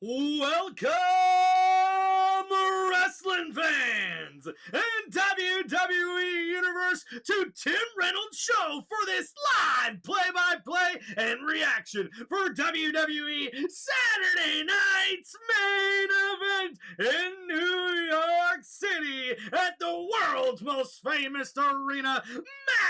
Welcome, wrestling fans and WWE Universe, to Tim Reynolds' show for this live play-by-play and reaction for WWE Saturday night's main event in New York City at the world's most famous arena,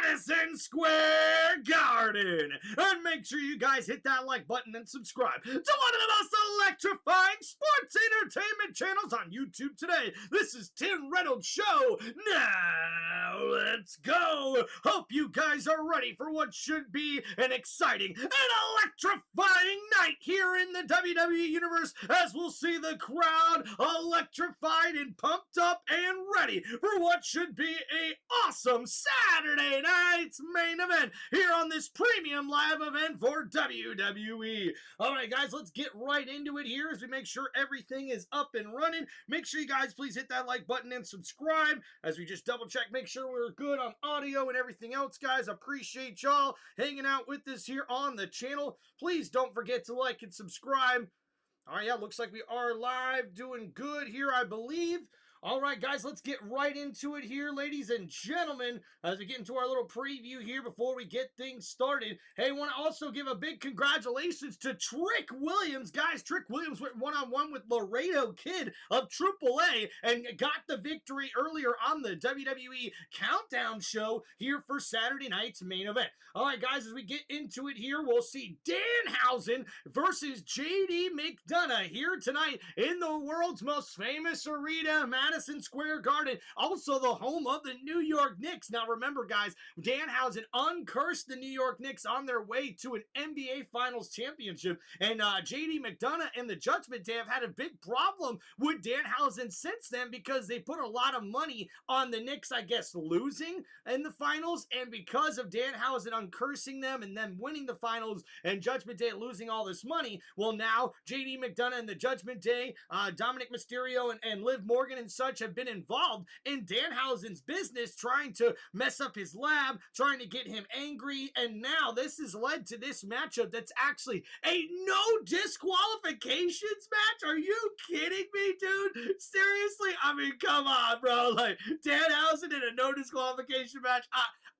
Madison Square Garden. And make sure you guys hit that like button and subscribe to one of the most electrifying sports entertainment channels on YouTube today. This is Tim Reynolds' show. Now let's go. Hope you guys are ready for what should be an exciting and electrifying night here in the WWE Universe, as we'll see the crowd electrified and pumped up and ready for what should be a awesome Saturday night's main event here on this premium live event for WWE. Alright guys, let's get right into it here as we make sure everything is up and running. Make sure you guys please hit that like button and subscribe as we just double check, make sure we're good on audio and everything else, guys. Appreciate y'all hanging out with us here on the channel. Please don't forget to like and subscribe. Alright, yeah, looks like we are live, doing good here, I believe. Alright, guys, let's get right into it here, ladies and gentlemen, as we get into our little preview here before we get things started. Hey, I want to also give a big congratulations to Trick Williams. Guys, Trick Williams went one-on-one with Laredo Kid of AAA and got the victory earlier on the WWE Countdown show here for Saturday night's main event. Alright, guys, as we get into it here, we'll see Danhausen versus JD McDonough here tonight in the world's most famous arena, Madison Square Garden, also the home of the New York Knicks. Now remember, guys, Danhausen uncursed the New York Knicks on their way to an NBA Finals championship, and JD McDonough and the Judgment Day have had a big problem with Danhausen since then because they put a lot of money on the Knicks, I guess, losing in the finals, and because of Danhausen uncursing them and then winning the finals and Judgment Day losing all this money, well, now JD McDonough and the Judgment Day, Dominic Mysterio and Liv Morgan and such have been involved in Danhausen's business, trying to mess up his lab, trying to get him angry, and now this has led to this matchup that's actually a no disqualifications match. Are you kidding me, dude? Seriously? I mean, come on, bro. Like, Danhausen in a no disqualification match?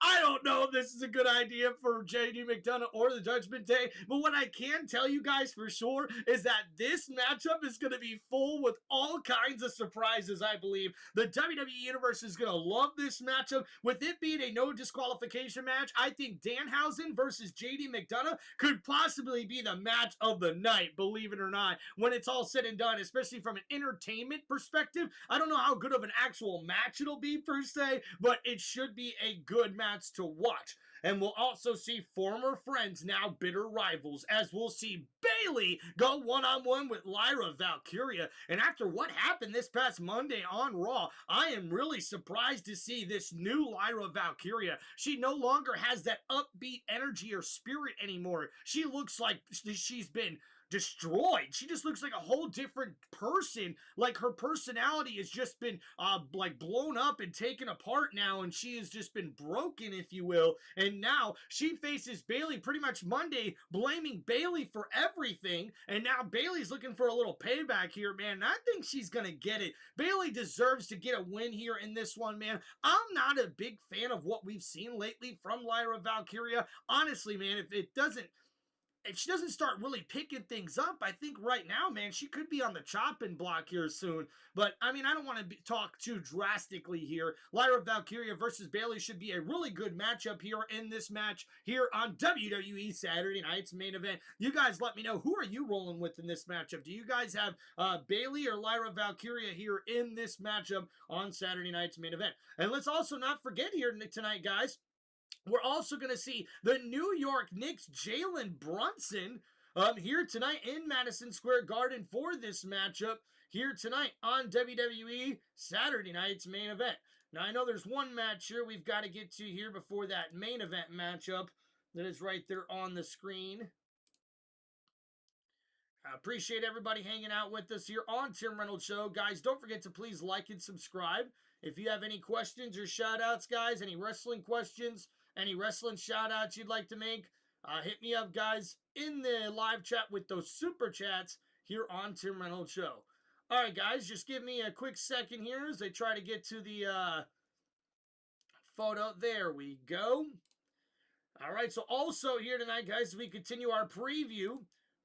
I don't know if this is a good idea for JD McDonough or the Judgment Day, but what I can tell you guys for sure is that this matchup is going to be full with all kinds of surprises, I believe. The WWE Universe is going to love this matchup. With it being a no disqualification match, I think Danhausen versus JD McDonough could possibly be the match of the night, believe it or not, when it's all said and done, especially from an entertainment perspective. I don't know how good of an actual match it'll be per se, but it should be a good match to watch. And we'll also see former friends, now bitter rivals, as we'll see Bayley go one-on-one with Lyra Valkyria. And after what happened this past Monday on Raw, I am really surprised to see this new Lyra Valkyria. She no longer has that upbeat energy or spirit anymore. She looks like she's been destroyed. She just looks like a whole different person. Like, her personality has just been like blown up and taken apart now, and she has just been broken, if you will. And now she faces Bayley pretty much Monday, blaming Bayley for everything, and now Bayley's looking for a little payback here, man. And I think she's gonna get it. Bayley deserves to get a win here in this one, man. I'm not a big fan of what we've seen lately from Lyra Valkyria. Honestly, man, if she doesn't start really picking things up, I think right now, man, she could be on the chopping block here soon. But, I mean, I don't want to talk too drastically here. Lyra Valkyria versus Bayley should be a really good matchup here in this match here on WWE Saturday night's main event. You guys let me know, who are you rolling with in this matchup? Do you guys have Bayley or Lyra Valkyria here in this matchup on Saturday night's main event? And let's also not forget here tonight, guys, we're also going to see the New York Knicks' Jalen Brunson here tonight in Madison Square Garden for this matchup here tonight on WWE Saturday night's main event. Now, I know there's one match here we've got to get to here before that main event matchup that is right there on the screen. I appreciate everybody hanging out with us here on Tim Reynolds Show. Guys, don't forget to please like and subscribe. If you have any questions or shout-outs, guys, any wrestling questions, any wrestling shout-outs you'd like to make, hit me up, guys, in the live chat with those super chats here on Tim Reynolds Show. All right, guys, just give me a quick second here as I try to get to the photo. There we go. All right, so also here tonight, guys, we continue our preview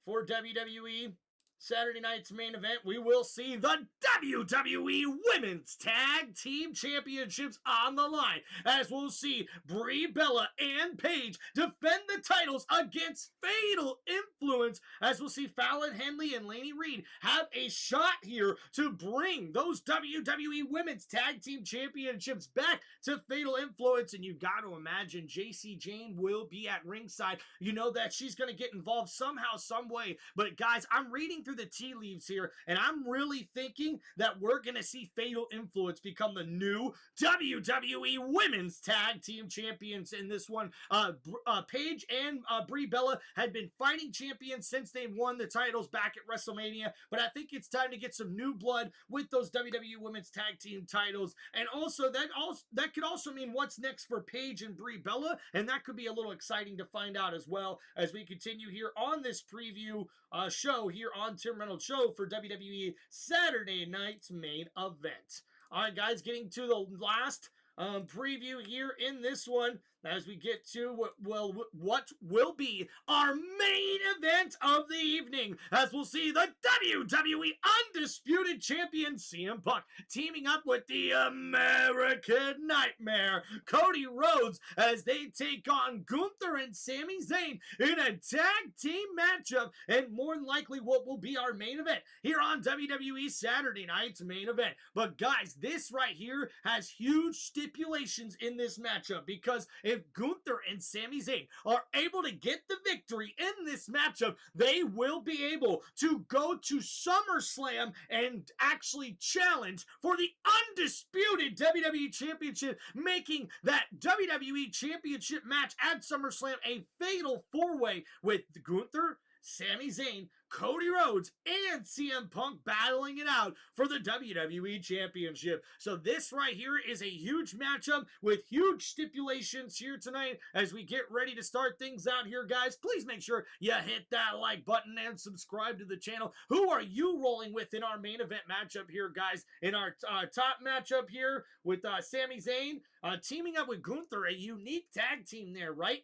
for WWE Saturday night's main event. We will see the WWE Women's Tag Team Championships on the line, as we'll see Brie Bella and Paige defend the titles against Fatal Influence, as we'll see Fallon Henley and Laney Reed have a shot here to bring those WWE Women's Tag Team Championships back to Fatal Influence. And you got to imagine JC Jane will be at ringside. You know that she's going to get involved somehow, some way. But guys, I'm reading through the tea leaves here, and I'm really thinking that we're going to see Fatal Influence become the new WWE Women's Tag Team Champions in this one. Paige and Brie Bella had been fighting champions since they won the titles back at WrestleMania, but I think it's time to get some new blood with those WWE Women's Tag Team titles. And also that could also mean what's next for Paige and Brie Bella, and that could be a little exciting to find out as well as we continue here on this preview show here on Tim Reynolds Show for WWE Saturday night's main event. All right, guys, getting to the last preview here in this one as we get to what will be our main event of the evening, as we'll see the WWE Undisputed Champion CM Punk teaming up with the American Nightmare Cody Rhodes as they take on Gunther and Sami Zayn in a tag team matchup, and more than likely what will be our main event here on WWE Saturday night's main event. But guys, this right here has huge stipulations in this matchup, because if Gunther and Sami Zayn are able to get the victory in this matchup, they will be able to go to SummerSlam and actually challenge for the undisputed WWE Championship, making that WWE Championship match at SummerSlam a fatal four-way with Gunther, Sami Zayn, Cody Rhodes, and CM Punk battling it out for the WWE Championship. So this right here is a huge matchup with huge stipulations here tonight as we get ready to start things out here, guys. Please make sure you hit that like button and subscribe to the channel. Who are you rolling with in our main event matchup here, guys? In our top matchup here with Sami Zayn teaming up with Gunther, a unique tag team there, right?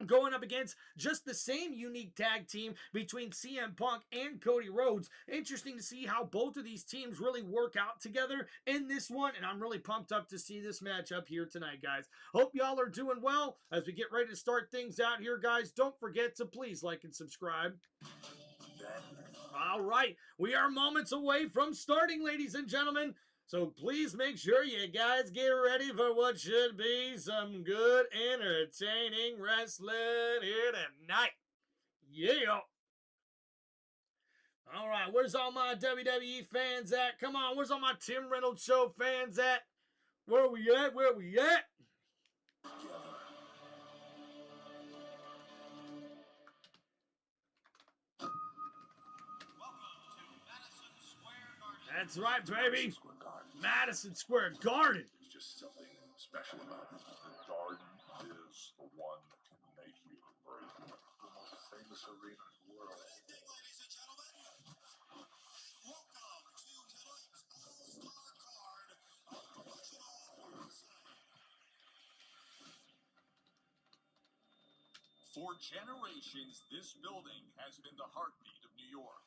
Going up against just the same unique tag team between CM Punk and Cody Rhodes. Interesting to see how both of these teams really work out together in this one, and I'm really pumped up to see this matchup here tonight, guys. Hope y'all are doing well as we get ready to start things out here, guys. Don't forget to please like and subscribe. All right, we are moments away from starting, ladies and gentlemen. So please make sure you guys get ready for what should be some good, entertaining wrestling here tonight. Yeah. All right, where's all my WWE fans at? Come on, where's all my Tim Reynolds Show fans at? Where we at? Where we at? That's right, baby. Madison Square Garden. There's just something special about it. The garden is the one that can make you break. The most famous arena in the world. Ladies and gentlemen, welcome to tonight's all-star card of professional wrestling. For generations, this building has been the heartbeat of New York.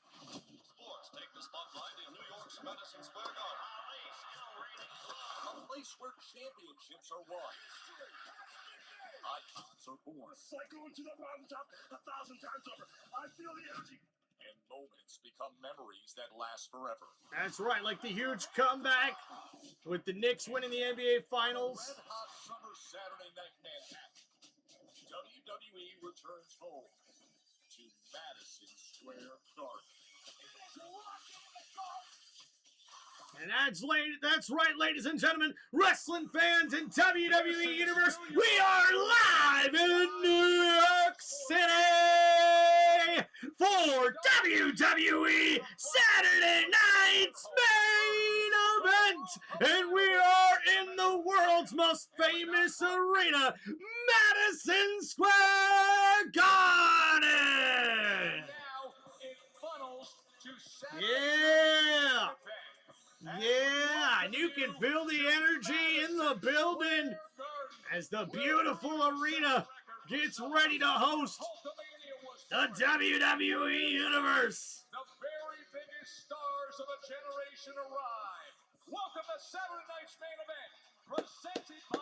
Sports take the spotlight in New York's Madison Square Garden. A place where championships are won. Icons are born. It's like going to the mountaintop 1,000 times over. I feel the energy. And moments become memories that last forever. That's right, like the huge comeback with the Knicks winning the NBA Finals. Red hot summer Saturday night Manhattan. WWE returns home to Madison Square Garden. And that's right, ladies and gentlemen, wrestling fans and WWE Universe, we are live in New York City for WWE Saturday night's main event. And we are in the world's most famous arena, Madison Square Garden. Now it funnels to and you can feel the energy in the building as the beautiful arena gets ready to host the WWE Universe. The very biggest stars of a generation arrive. Welcome to Saturday night's main event, presented by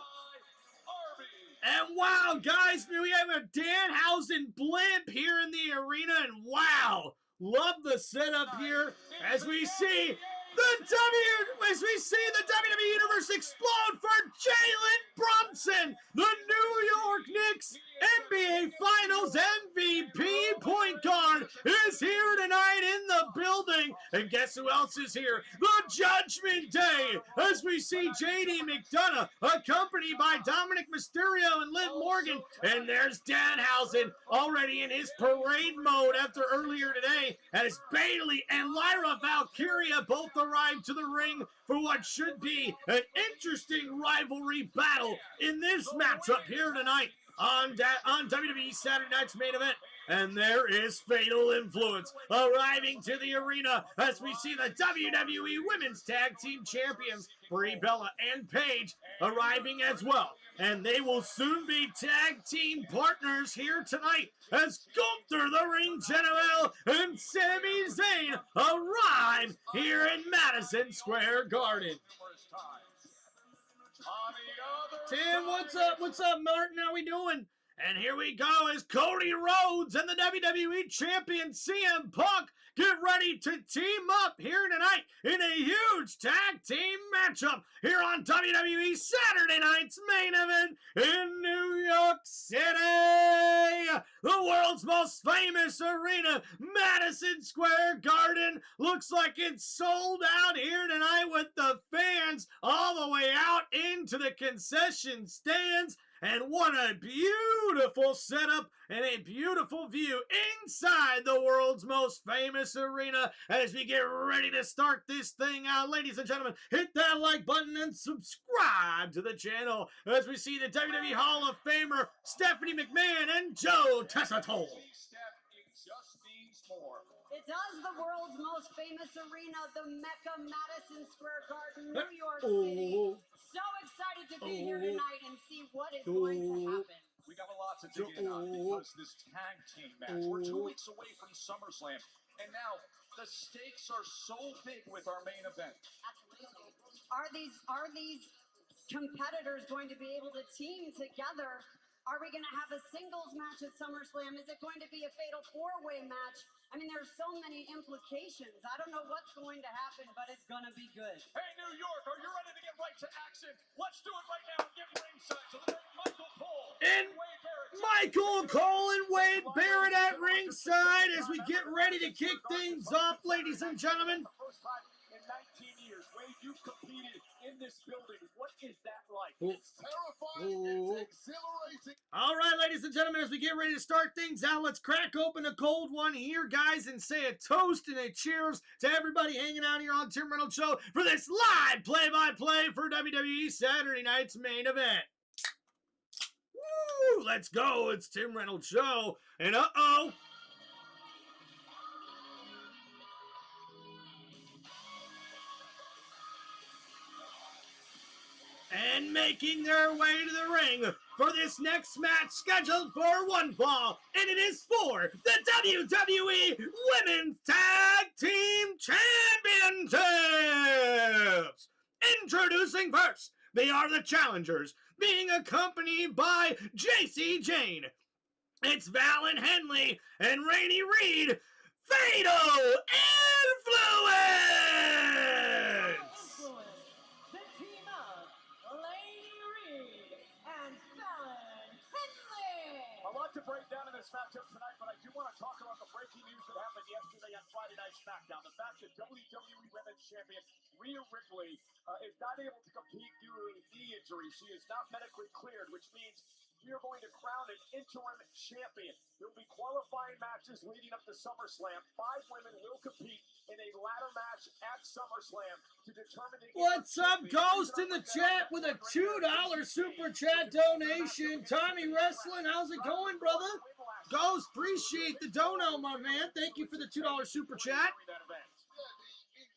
Arby's. And wow, guys, we have a Danhausen blimp here in the arena, and wow, love the setup here as we see the WWE Universe explode for Jalen Brunson, the New York Knicks NBA Finals MVP point guard is here tonight in the building. And guess who else is here? The Judgment Day, as we see JD McDonough accompanied by Dominic Mysterio and Liv Morgan. And there's Danhausen already in his parade mode after earlier today, as Bayley and Lyra Valkyria both arrived to the ring for what should be an interesting rivalry battle in this matchup here tonight on WWE Saturday Night's main event. And there is Fatal Influence arriving to the arena as we see the WWE Women's Tag Team Champions, Brie Bella and Paige, arriving as well. And they will soon be tag team partners here tonight as Gunther the Ring General and Sami Zayn arrive here in Madison Square Garden. Tim, what's up? What's up, Martin? How we doing? And here we go as Cody Rhodes and the WWE Champion CM Punk get ready to team up here tonight in a huge tag team matchup here on WWE Saturday Night's main event in New York City. The world's most famous arena, Madison Square Garden, looks like it's sold out here tonight with the fans all the way out into the concession stands. And what a beautiful setup and a beautiful view inside the world's most famous arena as we get ready to start this thing out. Ladies and gentlemen, hit that like button and subscribe to the channel as we see the WWE Hall of Famer Stephanie McMahon and Joe Tessitore. It does, the world's most famous arena, the Mecca, Madison Square Garden, New York City. So excited to be here tonight and see what is going to happen. We got a lot to dig in on because this tag team match, we're 2 weeks away from SummerSlam, and now the stakes are so big with our main event. Absolutely. Are these competitors going to be able to team together? Are we going to have a singles match at SummerSlam? Is it going to be a fatal four-way match? I mean, there's so many implications. I don't know what's going to happen, but it's going to be good. Hey, New York, are you ready to get right to action? Let's do it right now and get ringside to the Michael Cole and Michael Cole and Wade Barrett at ringside as we get ready to kick things off, ladies and gentlemen. The first time in 19 years, Wade, you've competed in this building. What is that like? It's terrifying. It's exhilarating. All right, ladies and gentlemen, as we get ready to start things out, let's crack open a cold one here, guys, and say a toast and a cheers to everybody hanging out here on Tim Reynolds Show for this live play-by-play for WWE Saturday Night's main event. Woo! Let's go. It's Tim Reynolds Show, and uh-oh. And making their way to the ring for this next match scheduled for one fall, and it is for the WWE Women's Tag Team Championships. Introducing first, they are the challengers, being accompanied by JC Jane. It's Val and Henley and Rainey Reed. Fatal Influence! The team of Lady Reed and Fallon Finley. A lot to break down in this matchup tonight, but I do want to talk about the breaking news that happened yesterday on Friday Night SmackDown. The fact that WWE Women's Champion Rhea Ripley is not able to compete due to a knee injury. She is not medically cleared, which means we are going to crown an interim champion. There will be qualifying matches leading up to SummerSlam. 5 women will compete in a ladder match at SummerSlam to determine the What's up, Ghost in the chat with a $2 super chat donation. Tommy Wrestling, how's it going, brother? Ghost, appreciate the dono, my man. Thank you for the $2 super chat. Yeah,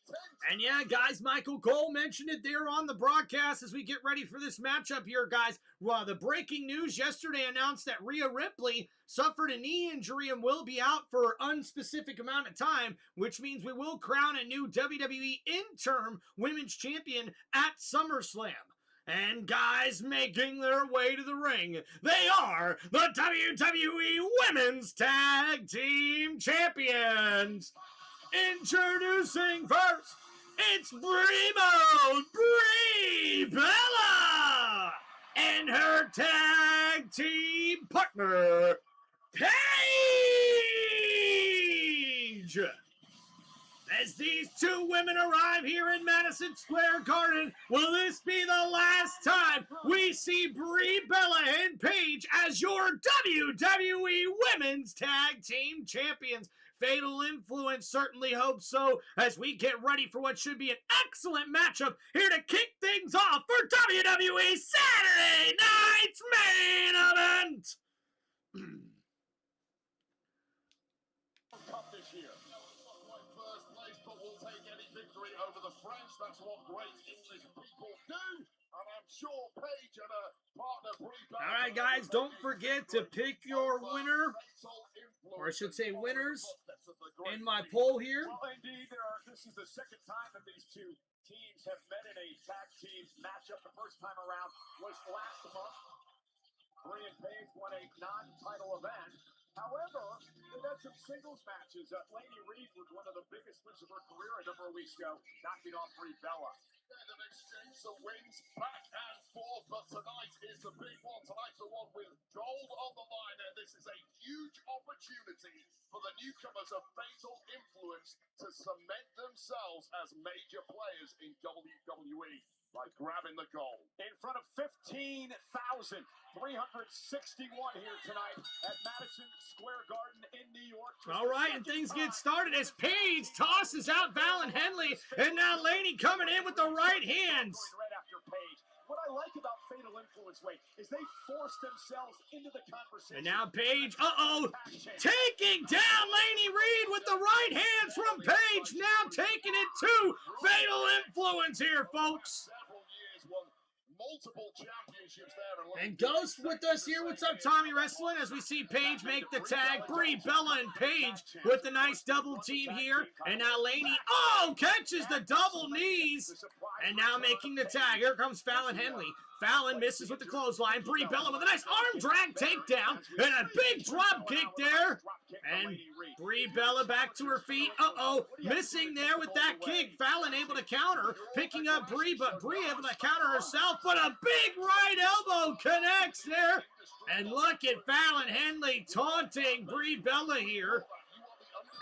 the And yeah, guys, Michael Cole mentioned it there on the broadcast as we get ready for this matchup here, guys. Well, the breaking news yesterday announced that Rhea Ripley suffered a knee injury and will be out for an unspecific amount of time, which means we will crown a new WWE interim women's champion at SummerSlam. And guys making their way to the ring, they are the WWE Women's Tag Team Champions. Introducing first, it's Brie Bella and her tag team partner, Paige. As these two women arrive here in Madison Square Garden, will this be the last time we see Brie Bella and Paige as your WWE Women's Tag Team Champions? Fatal Influence certainly hopes so, as we get ready for what should be an excellent matchup here to kick things off for WWE Saturday Night's main event. Cup this year. Not quite first place, but we'll take any victory over the French. That's what great English people do. And I'm sure Paige and her partner Brie Bella. All right, guys, don't forget to pick your winner, or I should say winners, in my poll here. Well, indeed, this is the second time that these two teams have met in a tag team matchup. The first time around was last month. Brie and Paige won a non-title event. However, they've had some singles matches. Lady Reed was one of the biggest wins of her career a number of weeks ago, knocking off Brie Bella. They've exchanged some wins back and forth, but tonight is the big one. Tonight's the one with gold on the line, and this is a huge opportunity for the newcomers of Fatal Influence to cement themselves as major players in WWE by grabbing the gold. In front of 15,361 here tonight at Madison Square Garden in New York. All right, and things get started as Paige tosses out Fallon Henley, and now Laney coming in with the right hands. Right after Paige. What I like about Fatal Influence, Wade, is they force themselves into the conversation. And now Paige, taking down Laney Reed with the right hands from Paige, now taking it to Fatal Influence here, folks. Several years, won multiple championships there. And Ghost with us here. What's up, Tommy Wrestling? As we see Paige make the tag. Brie Bella and Paige with the nice double team here. And now Laney, catches the double knees. And now making the tag. Here comes Fallon Henley. Fallon misses with the clothesline. Brie Bella with a nice arm drag takedown. And a big drop kick there. And Brie Bella back to her feet. Missing there with that kick. Fallon able to counter. Picking up Brie, but Brie able to counter herself. But a big right elbow connects there. And look at Fallon Henley taunting Brie Bella here.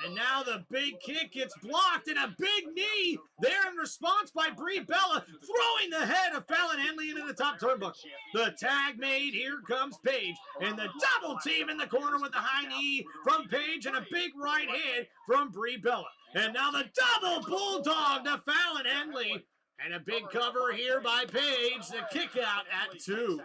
And now the big kick gets blocked, and a big knee there in response by Brie Bella, throwing the head of Fallon Henley into the top turnbuckle. The tag made, here comes Paige, and the double team in the corner with the high knee from Paige and a big right hand from Brie Bella. And now the double bulldog to Fallon Henley, and a big cover here by Paige, the kick out at 2.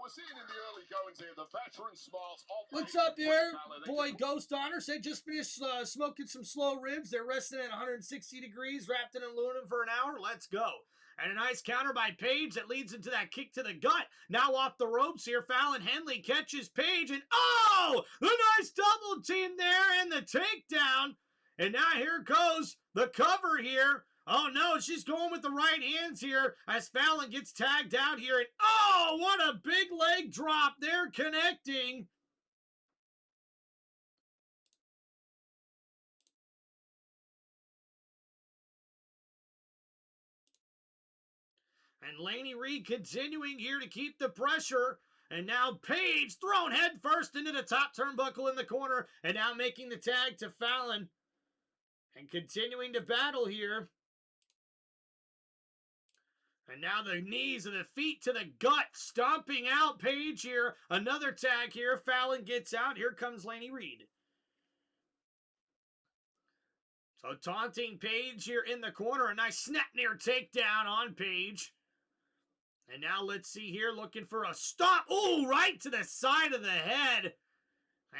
We're seeing in the early goings here the veteran smarts of What's up there? Boy, Ghost Honor said just finished smoking some slow ribs. They're resting at 160 degrees, wrapped in aluminum for an hour. Let's go. And a nice counter by Paige that leads into that kick to the gut. Now off the ropes here, Fallon Henley catches Paige, and the nice double team there and the takedown. And now here goes the cover here. Oh, no, she's going with the right hands here as Fallon gets tagged out here. And, what a big leg drop there connecting. And Laney Reed continuing here to keep the pressure. And now Paige thrown head first into the top turnbuckle in the corner. And now making the tag to Fallon. And continuing to battle here. And now the knees and the feet to the gut, stomping out Paige here. Another tag here. Fallon gets out. Here comes Laney Reed. So taunting Paige here in the corner. A nice snap near takedown on Paige. And now let's see here, looking for a stop. Right to the side of the head.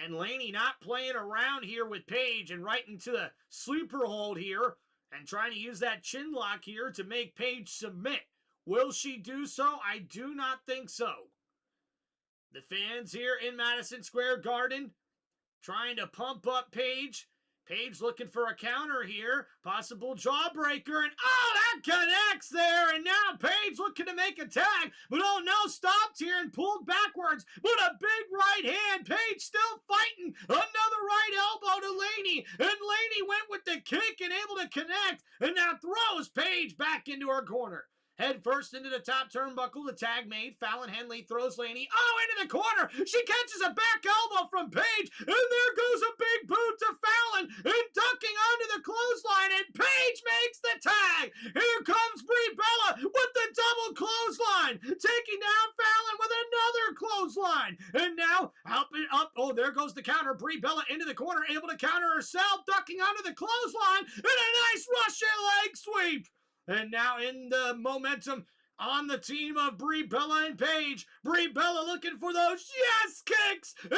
And Laney not playing around here with Paige and right into the sleeper hold here. and trying to use that chin lock here to make Paige submit. Will she do so? I do not think so. The fans here in Madison Square Garden trying to pump up Paige. Paige looking for a counter here. Possible jawbreaker. And oh, that connects there. And now Paige looking to make a tag. But oh no, stopped here and pulled backwards. But a big right hand. Paige still fighting. Another right elbow to Laney. And Laney went with the kick and able to connect. And now throws Paige back into her corner. Head first into the top turnbuckle, the tag made. Fallon Henley throws Laney, into the corner. She catches a back elbow from Paige, and there goes a big boot to Fallon, and ducking onto the clothesline, and Paige makes the tag. Here comes Brie Bella with the double clothesline, taking down Fallon with another clothesline. And now, up and up, there goes the counter. Brie Bella into the corner, able to counter herself, ducking onto the clothesline, and a nice Russian leg sweep. And now in the momentum on the team of Brie Bella and Paige. Brie Bella looking for those yes kicks. And now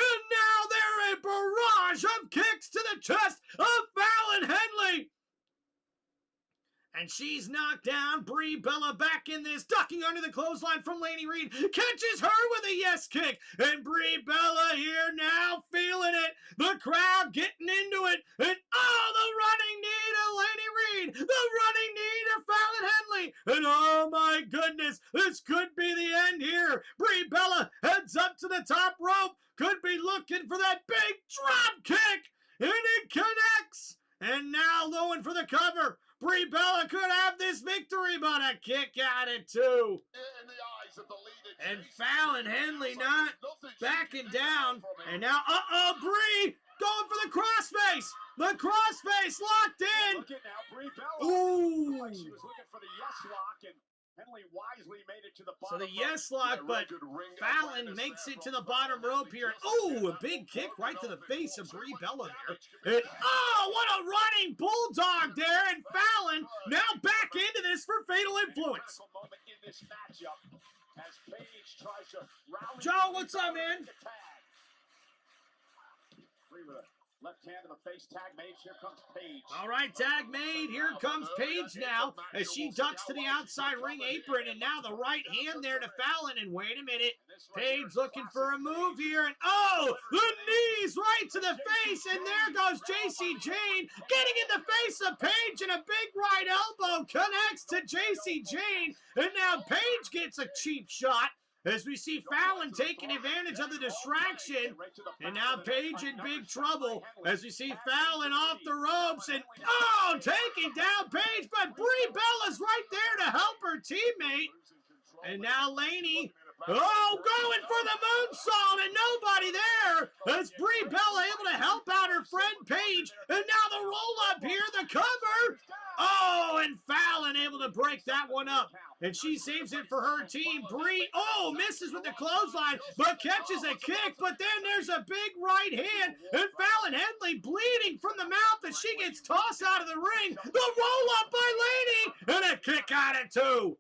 they're a barrage of kicks to the chest of Fallon Henley. And she's knocked down. Brie Bella back in this, ducking under the clothesline from Laney Reed. Catches her with a yes kick. And Brie Bella here now feeling it. The crowd getting into it. And the running knee to Laney Reed. The running knee to Fallon Henley. And oh my goodness, this could be the end here. Brie Bella heads up to the top rope. Could be looking for that big drop kick. And it connects. And now going for the cover. Brie Bella could have this victory, but a kick at it too. And Fallon Henley not backing down. And now, Brie going for the crossface. The crossface locked in. Look at now, Brie Bella. Ooh. Looked like she was looking for the yes lock, and Henley wisely made it to the So bottom. the yes lock, but Fallon makes it to the bottom rope here. A big kick right to the face of Brie Bella there. And what a running bulldog there. And Fallon now back into this for Fatal Influence. Moment in this matchup as Paige tries to rally. Joe, what's up, man? Brie with a left hand to the face, tag made. Here comes Paige. All right, tag made. Here comes Paige now as she ducks to the outside ring apron, and now the right hand there to Fallon. And wait a minute, Paige looking for a move here, and the knees right to the face, and there goes JC Jane getting in the face of Paige, and a big right elbow connects to JC Jane, and now Paige gets a cheap shot. As we see Fallon taking advantage of the distraction. And now Paige in big trouble. As we see Fallon off the ropes. And taking down Paige. But Brie Bella's right there to help her teammate. And now Laney. Going for the moonsault. And nobody there. As Brie Bella able to help out her friend Paige. And now the roll up here. The cover. And Fallon able to break that one up. And she saves it for her team. Brie, misses with the clothesline, but catches a kick. But then there's a big right hand. And Fallon Henley bleeding from the mouth as she gets tossed out of the ring. The roll up by Laney. And a kick at it too.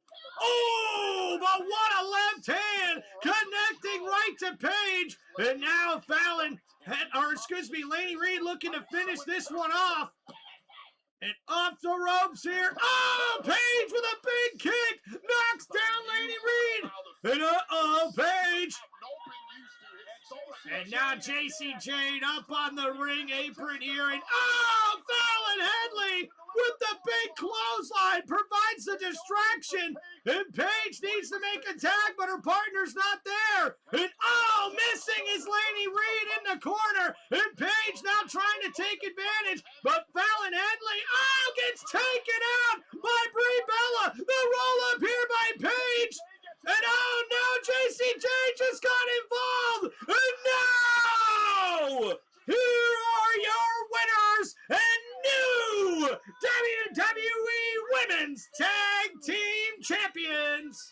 But what a left hand. Connecting right to Paige. And now Laney Reed looking to finish this one off. And off the ropes here. Paige with a big kick. Knocks down Laney Reed. And Paige. And now JC Jane up on the ring apron here. And Fallon Henley with the big clothesline provides the distraction. And Paige needs to make a tag, but her partner's not there. And missing is Laney Reed in the corner. And Paige now trying to take advantage. But Fallon Henley, gets taken out by Brie Bella. The roll up here by Paige. And no, JCJ just got involved. And now, here are your winners and new WWE Women's Tag Team Champions.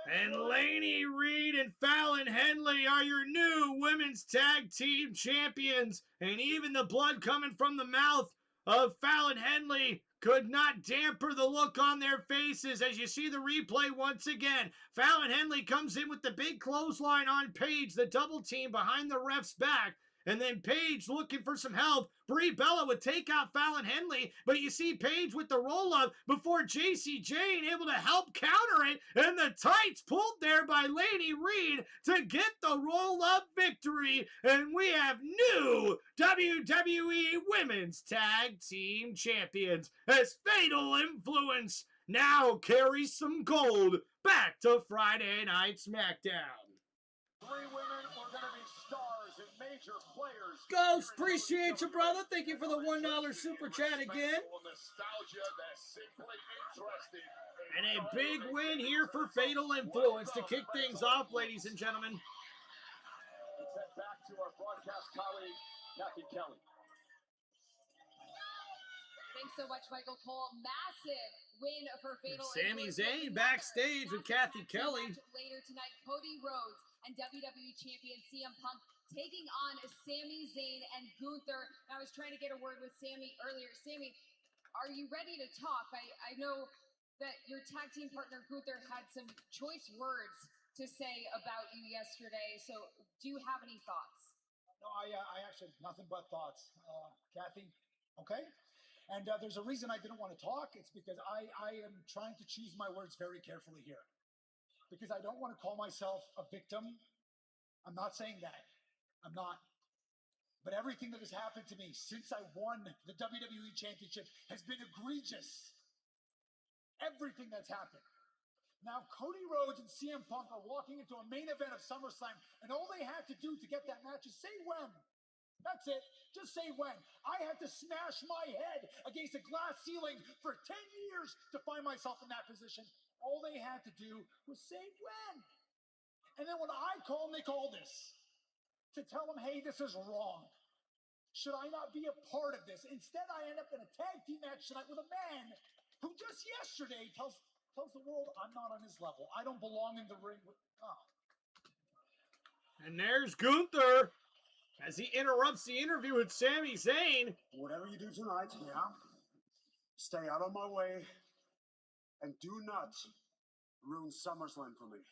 And Laney Reed and Fallon Henley are your new Women's Tag Team Champions. And even the blood coming from the mouth of Fallon Henley could not damper the look on their faces as you see the replay once again. Fallon Henley comes in with the big clothesline on Paige, the double team behind the ref's back. And then Paige looking for some help. Brie Bella would take out Fallon Henley, but you see Paige with the roll-up before JC Jane able to help counter it, and the tights pulled there by Lady Reed to get the roll-up victory, and we have new WWE Women's Tag Team Champions as Fatal Influence now carries some gold back to Friday Night SmackDown. 3 women were going to be stars and major players. Ghost, appreciate you, brother. Thank you for the $1 super chat again. And a big win here for Fatal Influence to kick things off, ladies and gentlemen. Let's head back to our broadcast colleague, Kathy Kelly. Thanks so much, Michael Cole. Massive win for Fatal Sami Influence. Zayn backstage with Kathy Kelly. Later tonight, Cody Rhodes and WWE Champion CM Punk taking on Sami Zayn and Gunther. I was trying to get a word with Sami earlier. Sami, are you ready to talk? I know that your tag team partner Gunther had some choice words to say about you yesterday. So do you have any thoughts? No, I actually have nothing but thoughts. Kathy, okay? And there's a reason I didn't want to talk. It's because I am trying to choose my words very carefully here. Because I don't want to call myself a victim. I'm not saying that. I'm not. But everything that has happened to me since I won the WWE Championship has been egregious. Everything that's happened. Now, Cody Rhodes and CM Punk are walking into a main event of SummerSlam, and all they had to do to get that match is say when. That's it. Just say when. I had to smash my head against a glass ceiling for 10 years to find myself in that position. All they had to do was say when. And then when I call Nick Aldis to tell him, hey, this is wrong, should I not be a part of this? Instead, I end up in a tag team match tonight with a man who just yesterday tells the world I'm not on his level. I don't belong in the ring with... Oh. And there's Gunther as he interrupts the interview with Sami Zayn. Whatever you do tonight, yeah, stay out of my way and do not ruin SummerSlam for me.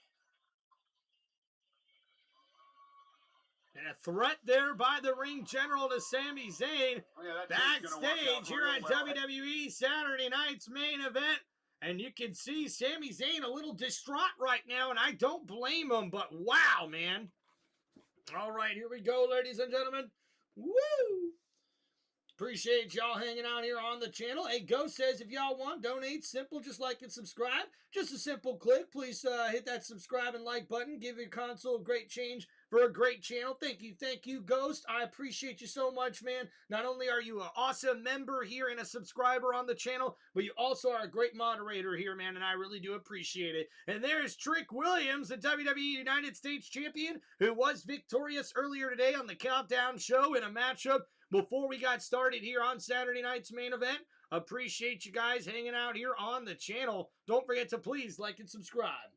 And a threat there by the ring general to Sami Zayn. Oh, yeah, backstage here at WWE Saturday Night's main event. And you can see Sami Zayn a little distraught right now, and I don't blame him, but wow, man. All right, here we go, ladies and gentlemen. Woo! Appreciate y'all hanging out here on the channel. Hey, Ghost says if y'all want, donate. Simple, just like and subscribe. Just a simple click. Please hit that subscribe and like button. Give your console a great change for a great channel. Thank you, Ghost. I appreciate you so much, man. Not only are you an awesome member here and a subscriber on the channel, but you also are a great moderator here, man, and I really do appreciate it. And there's Trick Williams, the WWE United States Champion, who was victorious earlier today on the Countdown Show in a matchup before we got started here on Saturday night's main event. Appreciate you guys hanging out here on the channel. Don't forget to please like and subscribe.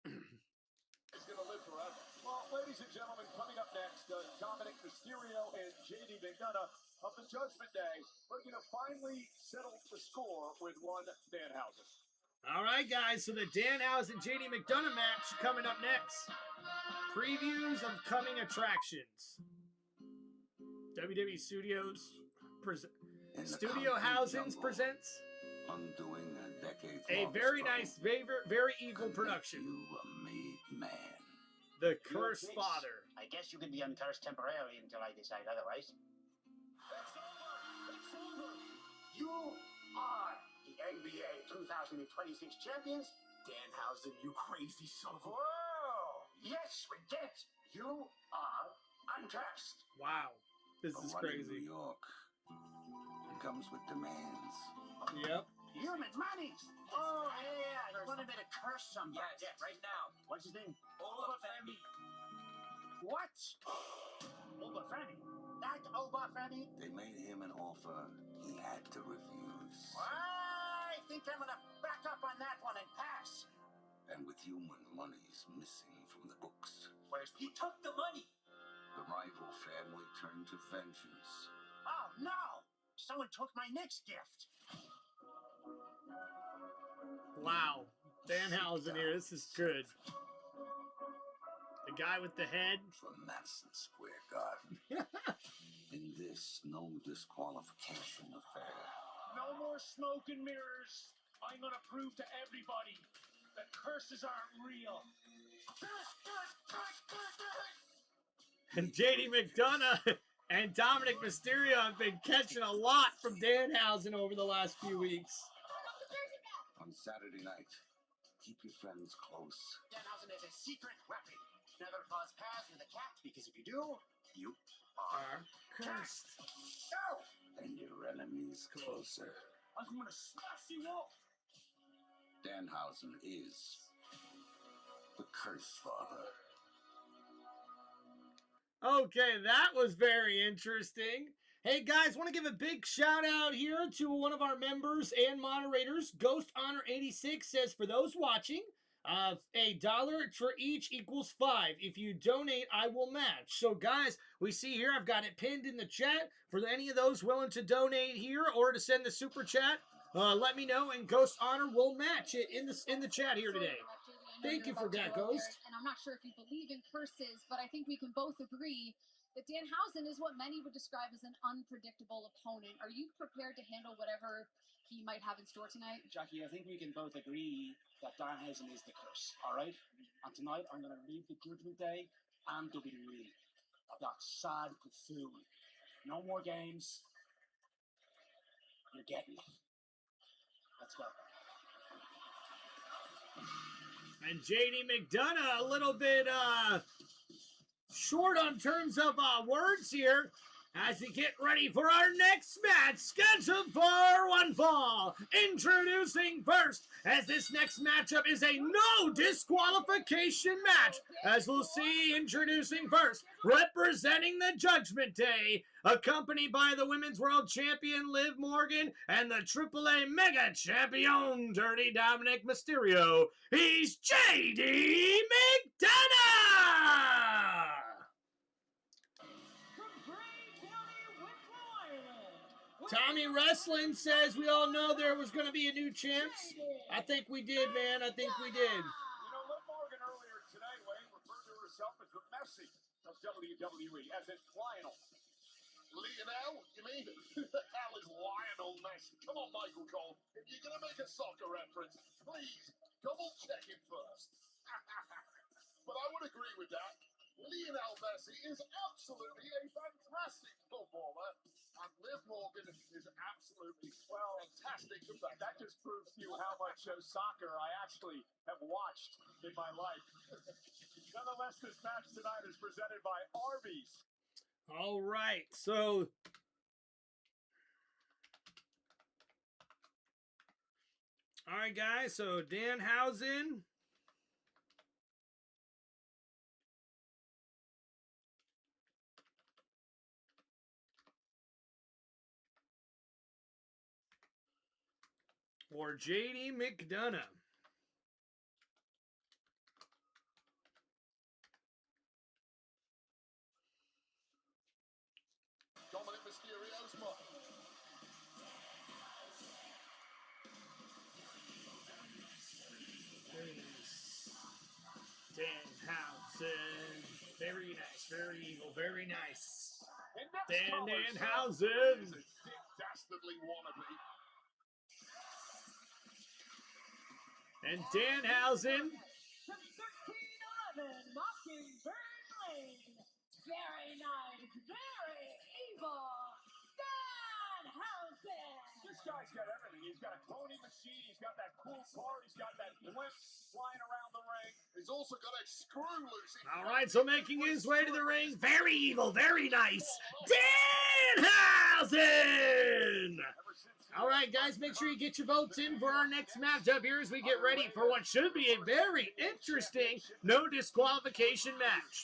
It's going to live forever. Well, ladies and gentlemen, coming up next, Dominic Mysterio and JD McDonough of the Judgment Day are going to finally settle the score with one Danhausen. All right, guys, so the Danhausen JD McDonough match coming up next. Previews of coming attractions. WWE Studios Studio Housings presents undoing a decade a very nice, very evil production. You a made man. The Cursed Father. I guess you can be uncursed temporarily until I decide otherwise. It's over! It's over! You are The NBA 2026 champions? Danhausen, you crazy son of a... Whoa! Yes, we get it. You are uncursed. Wow. This A is run in crazy. New York. It comes with demands. Yep. Human monies. Oh, yeah. You wanted me to curse somebody. Yeah, right now. What's his name? Obafemi. What? Obafemi. That Obafemi? They made him an offer he had to refuse. I think I'm going to back up on that one and pass. And with human monies missing from the books, He took the money. the rival family turned to vengeance. Oh, no. Someone took my next gift. Wow. Danhausen here. This is good. The guy with the head. From Madison Square Garden. In this no disqualification affair. No more smoke and mirrors. I'm gonna prove to everybody that curses aren't real. And JD McDonough and Dominic Mysterio have been catching a lot from Danhausen over the last few weeks. On Saturday night, keep your friends close. Danhausen is a secret weapon. Never cross paths with a cat, because if you do, you Are cursed. And your enemies closer. I'm gonna smash you up. Danhausen is the Curse Father. Okay, that was very interesting. Hey guys, want to give a big shout out here to one of our members and moderators. Ghost Honor 86 says, for those watching, $1 for each equals 5. If you donate, I will match. So guys, we see here, I've got it pinned in the chat. For any of those willing to donate here or to send the super chat, let me know, and Ghost Honor will match it in the chat here today. Thank you for that, Ghost. And I'm not sure if you believe in curses, but I think we can both agree that Danhausen is what many would describe as an unpredictable opponent. Are you prepared to handle whatever he might have in store tonight? Jackie, I think we can both agree that Danhausen is the curse, all right? And tonight, I'm going to leave the Judgment Day and WWE. That sad buffoon. No more games. You're getting it. Let's go. And JD McDonough, a little bit short on terms of words here as we get ready for our next match scheduled for one fall. Introducing first, as this next matchup is a no disqualification match, as we'll see, introducing first, representing the Judgment Day, accompanied by the Women's World Champion Liv Morgan and the AAA Mega Champion Dirty Dominic Mysterio. He's JD McDonough! Tommy Wrestling says we all know there was going to be a new champs. I think we did, man. I think we did. You know, Liv Morgan earlier today, Wayne, referred to herself as the Messi of WWE, as in Lionel. Lionel, you mean? Who the hell is Lionel Messi? Come on, Michael Cole. If you're going to make a soccer reference, please double check it first. But I would agree with that. Lionel Messi is absolutely a fantastic footballer, and Liv Morgan is absolutely fantastic. That just proves to you how much soccer I actually have watched in my life. Nonetheless, this match tonight is presented by Arby's. All right, so all right, guys, so Danhausen or JD McDonough. Dominic Mysterio's mother. Very nice. Danhausen. Very nice, very evil, very nice. Danhausen. Dastardly wannabe. And Danhausen. From 1311 Mockingbird Lane. Very nice, very evil. Danhausen. This guy's got everything. He's got a cloning machine. He's got that cool car. He's got that blimp flying around the ring. He's also got a screw loose. All right, so making his way to the ring. Very evil, very nice. Danhausen. All right, guys, make sure you get your votes in for our next matchup here as we get ready for what should be a very interesting no disqualification match.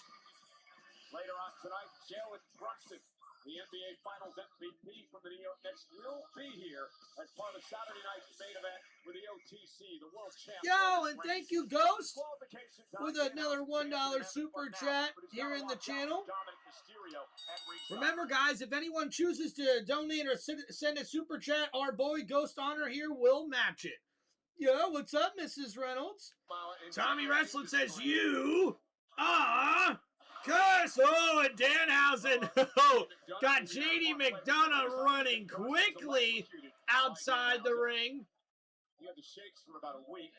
Later on tonight, Jail with Brunson. The NBA Finals MVP from the New York Knicks will be here as part of Saturday night's main event with the OTC, the world champion. Yo, and thank you, Ghost, with another $1 super chat here in the channel. Remember, guys, if anyone chooses to donate or send a super chat, our boy Ghost Honor here will match it. Yo, what's up, Mrs. Reynolds? Tommy Wrestling says, you are curse. Oh, and Danhausen got JD McDonough running quickly outside the ring. He had the shakes for about a week.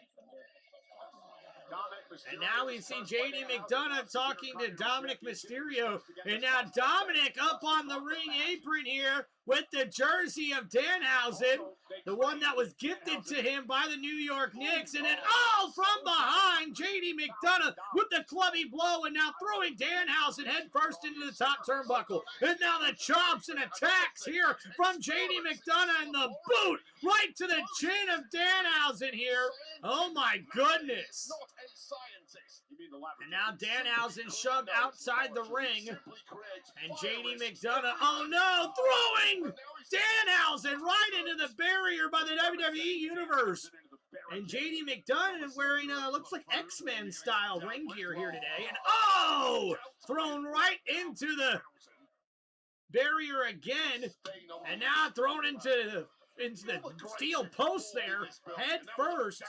And now we see JD McDonough talking to Dominic Mysterio. And now Dominic up on the ring apron here with the jersey of Danhausen, the one that was gifted to him by the New York Knicks. And then, oh, from behind, JD McDonough with the clubby blow and now throwing Danhausen head first into the top turnbuckle. And now the chops and attacks here from JD McDonough and the boot right to the chin of Danhausen here. Oh, my goodness. And now Danhausen shoved outside the ring. And JD McDonough, oh no, throwing Danhausen right into the barrier by the WWE Universe. And JD McDonough wearing, looks like X-Men style ring gear here today. And oh, thrown right into the barrier again. And now thrown into the steel post there, head first.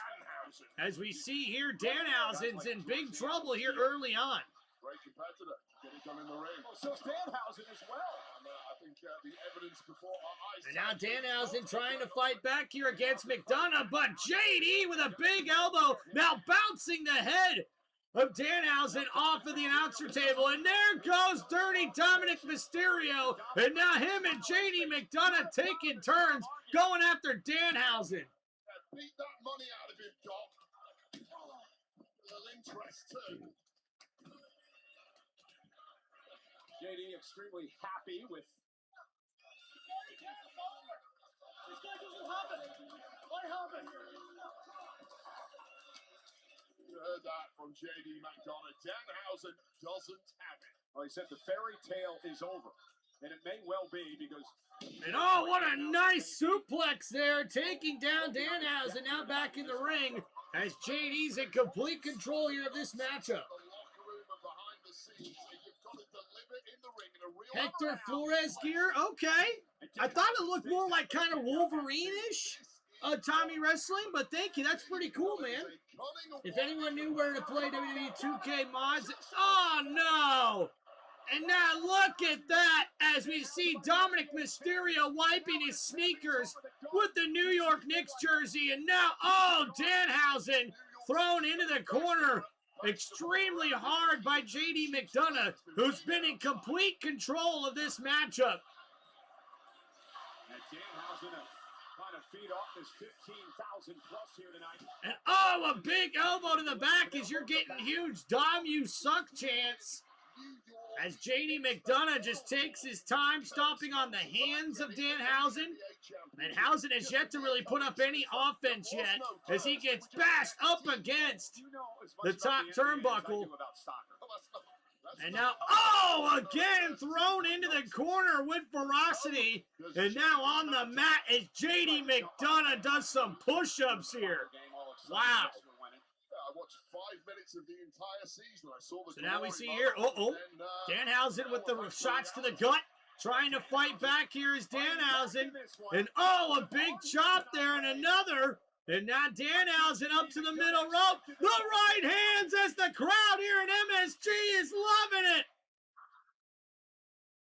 As we see here, Danhausen's in big trouble here early on. Great competitor. Get it done in the ring. Well, so Danhausen as well. I think the evidence before our eyes. And now Danhausen trying to fight back here against McDonough, but JD with a big elbow, now bouncing the head of Danhausen off of the announcer table. And there goes Dirty Dominic Mysterio. And now him and JD McDonough taking turns going after Danhausen. Beat that money out of him, Doc. A little interest too. JD extremely happy with. This guy doesn't have it. I have it. You heard that from JD McDonough. Danhausen doesn't have it. Well, he said the fairy tale is over. And it may well be because. And oh, what a nice suplex there, taking down Danhausen, now back in the ring, as JD's in complete control here of this matchup. Hector Flores gear, okay. I thought it looked more like kind of Wolverine-ish, Tommy Wrestling, but thank you, that's pretty cool, man. If anyone knew where to play WWE 2K mods, oh no! And now look at that as we see Dominic Mysterio wiping his sneakers with the New York Knicks jersey. And now, oh, Danhausen thrown into the corner extremely hard by JD McDonough, who's been in complete control of this matchup. And Danhausen trying to feed off this 15,000 plus here tonight. And oh, a big elbow to the back as you're getting huge Dom You Suck chants. As JD McDonough just takes his time stomping on the hands of Danhausen. And Hausen has yet to really put up any offense yet as he gets bashed up against the top turnbuckle. And now, oh, again thrown into the corner with ferocity. And now on the mat as JD McDonough does some push-ups here. Wow. I watched 5 minutes of the entire season. I saw the. So now we see here, Danhausen with the shots to the gut, trying to fight back here is Danhausen. And oh, a big chop there and another. And now Danhausen up to the middle rope. The right hands as the crowd here in MSG is loving it.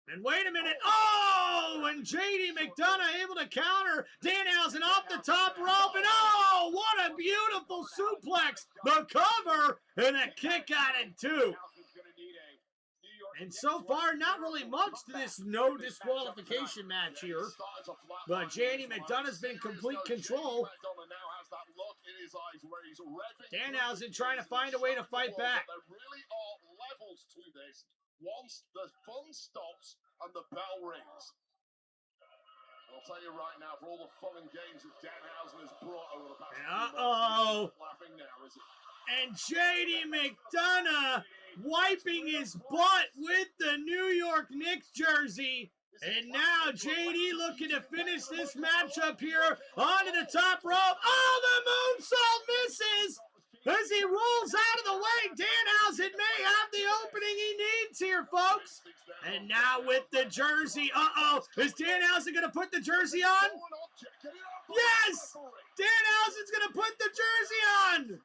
And wait a minute. Oh, and JD McDonough able to counter. Danhausen off the top rope. And oh, what a beautiful suplex. The cover and a kick out at 2. And so far, not really much to this no disqualification match here. But JD McDonough's been in complete control. Danhausen trying to find a way to fight back. There really are levels to this. Once the fun stops and the bell rings. I'll tell you right now, for all the fun and games that Danhausen has brought over the past few months, laughing now, is it? And JD McDonough wiping his butt with the New York Knicks jersey And now JD looking to finish this matchup here onto the top rope. Oh, the moonsault misses as he rolls out of the way. Danhausen may have the opening he needs here, folks. And now with the jersey, is Danhausen going to put the jersey on? Yes! Danhausen's going to put the jersey on.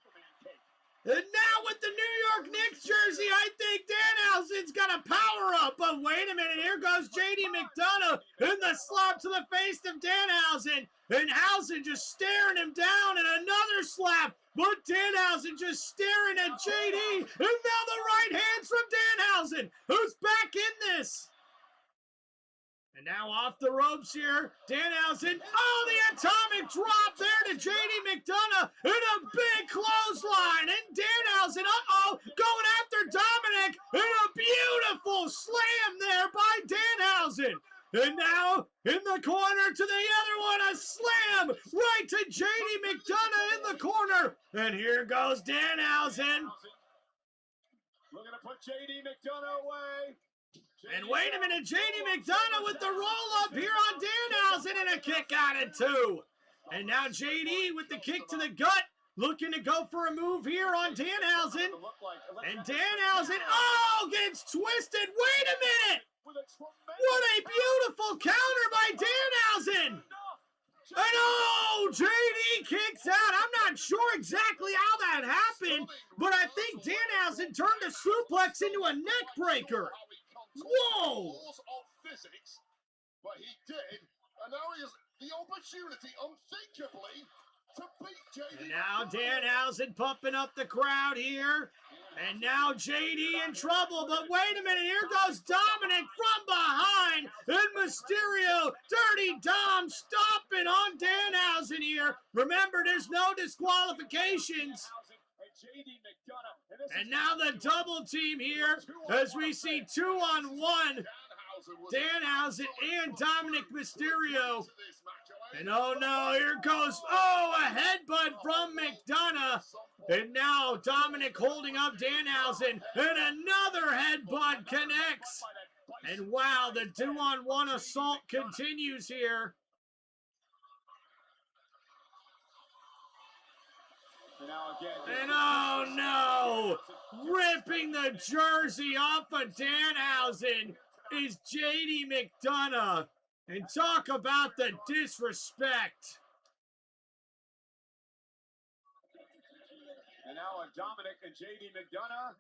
And now with the New York Knicks jersey, I think Danhausen's got a power up. But wait a minute, here goes JD McDonough in the slap to the face of Danhausen. And Hausen just staring him down, and another slap. But Danhausen just staring at JD. And now the right hands from Danhausen, who's back in this. And now off the ropes here, Danhausen. Oh, the atomic drop there to JD McDonough in a big clothesline. And Danhausen, going after Dominic in a beautiful slam there by Danhausen. And now in the corner to the other one, a slam right to JD McDonough in the corner. And here goes Danhausen. Looking to put JD McDonough away. And wait a minute, JD McDonough with the roll-up here on Danhausen and a kick out at 2. And now JD with the kick to the gut, looking to go for a move here on Danhausen. And Danhausen, gets twisted. Wait a minute! What a beautiful counter by Danhausen! And JD kicks out. I'm not sure exactly how that happened, but I think Danhausen turned a suplex into a neck breaker. Whoa! Laws of physics, but he did, and now he has the opportunity, unthinkably, to beat JD. And now Danhausen pumping up the crowd here, and now JD in trouble. But wait a minute, here goes Dominic from behind, and Mysterio, Dirty Dom, stomping on Danhausen here. Remember, there's no disqualifications. And now the double team here as we see 2-on-1. Danhausen and Dominic Mysterio. And oh no, here goes, a headbutt from McDonough. And now Dominic holding up Danhausen. And another headbutt connects. And wow, the 2-on-1 assault continues here. And oh no! Ripping the jersey off of Danhausen is JD McDonough. And talk about the disrespect. And now Dominic and JD McDonough.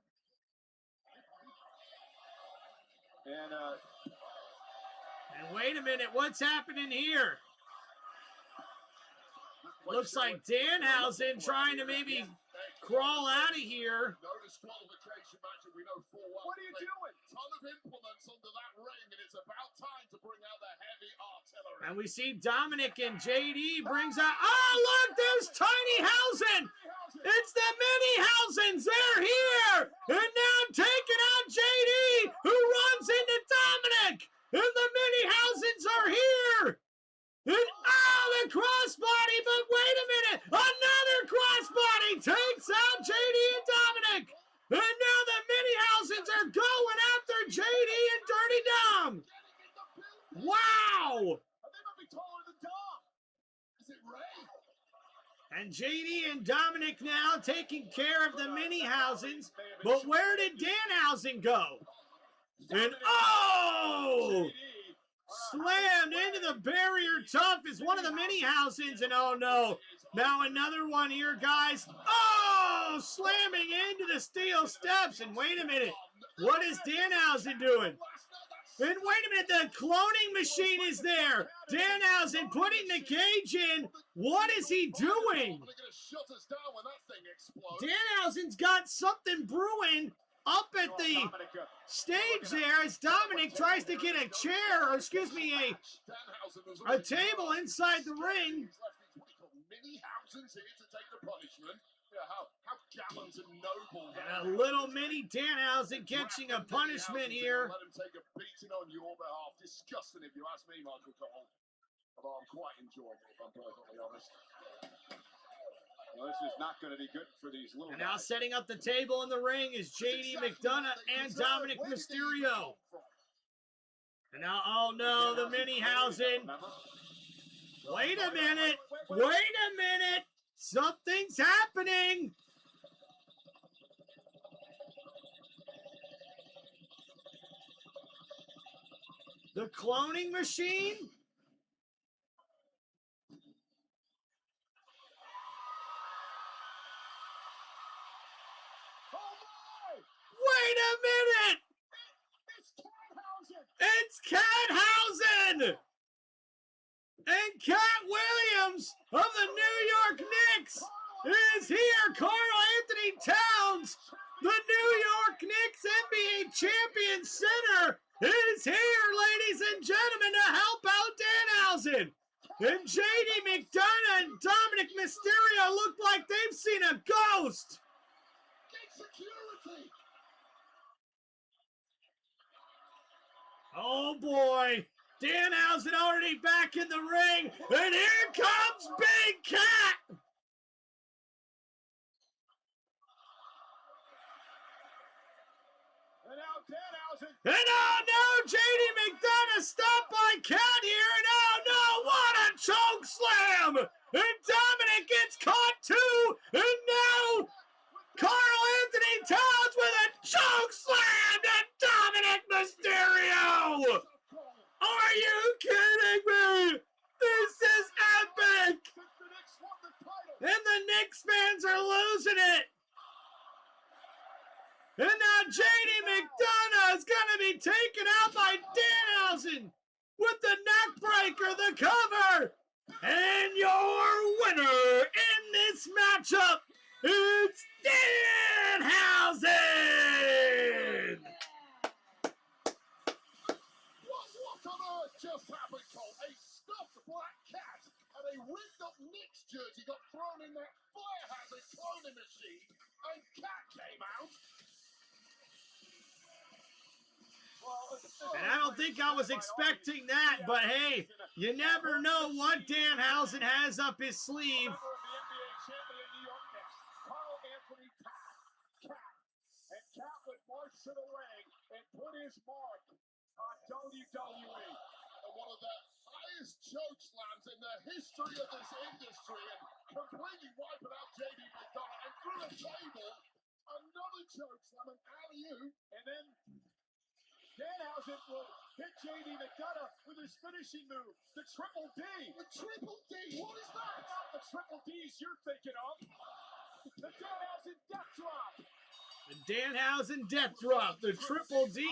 And wait a minute, what's happening here? Looks like Danhausen trying to maybe crawl out of here. No disqualification match, and we know full well. What are you doing? Ton of implements under that ring, and it's about time to bring out the heavy artillery. And we see Dominic and JD brings out. Oh, look, there's Tiny Hausen. It's the mini Hausens. They're here. And now taking out JD, who runs into Dominic. And the mini Hausens are here. And the crossbody, but wait a minute, another crossbody takes out JD and Dominic. And now the mini Hausens are going after JD and Dirty Dom. Wow. They might be taller than Dom. Is it Ray? And JD and Dominic now taking care of the mini Hausens. But where did Danhausen go? And slammed into the barrier tough is one of the mini Hausens, and oh no, now another one here, guys. Slamming into the steel steps, and wait a minute, what is Danhausen doing? And wait a minute, the cloning machine is there. Danhausen putting the cage in. What is he doing? Danhausen's got something brewing up at the stage there as Dominic tries to get a chair, or excuse me, a table inside the ring. Mini Hausens here to take the punishment. Yeah, how gallant and noble. And a little mini Danhausen catching a punishment here. Let him take a beating on your behalf. Disgusting if you ask me, Michael Cole. Although I'm quite enjoying it, if I'm perfectly honest. Well, this is not going to be good for these little And now guys. setting up the table in the ring is JD McDonough and Dominic Mysterio. And now, oh no, the mini housing. Wait a minute. Wait a minute. Something's happening. The cloning machine? Wait a minute! It's Cathausen! And Cat Williams of the New York Knicks is here. Karl Anthony Towns, the New York Knicks NBA champion center, is here, ladies and gentlemen, to help out Danhausen. And JD McDonough and Dominic Mysterio look like they've seen a ghost. Oh boy, Danhausen already back in the ring, and here comes Big Cat! And oh no, JD McDonough stopped by Cat here, and oh no, what a choke slam! And Dominic gets caught too, and now Karl Anthony Towns with a choke slam to Dominic Mysterio! Are you kidding me? This is epic! And the Knicks fans are losing it! And now JD McDonough is going to be taken out by Danhausen with the neckbreaker, the cover! And your winner in this matchup, it's Danhausen! What on earth just happened, Cole? A stuffed black cat and a rigged up Knicks jersey got thrown in that fire hazard cloning machine, and Cat came out. And I don't think I was expecting that, but hey, you never know what Danhausen has up his sleeve. And Cat would march to the ring and put his mark on WWE. And one of the highest choke slams in the history of this industry, and completely wiping out JD McDonough. And through the table, another choke slam, and alley-oop. And then Danhausen will hit JD McDonough with his finishing move, the Triple D. The Triple D? What is that? Not the Triple Ds you're thinking of. The Danhausen death drop. The Danhausen death drop, the Triple D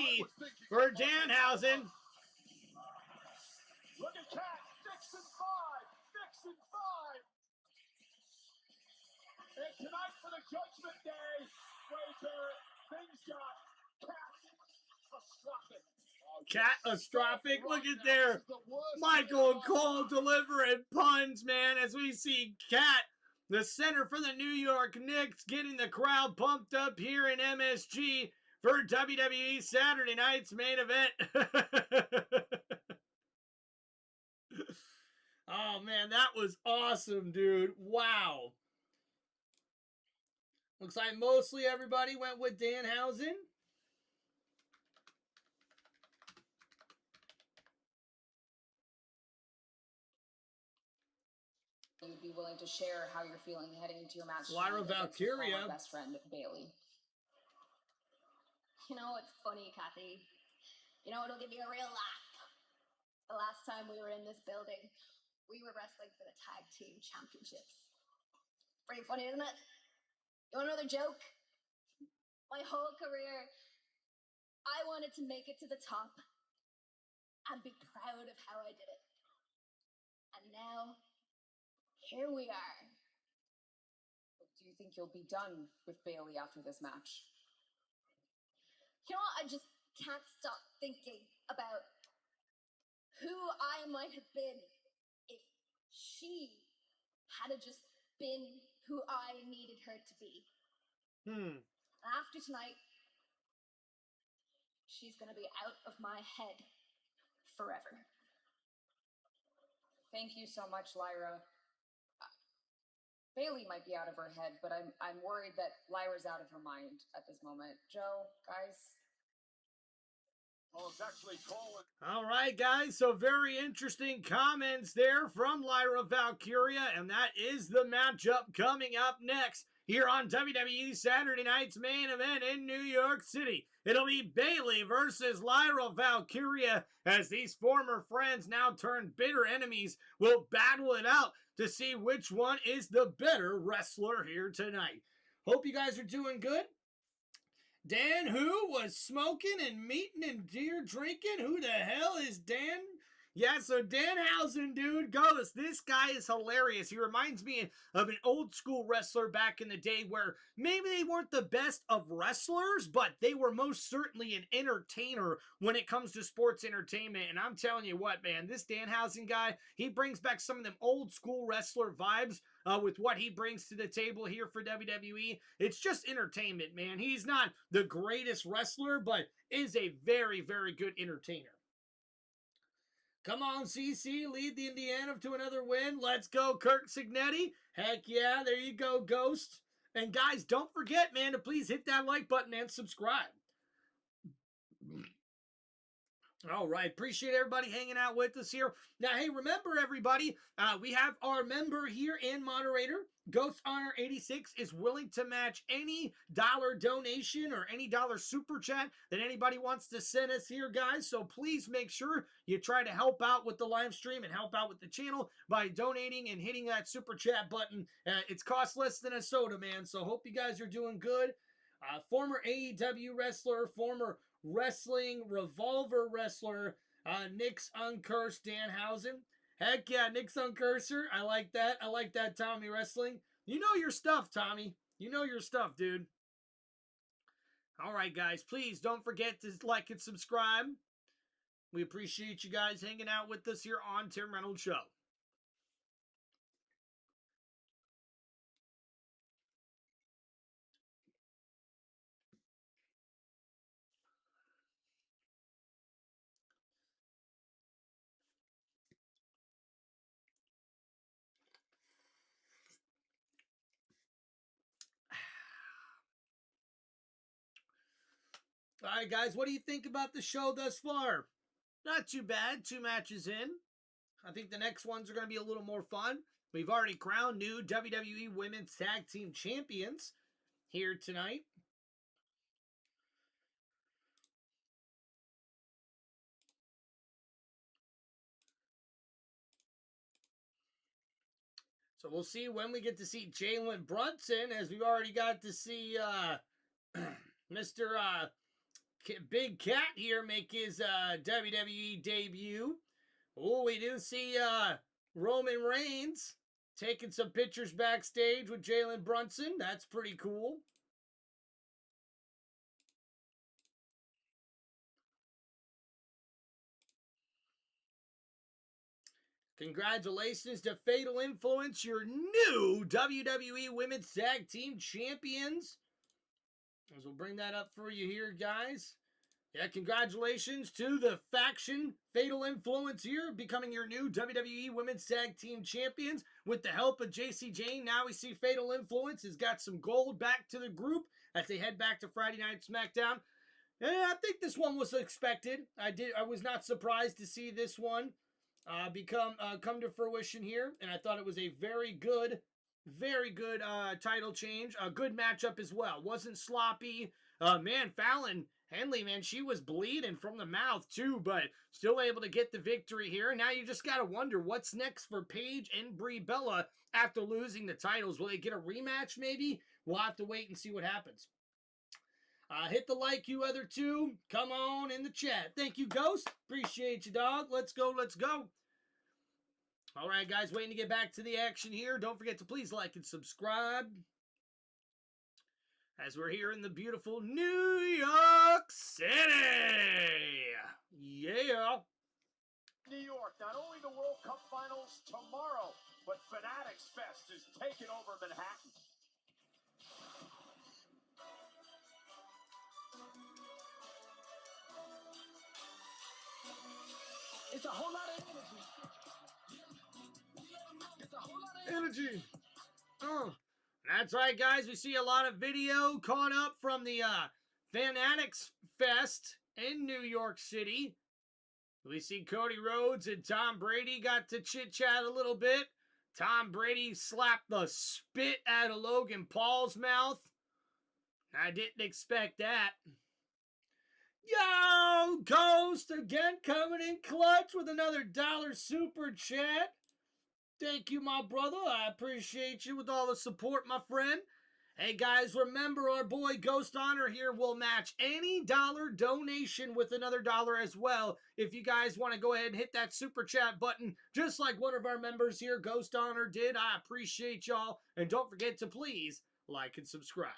for Danhausen. Look at Cat, Dixon 5. And tonight for the Judgment Day, wager, things got Catastrophic. Look at there. Michael and Cole delivering puns, man, as we see Cat, the center for the New York Knicks, getting the crowd pumped up here in MSG for WWE Saturday night's main event. Oh, man, that was awesome, dude. Wow. Looks like mostly everybody went with Danhausen. You'd be willing to share how you're feeling heading into your match Lyra against your Valkyria. former best friend Bailey. You know, it's funny, Kathy. You know, it'll give you a real laugh. The last time we were in this building, we were wrestling for the tag team championships. Pretty funny, isn't it? You want another joke? My whole career, I wanted to make it to the top and be proud of how I did it. And now, here we are. Do you think you'll be done with Bailey after this match? You know what? I just can't stop thinking about who I might have been if she had just been who I needed her to be. After tonight, she's going to be out of my head forever. Thank you so much, Lyra. Bailey might be out of her head, but I'm worried that Lyra's out of her mind at this moment. Joe, guys, Oh, it's actually Cole. All right, guys, so very interesting comments there from Lyra Valkyria, and that is the matchup coming up next here on WWE Saturday Night's main event in New York City. It'll be Bayley versus Lyra Valkyria, as these former friends, now turned bitter enemies, will battle it out to see which one is the better wrestler here tonight. Hope you guys are doing good. Dan who was smoking and meeting and beer drinking? Who the hell is Dan? Yeah, so Danhausen, dude, goes. This guy is hilarious. He reminds me of an old school wrestler back in the day where maybe they weren't the best of wrestlers, but they were most certainly an entertainer when it comes to sports entertainment. And I'm telling you what, man, this Danhausen guy, he brings back some of them old school wrestler vibes with what he brings to the table here for WWE. It's just entertainment, man. He's not the greatest wrestler, but is a very, very good entertainer. Come on, CC, lead the Indiana to another win. Let's go, Kirk Signetti. Heck yeah, there you go, Ghost. And guys, don't forget, man, to please hit that like button and subscribe. All right, appreciate everybody hanging out with us here. Now, hey, remember, everybody, we have our member here and moderator, Ghost Honor 86, is willing to match any dollar donation or any dollar super chat that anybody wants to send us here, guys. So please make sure you try to help out with the live stream and help out with the channel by donating and hitting that super chat button. It's cost less than a soda, man. So hope you guys are doing good. Former AEW wrestler, former Wrestling Revolver wrestler, Nick's Uncursed Danhausen. Heck yeah, Nick's Uncurser. I like that. I like that, Tommy Wrestling. You know your stuff, Tommy. You know your stuff, dude. All right, guys, please don't forget to like and subscribe. We appreciate you guys hanging out with us here on Tim Reynolds Show. All right, guys, what do you think about the show thus far? Not too bad. 2 matches in. I think the next ones are going to be a little more fun. We've already crowned new WWE Women's Tag Team Champions here tonight. So we'll see when we get to see Jalen Brunson, as we've already got to see Mr. Big Cat here make his WWE debut. Oh, we do see Roman Reigns taking some pictures backstage with Jalen Brunson. That's pretty cool. Congratulations to Fatal Influence, your new WWE Women's Tag Team Champions. As we'll bring that up for you here, guys. Yeah, congratulations to the faction Fatal Influence here, becoming your new WWE Women's Tag Team Champions with the help of JC Jane. Now we see Fatal Influence has got some gold back to the group as they head back to Friday Night SmackDown. And I think this one was expected. I was not surprised to see this one come to fruition here, and I thought it was a very good title change. A good matchup as well. Wasn't sloppy. Man, Fallon Henley, man, she was bleeding from the mouth too, but still able to get the victory here. Now you just gotta wonder what's next for Paige and Brie Bella after losing the titles. Will they get a rematch? Maybe we'll have to wait and see what happens. Hit the like, you other two. Come on in the chat. Thank you, Ghost. Appreciate you, dog. Let's go, let's go. All right, guys, waiting to get back to the action here. Don't forget to please like and subscribe. As we're here in the beautiful New York City. Yeah. New York, not only the World Cup Finals tomorrow, but Fanatics Fest is taking over Manhattan. It's a whole lot of energy. It's a whole lot of Energy. That's right, guys. We see a lot of video caught up from the Fanatics Fest in New York City. We see Cody Rhodes and Tom Brady got to chit-chat a little bit. Tom Brady slapped the spit out of Logan Paul's mouth. I didn't expect that. Yo, Ghost again coming in clutch with another $1 super chat. Thank you, my brother. I appreciate you with all the support, my friend. Hey, guys, remember our boy Ghost Honor here will match any dollar donation with another $1 as well. If you guys want to go ahead and hit that super chat button, just like one of our members here, Ghost Honor, did, I appreciate y'all. And don't forget to please like and subscribe.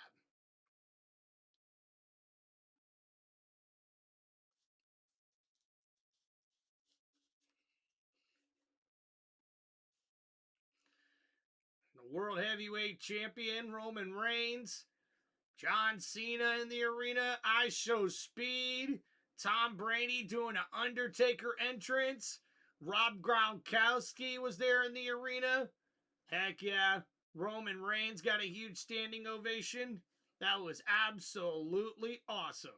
The World Heavyweight Champion, Roman Reigns. John Cena in the arena. I Show Speed. Tom Brady doing an Undertaker entrance. Rob Gronkowski was there in the arena. Heck yeah. Roman Reigns got a huge standing ovation. That was absolutely awesome.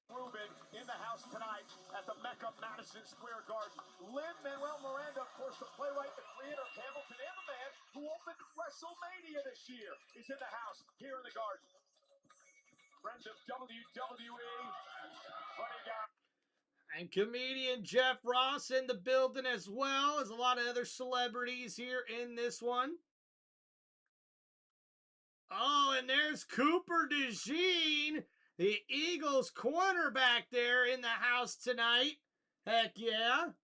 Ruben in the house tonight at the Mecca Madison Square Garden. Lin-Manuel Miranda, of course, the playwright, the creator of Hamilton, and the man who opened WrestleMania this year, is in the house here in the Garden. Friends of WWE, funny guy. And comedian Jeff Ross in the building as well as a lot of other celebrities here in this one. Oh, and there's Cooper DeJean, the Eagles cornerback there in the house tonight. Heck yeah.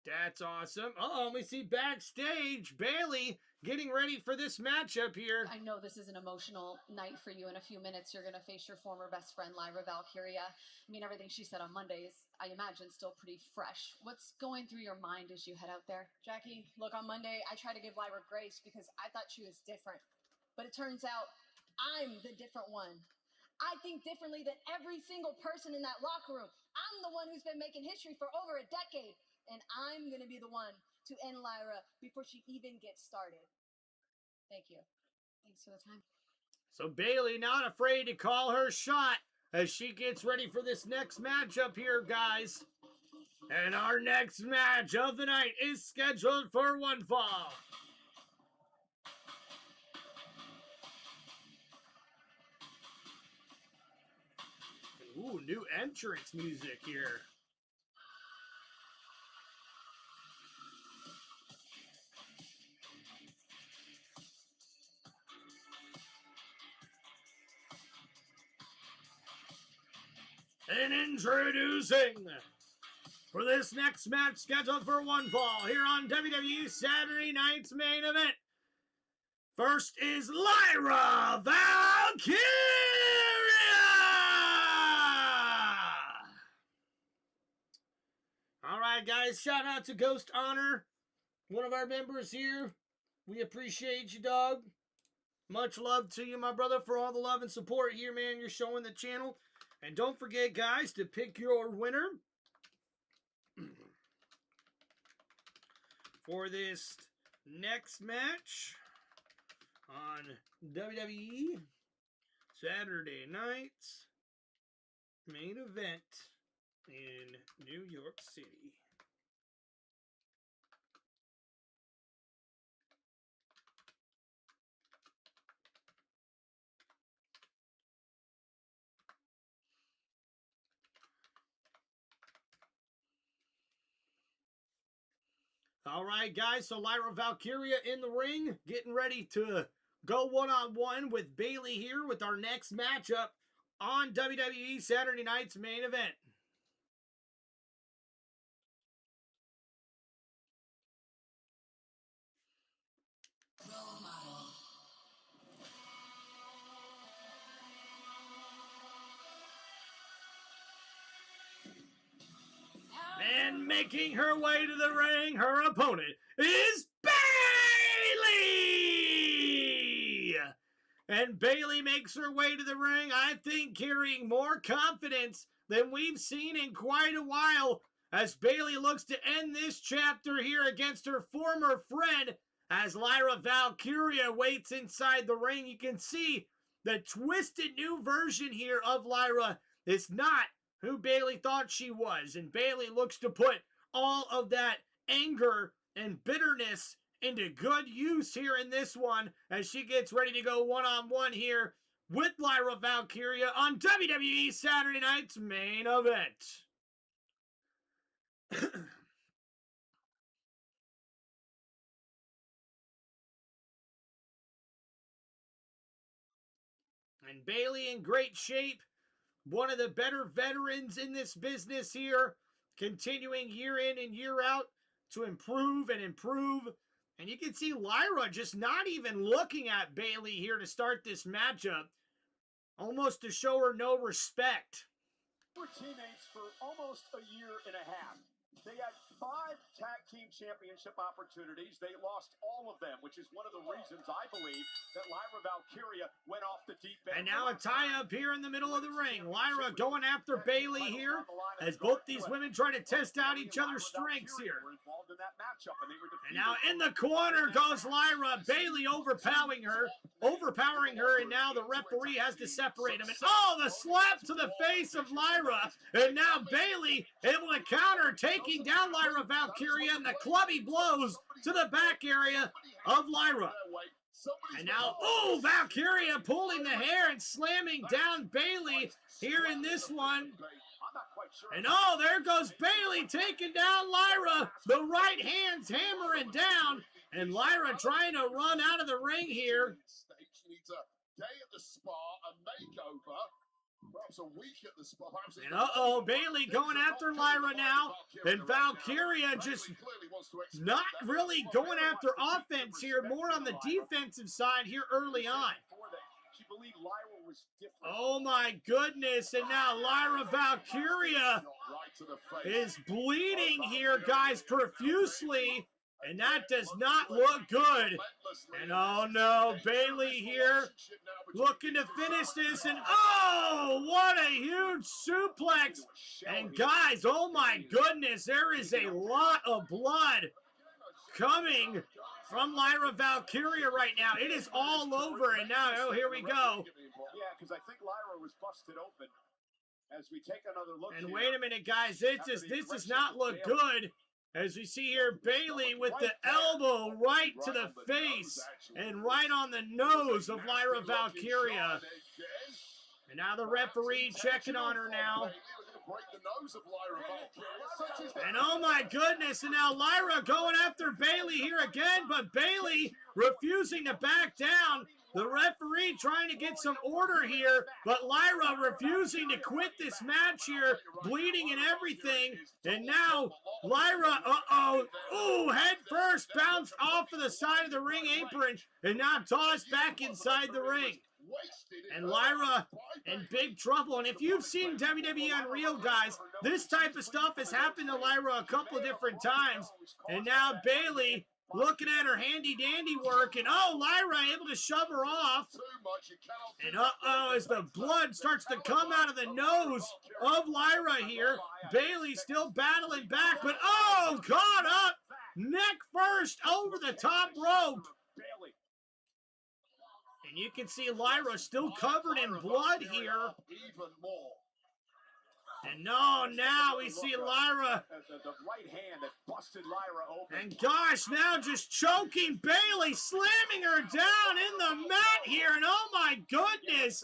That's awesome. Oh, we see backstage Bailey getting ready for this matchup here. I know this is an emotional night for you. In a few minutes, you're going to face your former best friend, Lyra Valkyria. I mean, everything she said on Monday is, I imagine, still pretty fresh. What's going through your mind as you head out there? Jackie, look, on Monday, I tried to give Lyra grace because I thought she was different. But it turns out I'm the different one. I think differently than every single person in that locker room. I'm the one who's been making history for over a decade. And I'm going to be the one to end Lyra before she even gets started. Thank you. Thanks for the time. So Bailey not afraid to call her shot as she gets ready for this next matchup here, guys. And our next match of the night is scheduled for one fall. Ooh, new entrance music here. And introducing for this next match scheduled for one fall here on WWE Saturday Night's main event. First is Lyra Valkyria! All right, guys, shout out to Ghost Honor, one of our members here. We appreciate you, dog. Much love to you, my brother, for all the love and support here, man. You're showing the channel. And don't forget, guys, to pick your winner for this next match on WWE Saturday night's main event in New York City. All right, guys, so Lyra Valkyria in the ring, getting ready to go one-on-one with Bailey here with our next matchup on WWE Saturday Night's main event. And making her way to the ring, her opponent is Bailey! And Bailey makes her way to the ring, I think carrying more confidence than we've seen in quite a while, as Bailey looks to end this chapter here against her former friend, as Lyra Valkyria waits inside the ring. You can see the twisted new version here of Lyra is not who Bayley thought she was. And Bayley looks to put all of that anger and bitterness into good use here in this one as she gets ready to go one-on-one here with Lyra Valkyria on WWE Saturday Night's main event. And Bayley in great shape, one of the better veterans in this business here, continuing year in and year out to improve and improve. And you can see Lyra just not even looking at Bayley here to start this matchup, almost to show her no respect. We were teammates for almost a year and a half. They had 5 tag team championship opportunities. They lost all of them, which is one of the reasons I believe that Lyra Valkyria went off the deep end. And now a tie-up here in the middle of the ring. Lyra going after Bayley here as both these women try to test out each other's strengths here. And now in the corner goes Lyra. Bayley overpowering her, and now the referee has to separate them. And oh, the slap to the face of Lyra. And now Bayley able to counter, taking down Lyra Valkyria, and the clubby blows to the back area of Lyra. And now, oh, Valkyria pulling the hair and slamming down Bayley here in this one. And oh, there goes Bayley taking down Lyra. The right hand's hammering down. And Lyra trying to run out of the ring here. She needs a day at the spa, a makeover. Perhaps a week at the spa. And uh-oh, Bayley going after Lyra now. And Valkyria just not really going after offense here, more on the defensive side here early on. Oh my goodness, and now Lyra Valkyria is bleeding here, guys, profusely. And that does not look good. And oh no, Bayley here looking to finish this. And oh, what a huge suplex. And guys, oh my goodness, there is a lot of blood coming from Lyra Valkyria right now. It is all over. And now, oh, here we go. Yeah, because I think Lyra was busted open. As we take another look. And wait a minute, guys, this does not look good. As we see here, Bayley with the elbow right to the face and right on the nose of Lyra Valkyria. And now the referee checking on her now. And oh my goodness, and now Lyra going after Bayley here again, but Bayley refusing to back down. The referee trying to get some order here, but Lyra refusing to quit this match here, bleeding and everything. And now Lyra, ooh, head first, bounced off of the side of the ring apron, and now tossed back inside the ring. And Lyra in big trouble. And if you've seen WWE Unreal, guys, this type of stuff has happened to Lyra a couple of different times. And now Bayley looking at her handy-dandy work, and oh, Lyra able to shove her off. And as the blood starts to come out of the nose of Lyra here, Bayley still battling back, but oh, caught up, neck first over the top rope. And you can see Lyra still covered in blood here. And no, now we see Lyra. The right hand that busted Lyra open. And gosh, now just choking Bayley, slamming her down in the mat here. And oh my goodness,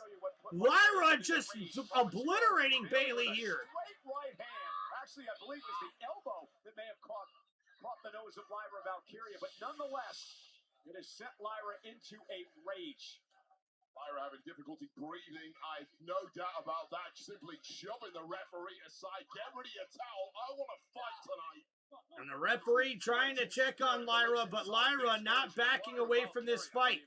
Lyra just obliterating Bayley here. Straight right hand. Actually, I believe it was the elbow that may have caught the nose of Lyra Valkyria. But nonetheless, it has sent Lyra into a rage. Lyra having difficulty breathing, I've no doubt about that. Simply shoving the referee aside. Get rid of your towel. I want to fight tonight. And the referee trying to check on Lyra, but Lyra not backing away from this fight.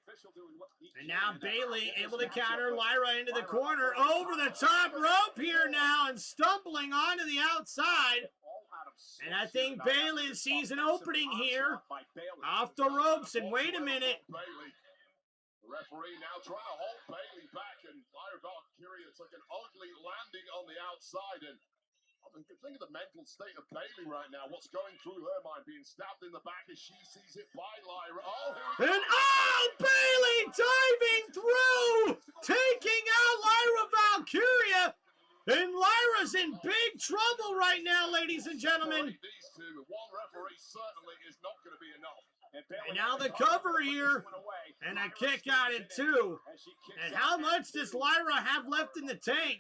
And now Bayley able to counter Lyra into the corner. Over the top rope here now and stumbling onto the outside. And I think Bayley sees an opening here. Off the ropes, and wait a minute. The referee now trying to hold Bayley back, and Lyra Valkyria took an ugly landing on the outside. And I mean, think of the mental state of Bayley right now. What's going through her mind? Being stabbed in the back as she sees it by Lyra. Oh, and oh, Bayley diving through, Lyra's in big trouble right now, ladies and gentlemen. These two, one referee certainly is not going to be enough. And now the cover here, and a kick out at 2. And how much does Lyra have left in the tank?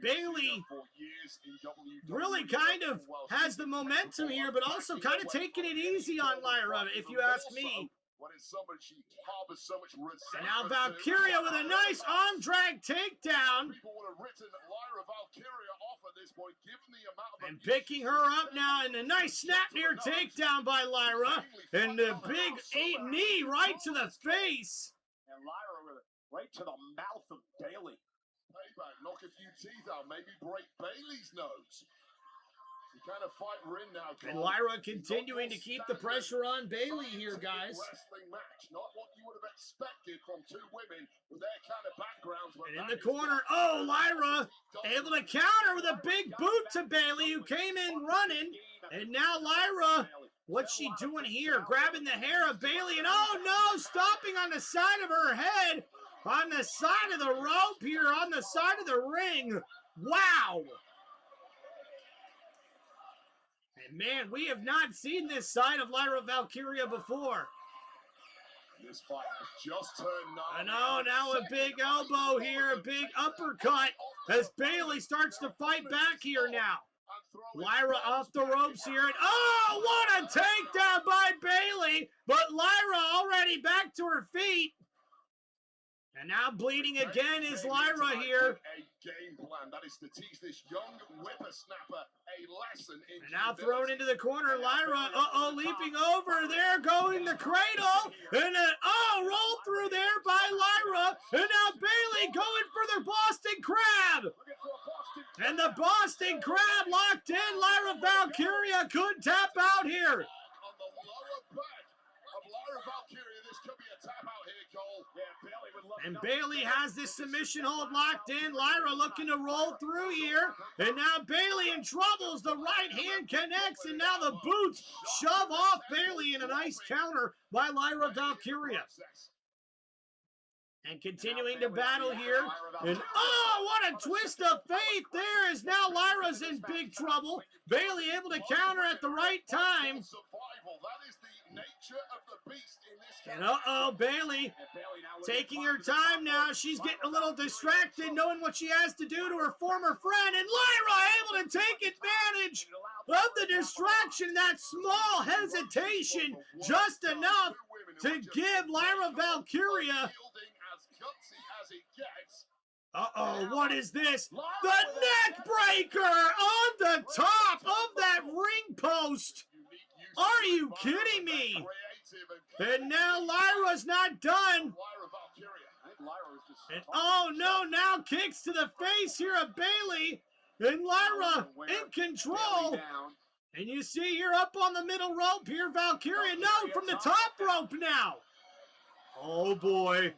Bayley really kind of has the momentum here, but also kind of taking it easy on Lyra, if you ask me. And now Valkyria with a nice arm drag takedown. And picking her up now, and a nice snap near takedown by Lyra. And the big knee right to the face. And Lyra right to the mouth of Bayley. Payback, knock a few teeth out, maybe break Bayley's nose. Kind of fight we're in now, and Lyra continuing to keep the pressure on Bayley here, guys. Wrestling match, not what you would have expected from two women with their kind of backgrounds. And in the corner, oh, Lyra able to counter with a big boot to Bayley, who came in running. And now Lyra, what's she doing here? Grabbing the hair of Bayley, and oh no, stopping on the side of her head, on the side of the rope here, on the side of the ring. Wow. And man, we have not seen this side of Lyra Valkyria before. This fight has just turned 9. I know, now a big elbow here, a big uppercut as Bayley starts to fight back here now. Lyra off the ropes here, and oh, what a takedown by Bayley, but Lyra already back to her feet. And now bleeding again is Lyra here. A game plan that is to teach this young whippersnapper a lesson in and now thrown into the corner, Lyra, leaping over there, going the cradle, and rolled through there by Lyra, and now Bayley going for the Boston Crab. And the Boston Crab locked in. Lyra Valkyria couldn't tap out here. On the lower back of Lyra Valkyria, this could be a tap out here, Cole. Yeah, Bayley would love and Bayley has this submission hold locked in. Lyra looking to roll through here. And now Bayley in trouble as the right hand connects. And now the boots shove off Bayley in a nice counter by Lyra Valkyria. And continuing to battle here. And oh, what a twist of fate there, is now Lyra's in big trouble. Bayley able to counter at the right time. And Bayley taking her time now. She's getting a little distracted, knowing what she has to do to her former friend. And Lyra able to take advantage of the distraction, that small hesitation, just enough to give Lyra Valkyria. What is this? The neck breaker on the top of that ring post. Are you kidding me? And now Lyra's not done. And oh no, now kicks to the face here of Bayley. And Lyra in control. And you see here up on the middle rope here, Valkyria. No, from the top rope now. Oh boy.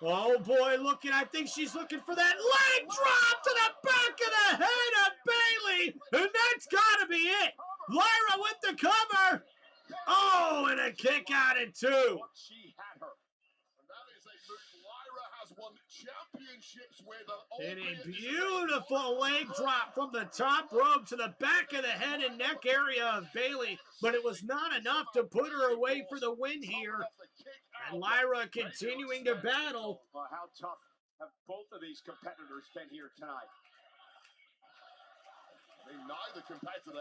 Oh boy, I think she's looking for that leg drop to the back of the head of Bayley. And that's gotta be it. Lyra with the cover. Oh, and a kick out at 2. She had her. And that is a move. Lyra has won championships with and a beautiful leg drop from the top rope to the back of the head and neck area of Bayley. But it was not enough to put her away for the win here. And Lyra continuing to battle. How tough have both of these competitors been here tonight? Neither competitor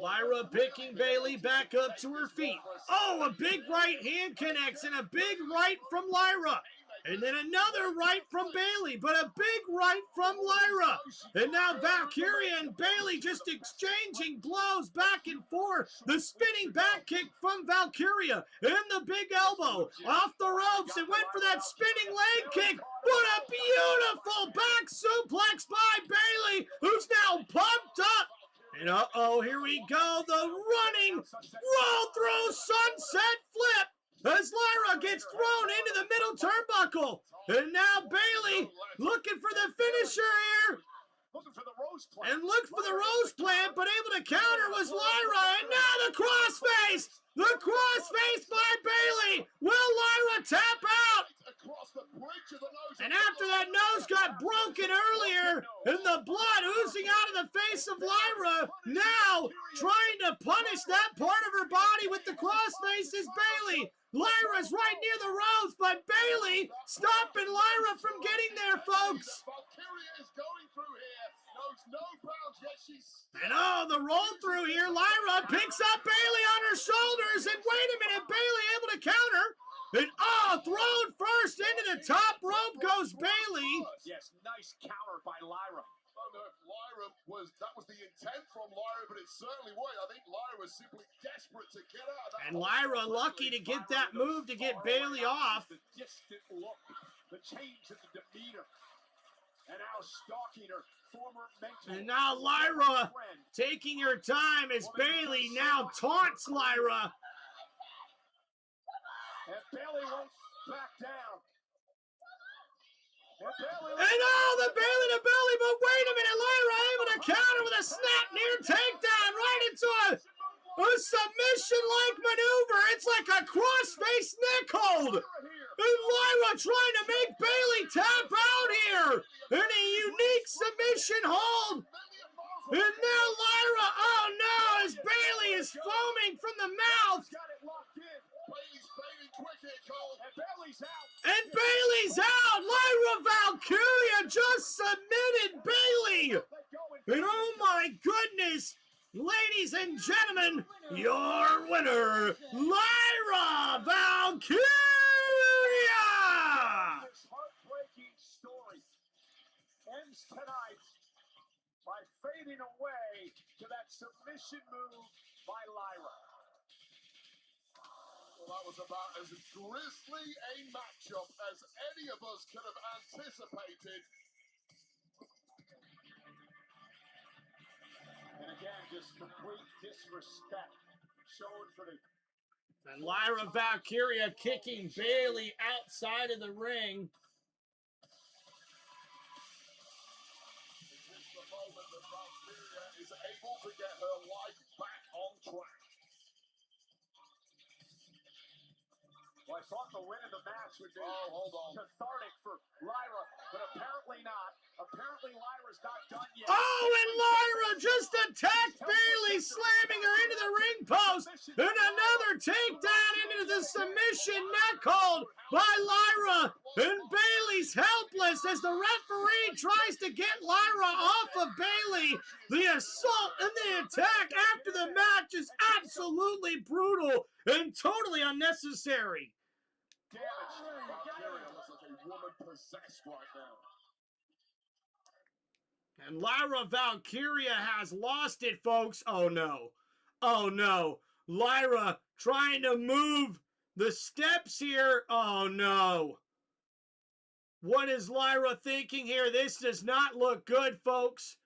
Lyra picking Bayley back up to her feet. Oh, a big right hand connects, and a big right from Lyra. And then another right from Bayley, but a big right from Lyra. And now Valkyria and Bayley just exchanging blows back and forth. The spinning back kick from Valkyria and the big elbow off the ropes, and went for that spinning leg kick. What a beautiful back suplex by Bayley, who's now pumped up. And here we go. The running roll through sunset flip as Lyra gets thrown into the middle turnbuckle. And now Bayley looking for the finisher here. And looked for the rose plant, but able to counter was Lyra. And now the crossface. The crossface by Bayley. Will Lyra tap out? across the bridge of the nose. And after that nose got broken earlier, and the blood oozing out of the face of Lyra, now trying to punish that part of her body with the crossface is Bayley. Lyra's right near the ropes, but Bayley stopping Lyra from getting there, folks. Valkyria is going through here. Knows no bounds, yet she's... And the roll through here, Lyra picks up Bayley on her shoulders, and wait a minute, Bayley able to counter. And thrown first into the top rope goes Bayley. Yes, nice counter by Lyra. I don't know if Lyra that was the intent from Lyra, but it certainly was. I think Lyra was simply desperate to get out of that. And Lyra lucky to get that move to get Bayley off. The distant look, the change in the demeanor, and now stalking her former mentor. And now Lyra taking her time as Bayley now taunts Lyra. And Bayley won't back down. And the Bayley to belly, but wait a minute, Lyra able to counter with a snap near takedown right into a submission-like maneuver. It's like a cross-face neck hold. And Lyra trying to make Bayley tap out here in a unique submission hold. And now Lyra, oh no, as Bayley is foaming from the mouth. Got it locked in. Bailey's baiting quick here, Cole. And Bayley's out. And Bayley's out. Lyra Valkyria just submitted Bayley. And oh my goodness, ladies and gentlemen, your winner, Lyra Valkyria. This heartbreaking story ends tonight by fading away to that submission move by Lyra. Well, that was about as grisly a matchup as any of us could have anticipated. And again, just complete disrespect shown for the... And Lyra Valkyria kicking Bayley outside of the ring. This is the moment that Valkyria is able to get her life back on track. Well, I thought the win of the match would be hold on. cathartic for Lyra, but apparently not. Apparently Lyra's not done yet. And Lyra just attacked Bayley, slamming her into the ring post. And another takedown into the submission neck hold by Lyra. And Bayley's helpless as the referee tries to get Lyra off of Bayley. The assault and the attack after the match is absolutely brutal and totally unnecessary. Valkyria looks like a woman possessed right now. And Lyra Valkyria has lost it, folks. Oh, no. Oh, no. Lyra trying to move the steps here. Oh, no. What is Lyra thinking here? This does not look good, folks.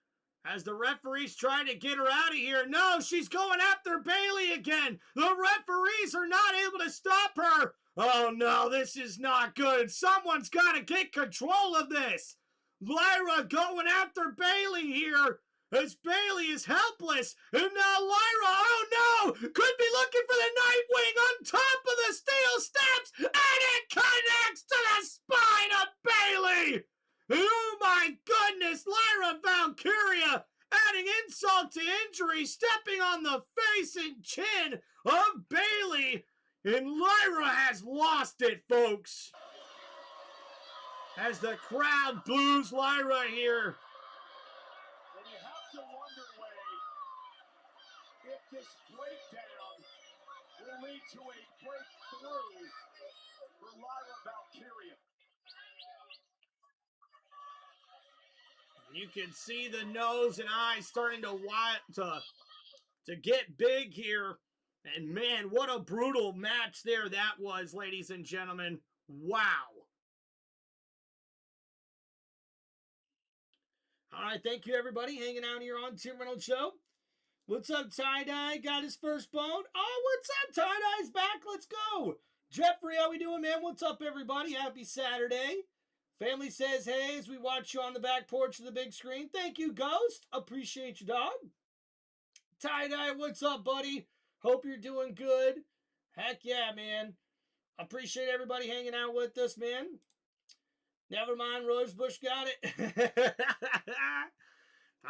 As the referee's trying to get her out of here. No, she's going after Bayley again. The referees are not able to stop her. Oh, no, this is not good. Someone's got to get control of this. Lyra going after Bayley here as Bayley is helpless. And now Lyra, oh no, could be looking for the Nightwing on top of the steel steps. And it connects to the spine of Bayley. Oh my goodness, Lyra Valkyria adding insult to injury, stepping on the face and chin of Bayley. And Lyra has lost it, folks. As the crowd boos Lyra here. And you have to wonder, Wade, if this breakdown will lead to a breakthrough for Lyra Valkyria. You can see the nose and eyes starting to get big here. And man, what a brutal match there that was, ladies and gentlemen. Wow. All right, thank you, everybody, hanging out here on Tim Reynolds Show. What's up, Tie-Dye? Got his first bone? Oh, what's up? Tie-Dye's back. Let's go. Jeffrey, how we doing, man? What's up, everybody? Happy Saturday. Family says, hey, as we watch you on the back porch of the big screen. Thank you, Ghost. Appreciate you, dog. Tie-Dye, what's up, buddy? Hope you're doing good. Heck yeah, man. Appreciate everybody hanging out with us, man. Never mind, Rosebush got it.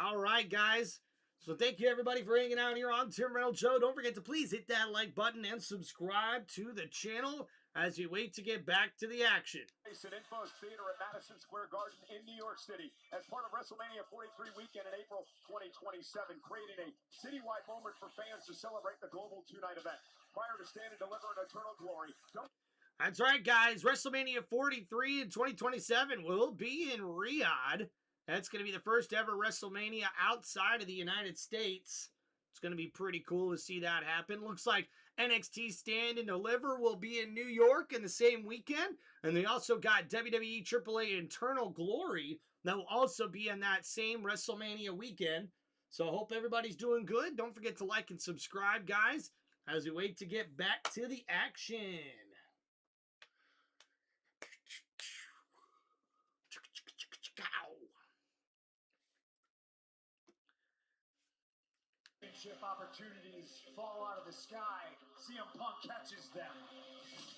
All right, guys. So thank you, everybody, for hanging out here on Tim Reynolds Show. Don't forget to please hit that like button and subscribe to the channel as we wait to get back to the action. At Infos Theater at Madison Square Garden in New York City as part of WrestleMania 43 weekend in April 2027, creating a citywide moment for fans to celebrate the global two-night event. Prior to Stand and Deliver in Eternal Glory. That's right, guys. WrestleMania 43 in 2027 will be in Riyadh. That's going to be the first ever WrestleMania outside of the United States. It's going to be pretty cool to see that happen. Looks like NXT Stand and Deliver will be in New York in the same weekend. And they also got WWE AAA Eternal Glory that will also be in that same WrestleMania weekend. So I hope everybody's doing good. Don't forget to like and subscribe, guys, as we wait to get back to the action. Opportunities fall out of the sky. CM Punk catches them.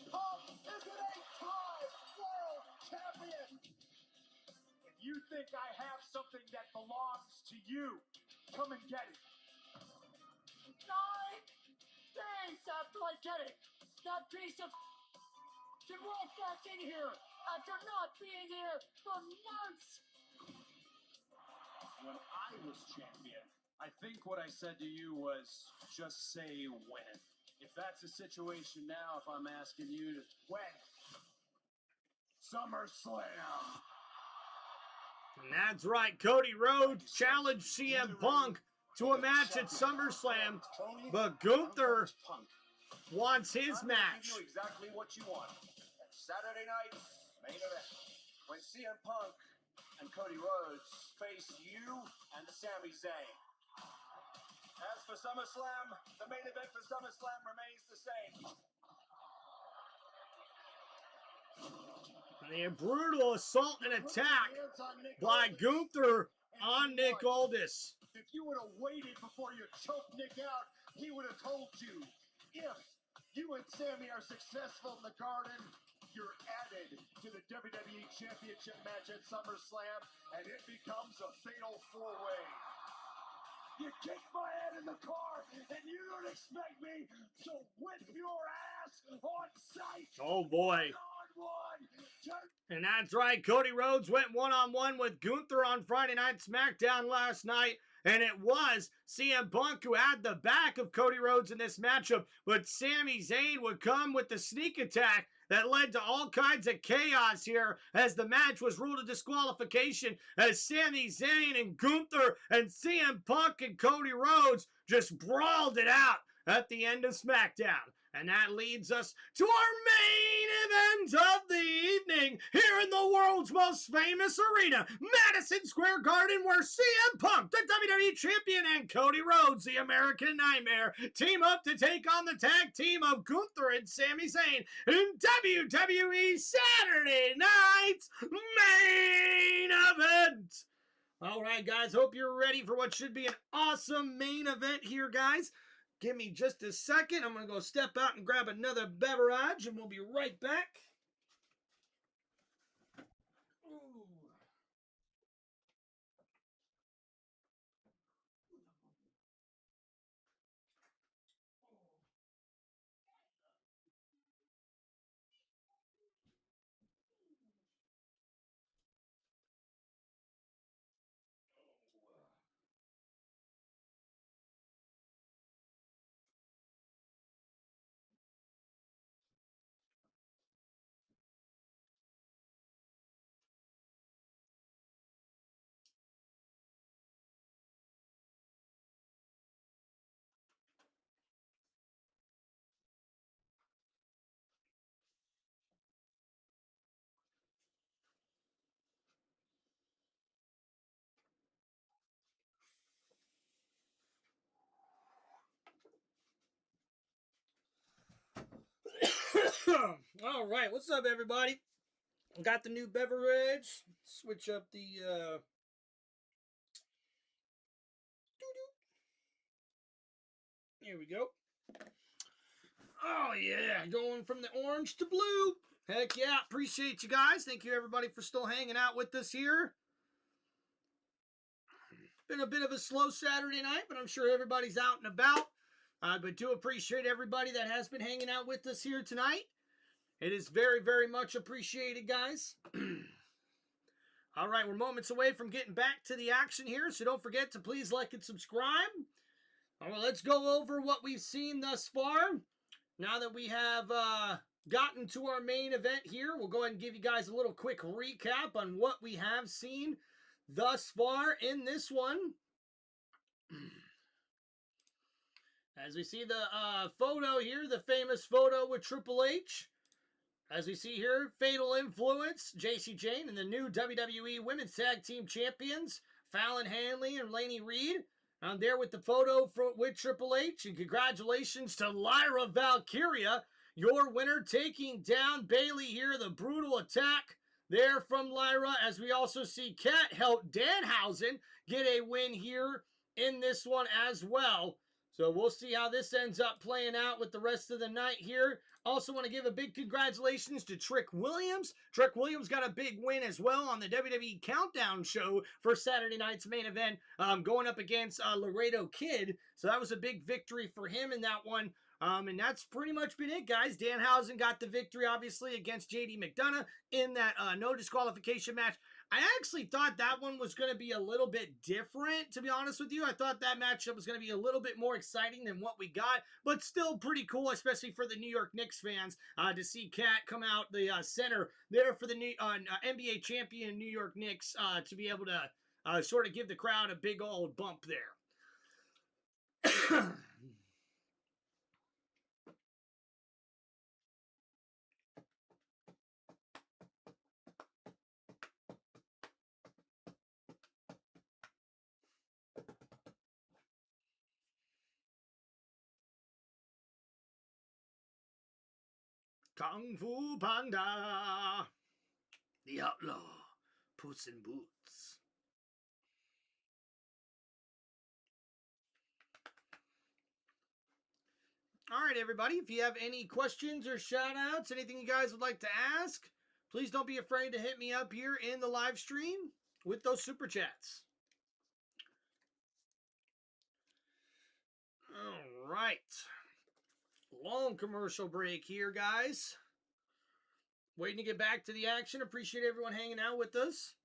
Punk is an 8-time world champion. If you think I have something that belongs to you, come and get it. 9 days after I get it, that piece of can walk back in here after not being here for months. When I was champion, I think what I said to you was, just say when. If that's the situation now, if I'm asking you to... When? SummerSlam. And that's right, Cody Rhodes challenged CM Punk to a match at SummerSlam, but Gunther wants his match. You exactly what you want. Saturday night, main event. When CM Punk and Cody Rhodes face you and Sami Zayn. As for SummerSlam, the main event for SummerSlam remains the same. A brutal assault and attack by Gunther on Nick Aldis. If you would have waited before you choked Nick out, he would have told you, if you and Sammy are successful in the Garden, you're added to the WWE Championship match at SummerSlam, and it becomes a fatal four-way. You kicked my head in the car, and you don't expect me to whip your ass on sight. Oh, boy. And that's right, Cody Rhodes went one-on-one with Gunther on Friday Night SmackDown last night, and it was CM Punk who had the back of Cody Rhodes in this matchup, but Sami Zayn would come with the sneak attack that led to all kinds of chaos here as the match was ruled a disqualification as Sami Zayn and Gunther and CM Punk and Cody Rhodes just brawled it out at the end of SmackDown. And that leads us to our main event of the evening here in the world's most famous arena, Madison Square Garden, where CM Punk, the WWE Champion, and Cody Rhodes, the American Nightmare, team up to take on the tag team of Gunther and Sami Zayn in WWE Saturday Night's main event. All right, guys, hope you're ready for what should be an awesome main event here, guys. Give me just a second. I'm going to go step out and grab another beverage, and we'll be right back. Ooh. All right, what's up, everybody? Got the new beverage. Switch up the Here we go. Oh yeah, going from the orange to blue. Heck yeah, appreciate you guys. Thank you everybody for still hanging out with us here. Been a bit of a slow Saturday night, but I'm sure everybody's out and about. But do appreciate everybody that has been hanging out with us here tonight. It is very, very much appreciated, guys. All right, we're moments away from getting back to the action here, so don't forget to please like and subscribe. All right, let's go over what we've seen thus far. Now that we have gotten to our main event here, we'll go ahead and give you guys a little quick recap on what we have seen thus far in this one. As we see the photo here, the famous photo with Triple H. As we see here, Fatal Influence, JC Jane, and the new WWE Women's Tag Team Champions, Fallon Henley and Lainey Reed. I'm there with the photo with Triple H, and congratulations to Lyra Valkyria, your winner, taking down Bayley here. The brutal attack there from Lyra, as we also see Kat help Danhausen get a win here in this one as well. So we'll see how this ends up playing out with the rest of the night here. Also want to give a big congratulations to Trick Williams. Trick Williams got a big win as well on the WWE Countdown show for Saturday night's main event, going up against Laredo Kid. So that was a big victory for him in that one. And that's pretty much been it, guys. Danhausen got the victory, obviously, against JD McDonough in that no disqualification match. I actually thought that one was going to be a little bit different, to be honest with you. I thought that matchup was going to be a little bit more exciting than what we got, but still pretty cool, especially for the New York Knicks fans, to see Kat come out the center there for the new NBA champion New York Knicks, to be able to sort of give the crowd a big old bump there. Kung Fu Panda, the outlaw, Puss in Boots. All right, everybody, if you have any questions or shout-outs, anything you guys would like to ask, please don't be afraid to hit me up here in the live stream with those super chats. All right. Long commercial break here, guys. Waiting to get back to the action. Appreciate everyone hanging out with us.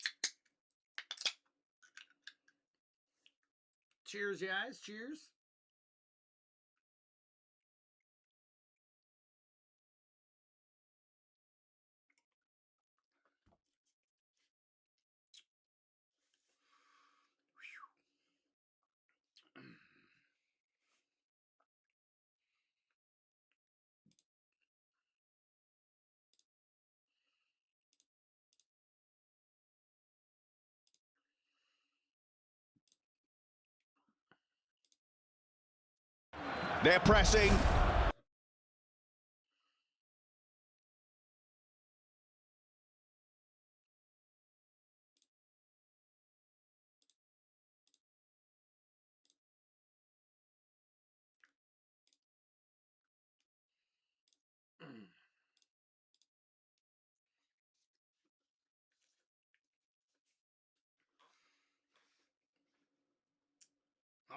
Cheers, guys. Cheers. They're pressing.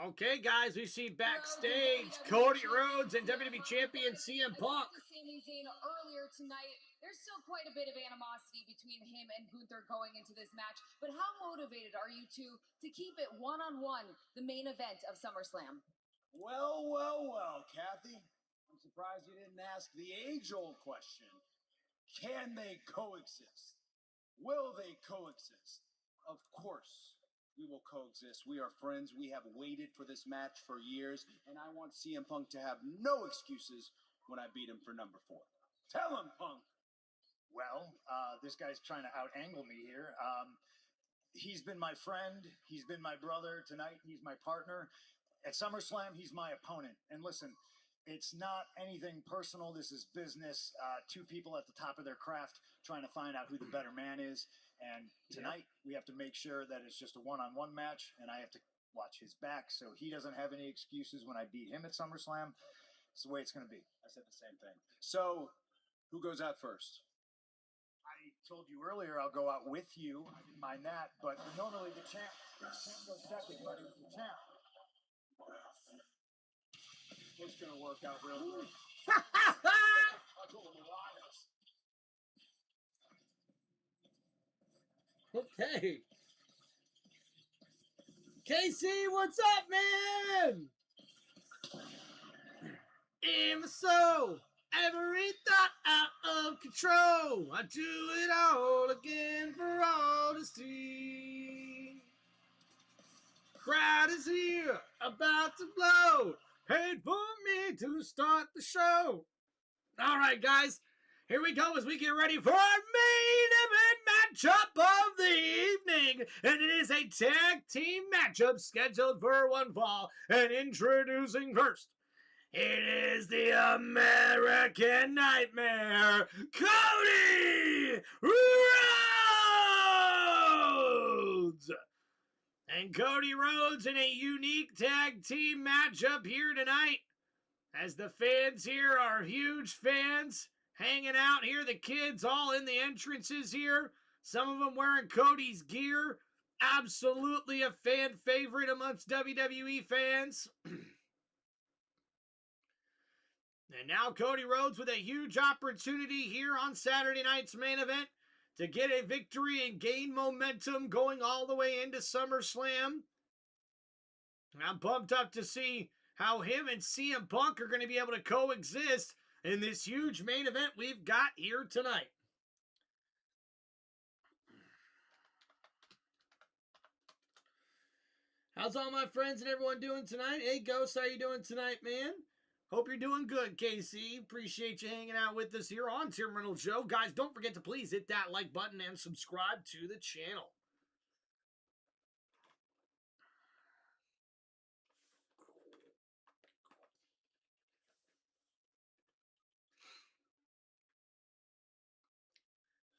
Okay, guys, we see backstage Cody Rhodes and WWE Champion CM Punk. Sami Zayn earlier tonight. There's still quite a bit of animosity between him and Gunther going into this match. But how motivated are you two to keep it one-on-one, the main event of SummerSlam? Well, well, well, Kathy. I'm surprised you didn't ask the age-old question. Can they coexist? Will they coexist? Of course, we will coexist. We are friends. We have waited for this match for years, and I want CM Punk to have no excuses when I beat him for number 4. Tell him, Punk. Well, this guy's trying to out-angle me here. He's been my friend. He's been my brother. Tonight, he's my partner. At SummerSlam, he's my opponent. And listen, it's not anything personal. This is business. Two people at the top of their craft trying to find out who the better man is. And tonight, we have to make sure that it's just a one-on-one match, and I have to watch his back so he doesn't have any excuses when I beat him at SummerSlam. It's the way it's going to be. I said the same thing. So, who goes out first? Told you earlier I'll go out with you. I didn't mind that, but normally the champ goes second, buddy. The champ. It's gonna work out real good. Okay. KC, what's up, man? In the soul, every thought out of control. I do it all again for all to see. Crowd is here, about to blow. Paid for me to start the show. All right, guys. Here we go as we get ready for our main event matchup of the evening. And it is a tag team matchup scheduled for one fall. And introducing first, it is the American Nightmare, Cody Rhodes! And Cody Rhodes in a unique tag team matchup here tonight. As the fans here are huge fans, hanging out here, the kids all in the entrances here, some of them wearing Cody's gear, absolutely a fan favorite amongst WWE fans. And now Cody Rhodes with a huge opportunity here on Saturday night's main event to get a victory and gain momentum going all the way into SummerSlam. I'm pumped up to see how him and CM Punk are going to be able to coexist in this huge main event we've got here tonight. How's all my friends and everyone doing tonight? Hey, Ghost, how you doing tonight, man? Hope you're doing good, KC. Appreciate you hanging out with us here on Tim Reynolds Show. Guys, don't forget to please hit that like button and subscribe to the channel.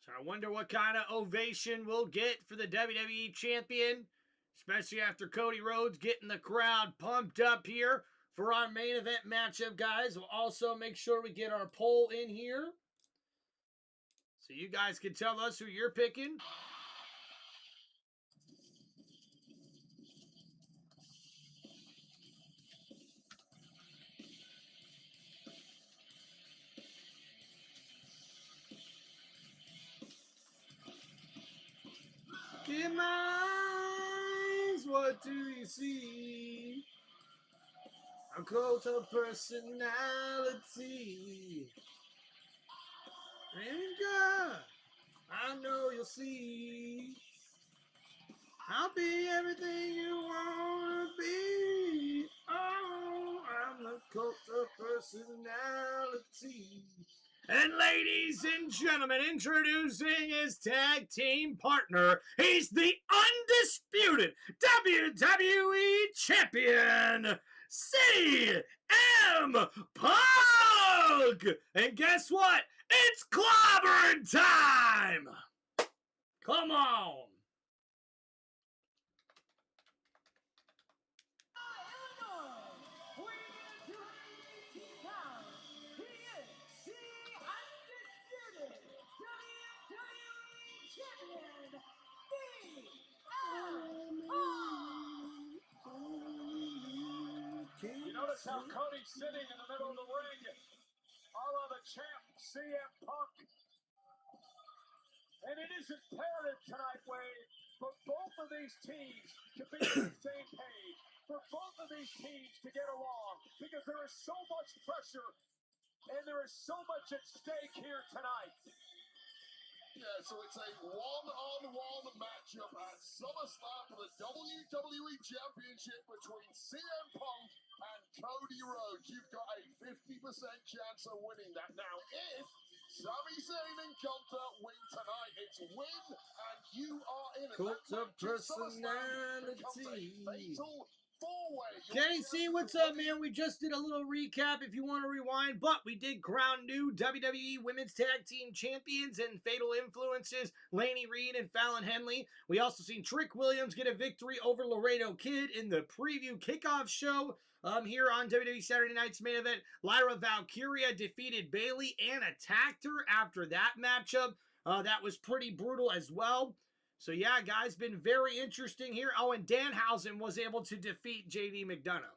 So I wonder what kind of ovation we'll get for the WWE Champion, especially after Cody Rhodes getting the crowd pumped up here for our main event matchup, guys. We'll also make sure we get our poll in here so you guys can tell us who you're picking. In my eyes, what do you see? A cult of personality. And God, I know you'll see. I'll be everything you want to be. Oh, I'm the cult of personality. And ladies and gentlemen, introducing his tag team partner, he's the undisputed WWE Champion, CM Punk! And guess what? It's clobbering time! Come on! You notice how Cody's sitting in the middle of the ring, a la the champ, CM Punk. And it is imperative tonight, Wade, for both of these teams to be on the same page, for both of these teams to get along, because there is so much pressure and there is so much at stake here tonight. Yeah, so it's a one-on-one matchup at SummerSlam for the WWE Championship between CM Punk and Cody Rhodes. You've got a 50% chance of winning that. Now, if Sami Zayn and Gunther win tonight, it's win and you are in it. Cult of personality. personality. Four-way. JC, what's up, man? We just did a little recap if you want to rewind, but we did crown new WWE Women's Tag Team Champions and Fatal Influences, Laney Reed and Fallon Henley. We also seen Trick Williams get a victory over Laredo Kid in the preview kickoff show here on WWE Saturday Night's main event. Lyra Valkyria defeated Bayley and attacked her after that matchup. that was pretty brutal as well. So yeah, guys, been very interesting here. Oh, and Danhausen was able to defeat JD McDonough.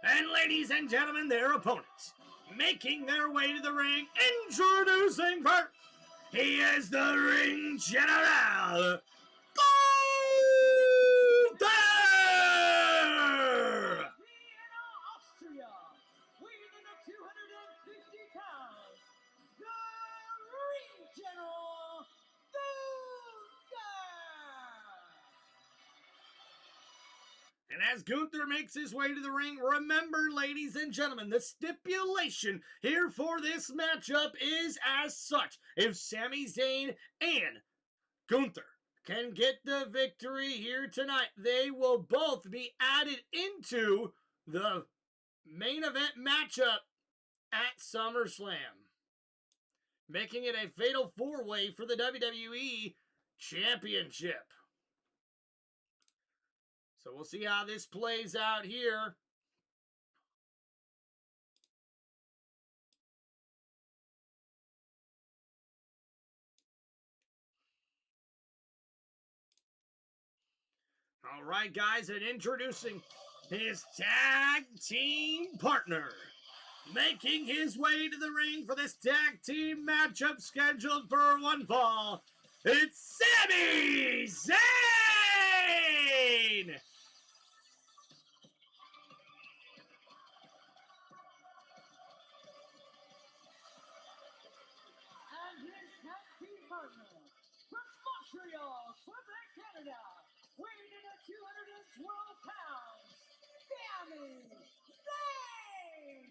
And ladies and gentlemen, their opponents, making their way to the ring, introducing first, he is the ring general, Gunther! Austria, weighing in at 250 pounds, the ring general, And as Gunther makes his way to the ring, remember, ladies and gentlemen, the stipulation here for this matchup is as such. If Sami Zayn and Gunther can get the victory here tonight, they will both be added into the main event matchup at SummerSlam, making it a fatal four-way for the WWE Championship. So we'll see how this plays out here. All right, guys, and introducing his tag team partner, making his way to the ring for this tag team matchup scheduled for one fall, it's Sami Zayn! and his tag team partner from Montreal, Quebec, Canada, weighing in at 212 pounds, Sami Zayn.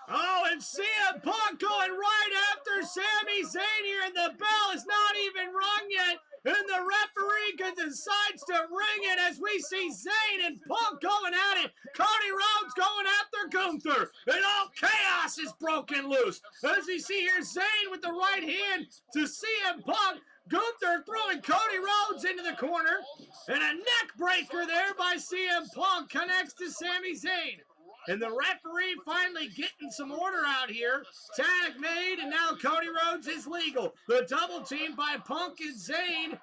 Oh, and CM Punk going right after Sami Zayn here, and the bell is not even rung yet, and the referee decides to ring it as we see Zayn and Punk going at it. Cody Rhodes going after Gunther, and all chaos is broken loose. As we see here, Zayn with the right hand to CM Punk, Gunther throwing Cody Rhodes into the corner, and a neck breaker there by CM Punk connects to Sami Zayn. And the referee finally getting some order out here. Tag made, and now Cody Rhodes is legal. The double team by Punk and Zayn.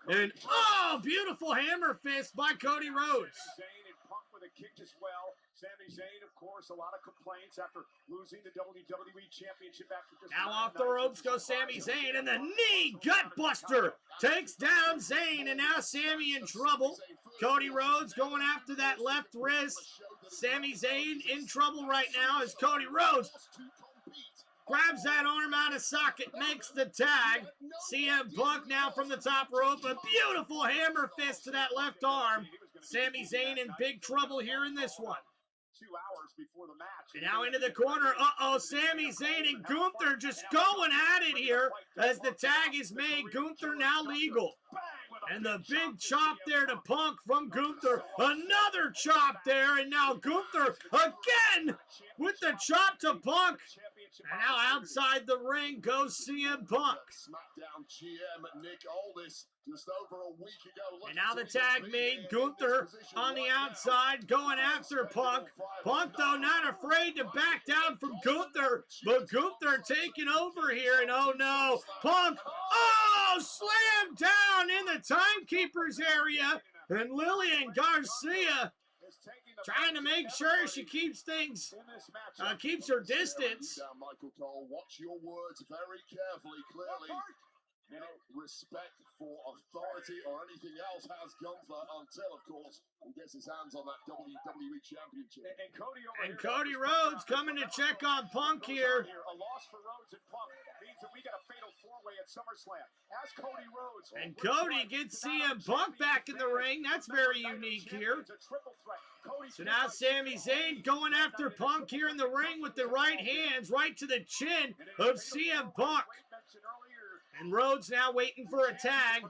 And, oh, beautiful hammer fist by Cody Rhodes. Zayn and Punk with a kick as well. Sami Zayn, of course, a lot of complaints after losing the WWE Championship after just Now off the ropes goes Sami Zayn, and the knee gut buster takes down Zayn, and now Sami in trouble. Cody Rhodes going after that left wrist. Sami Zayn in trouble right now as Cody Rhodes grabs that arm out of socket, makes the tag. CM Punk now from the top rope, a beautiful hammer fist to that left arm. Sami Zayn in big trouble here in this one. 2 hours before the match. And now into the corner. Uh-oh, Sami Zayn and Gunther just going at it here as the tag is made. Gunther now legal. And the big chop there to Punk from Gunther. Another chop there, and now Gunther again with the chop to Punk. And now outside the ring goes CM Punk. SmackDown GM Nick Aldis just over a week ago. And now the tag made. Gunther on the outside going after Punk. Punk, though, not afraid to back down from Gunther. But Gunther taking over here. And oh no, Punk, oh, slammed down in the timekeeper's area. And Lillian Garcia trying to make sure she keeps things, keeps her distance. Michael Cole, watch your words very carefully. Clearly, no respect for authority or anything else has Gunther until, of course, he gets his hands on that WWE Championship. And Cody Rhodes coming to check on Punk here. A loss for Rhodes and Punk means that we got a fatal four-way at SummerSlam. As Cody Rhodes and Cody gets CM Punk back in the ring. That's very unique here. So now Sami Zayn going after Punk here in the ring with the right hands right to the chin of CM Punk. And Rhodes now waiting for a tag.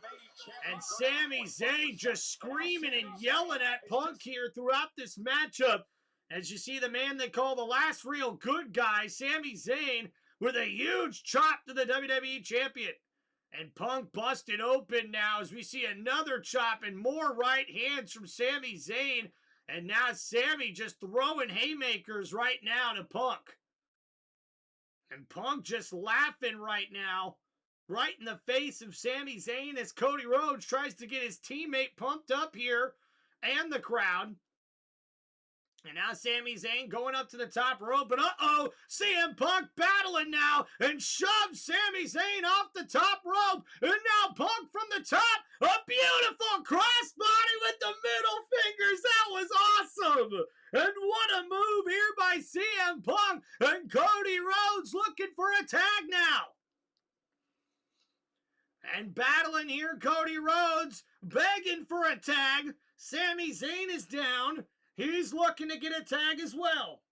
And Sami Zayn just screaming and yelling at Punk here throughout this matchup. As you see the man they call the last real good guy, Sami Zayn, with a huge chop to the WWE Champion. And Punk busted open now as we see another chop and more right hands from Sami Zayn. And now Sami just throwing haymakers right now to Punk. And Punk just laughing right now, right in the face of Sami Zayn as Cody Rhodes tries to get his teammate pumped up here and the crowd. And now Sami Zayn going up to the top rope, but CM Punk battling now and shoves Sami Zayn off the top rope. And now Punk from the top, a beautiful crossbody with the middle fingers. That was awesome. And what a move here by CM Punk, and Cody Rhodes looking for a tag now. And battling here, Cody Rhodes begging for a tag. Sami Zayn is down. He's looking to get a tag as well.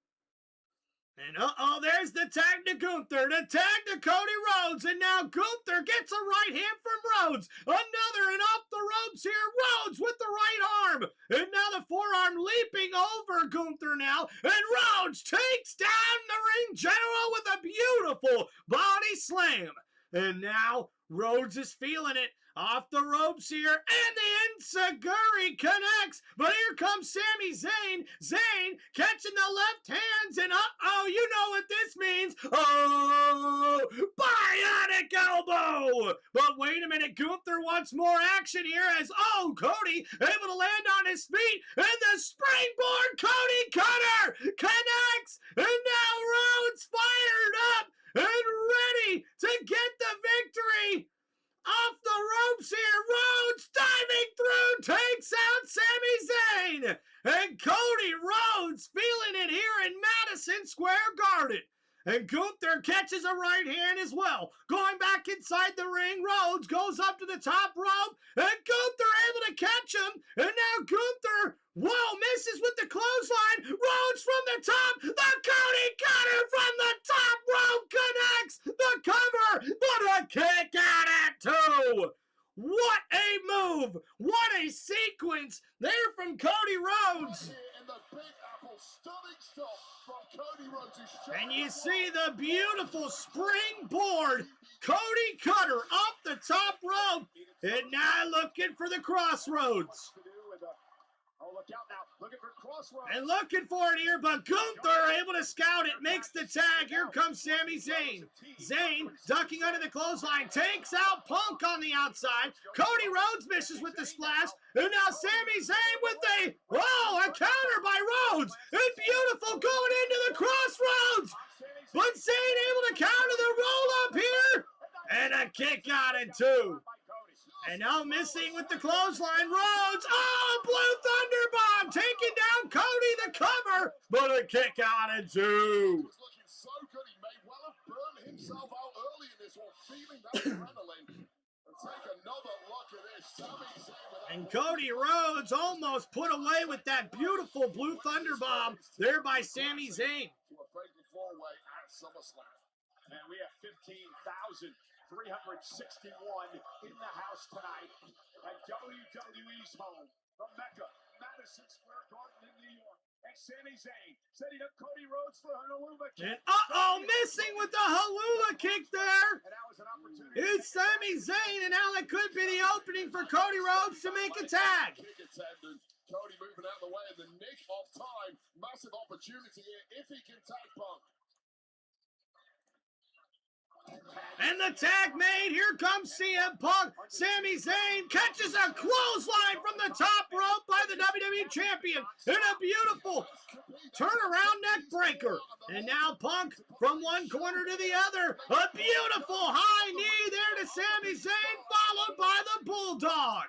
And there's the tag to Gunther. The tag to Cody Rhodes. And now Gunther gets a right hand from Rhodes. Another, and off the ropes here. Rhodes with the right arm. And now the forearm leaping over Gunther now. And Rhodes takes down the ring general with a beautiful body slam. And now Rhodes is feeling it. Off the ropes here, and the Enziguri connects, but here comes Sami Zayn. Zayn catching the left hands, and you know what this means. Bionic elbow! But wait a minute, Gunther wants more action here as, Cody able to land on his feet, and the springboard Cody Cutter connects, and now Rhodes fired up and ready to get the victory. Off the ropes here, Rhodes diving through, takes out Sami Zayn. And Cody Rhodes feeling it here in Madison Square Garden. And Gunther catches a right hand as well. Going back inside the ring, Rhodes goes up to the top rope, and Gunther able to catch him. And now Gunther, misses with the clothesline. Rhodes from the top, the Cody Cutter from the top rope connects the cover, but a kick out at 2. What a move! What a sequence there from Cody Rhodes! And you see the beautiful springboard Cody Cutter off the top rope, and now looking for the crossroads. Look out now. Looking for crossroads. And looking for it here, but Gunther able to scout it, makes the tag. Here comes Sami Zayn. Zayn ducking under the clothesline, takes out Punk on the outside. Cody Rhodes misses with the splash, and now Sami Zayn with a counter by Rhodes. And beautiful going into the crossroads. But Zayn able to counter the roll up here, and a kick out at 2. And now missing with the clothesline, Rhodes. Blue Thunder Bomb taking down Cody the cover, but a kick out at 2. He was looking so good, he may well have burned himself out early in this one, feeling that adrenaline. And take another look at this. Sami Zayn. And Cody Rhodes almost put away with that beautiful Blue Thunder Bomb there by Sami Zayn. To a fatal four-way at SummerSlam. And we have 15,361 in the house tonight at WWE's home, the Mecca, Madison Square Garden in New York. And Sami Zayn setting up Cody Rhodes for a Helluva kick. And missing with the Helluva kick there. And that was an opportunity. It's Sami Zayn, and now that could be the opening for Cody Rhodes to make a tag. Cody moving out of the way in the nick of time. Massive opportunity here if he can tag Punk. And the tag made. Here comes CM Punk. Sami Zayn catches a clothesline from the top rope by the WWE Champion in a beautiful turnaround neck breaker. And now Punk from one corner to the other. A beautiful high knee there to Sami Zayn, followed by the Bulldog.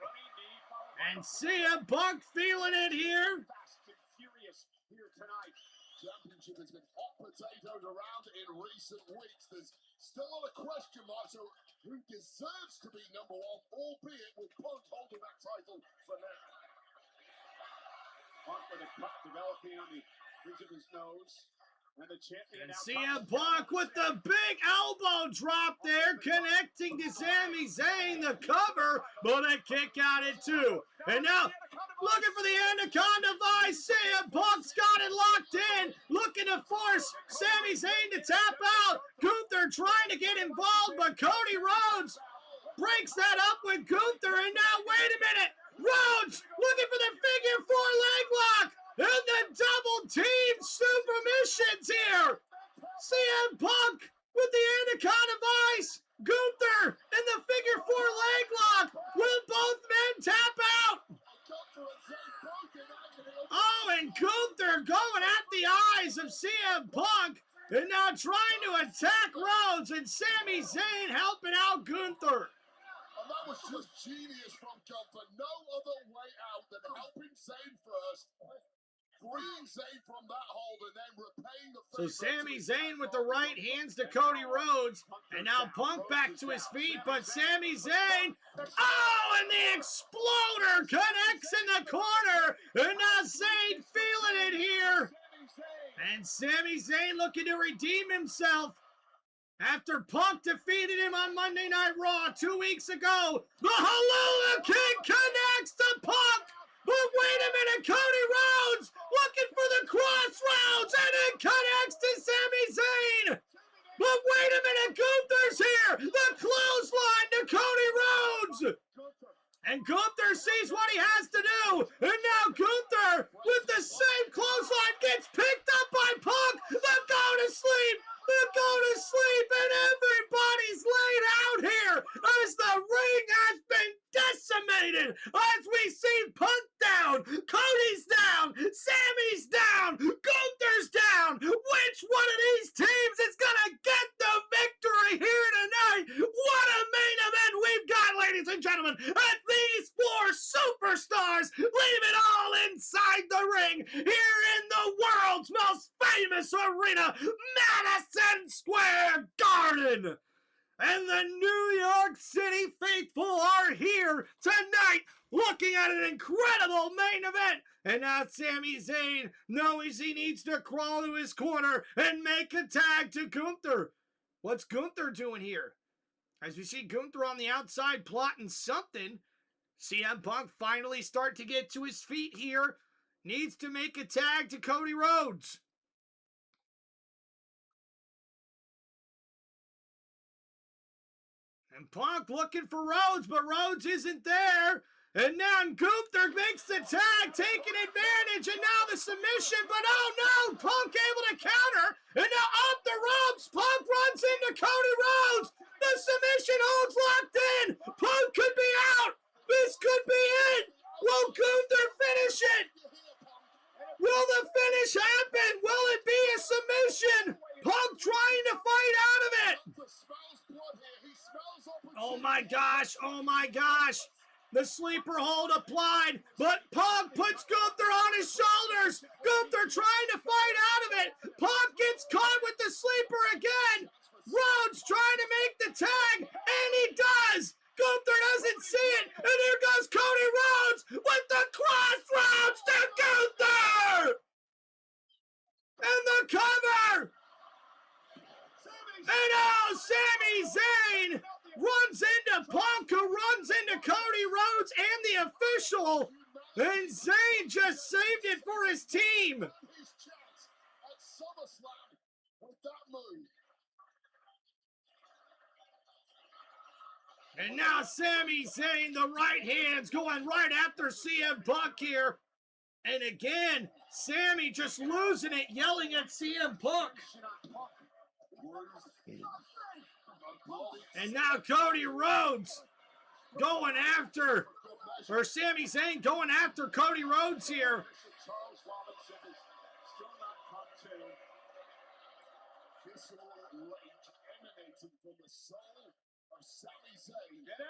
And CM Punk feeling it here. Fast and furious here tonight. Championship has been hot potatoed around in recent weeks. There's still a lot of question marks on who deserves to be number 1, albeit with Punk holding that title for now. Punk with a cut developing on the bridge of his nose. And the champion And CM Punk with the big elbow drop there, connecting to Sami Zayn, the cover, but a kick out at 2. And now, looking for the Anaconda Vice, CM Punk's got it locked in, looking to force Sami Zayn to tap out. Gunther trying to get involved, but Cody Rhodes breaks that up with Gunther, and now, wait a minute, Rhodes looking for the figure 4 leg lock. And the double team super missions here. CM Punk with the Anaconda Vice. Gunther in the figure 4 leg lock. Will both men tap out? Oh, and Gunther going at the eyes of CM Punk. And now trying to attack Rhodes, and Sami Zayn helping out Gunther. And that was just genius from Gunther. No other way out than helping Zayn first, freeing Zayn from that hold, and then repaying the favor. So Sami Zayn with the right hands to Cody Rhodes, and now Punk back to his feet, but Sami Zayn, oh, and the exploder connects in the corner, and now Zayn feeling it here. And Sami Zayn looking to redeem himself after Punk defeated him on Monday Night Raw 2 weeks ago. The Hallelujah King connects to Punk. But wait a minute, Cody Rhodes looking for the crossroads, and it connects to Sami Zayn. But wait a minute, Gunther's here. The clothesline to Cody Rhodes. And Gunther sees what he has to do. And now Gunther, with the same clothesline, gets picked up by Punk. They'll go to sleep. They'll go to sleep. And everybody's laid out here as the ring has been decimated. As we see Punk down, Cody's down, Sammy's down, Gunther's down. Which one of these teams is going to get the victory here tonight? What a main event we've got, ladies and gentlemen. And these 4 superstars leave it all inside the ring here in the world's most famous arena, Madison Square Garden. And the New York City faithful are here tonight looking at an incredible main event. And now Sami Zayn knows he needs to crawl to his corner and make a tag to Gunther. What's Gunther doing here? As we see Gunther on the outside plotting something, CM Punk finally start to get to his feet here. Needs to make a tag to Cody Rhodes. And Punk looking for Rhodes, but Rhodes isn't there. And now Gunther makes the tag, taking advantage, and now the submission, but oh no, Punk able to counter, and now off the ropes, Punk runs into Cody Rhodes. The submission holds locked in. Punk could be out. This could be it. Will Gunther finish it? Will the finish happen? Will it be a submission? Punk trying to fight out of it. Oh my gosh, oh my gosh. The sleeper hold applied, but Punk puts Gunther on his shoulders. Gunther trying to fight out of it. Punk gets caught with the sleeper again. Rhodes trying to make the tag, and he does. Gunther doesn't see it, and here goes Cody Rhodes with the crossroads to Gunther. And the cover. And oh, Sami Zayn runs into Punk, who runs into Cody Rhodes and the official. And Zayn just saved it for his team. And now Sami Zayn, the right hands going right after CM Punk here. And again, Sami just losing it, yelling at CM Punk. And now Cody Rhodes going after, or Sami Zayn going after Cody Rhodes here.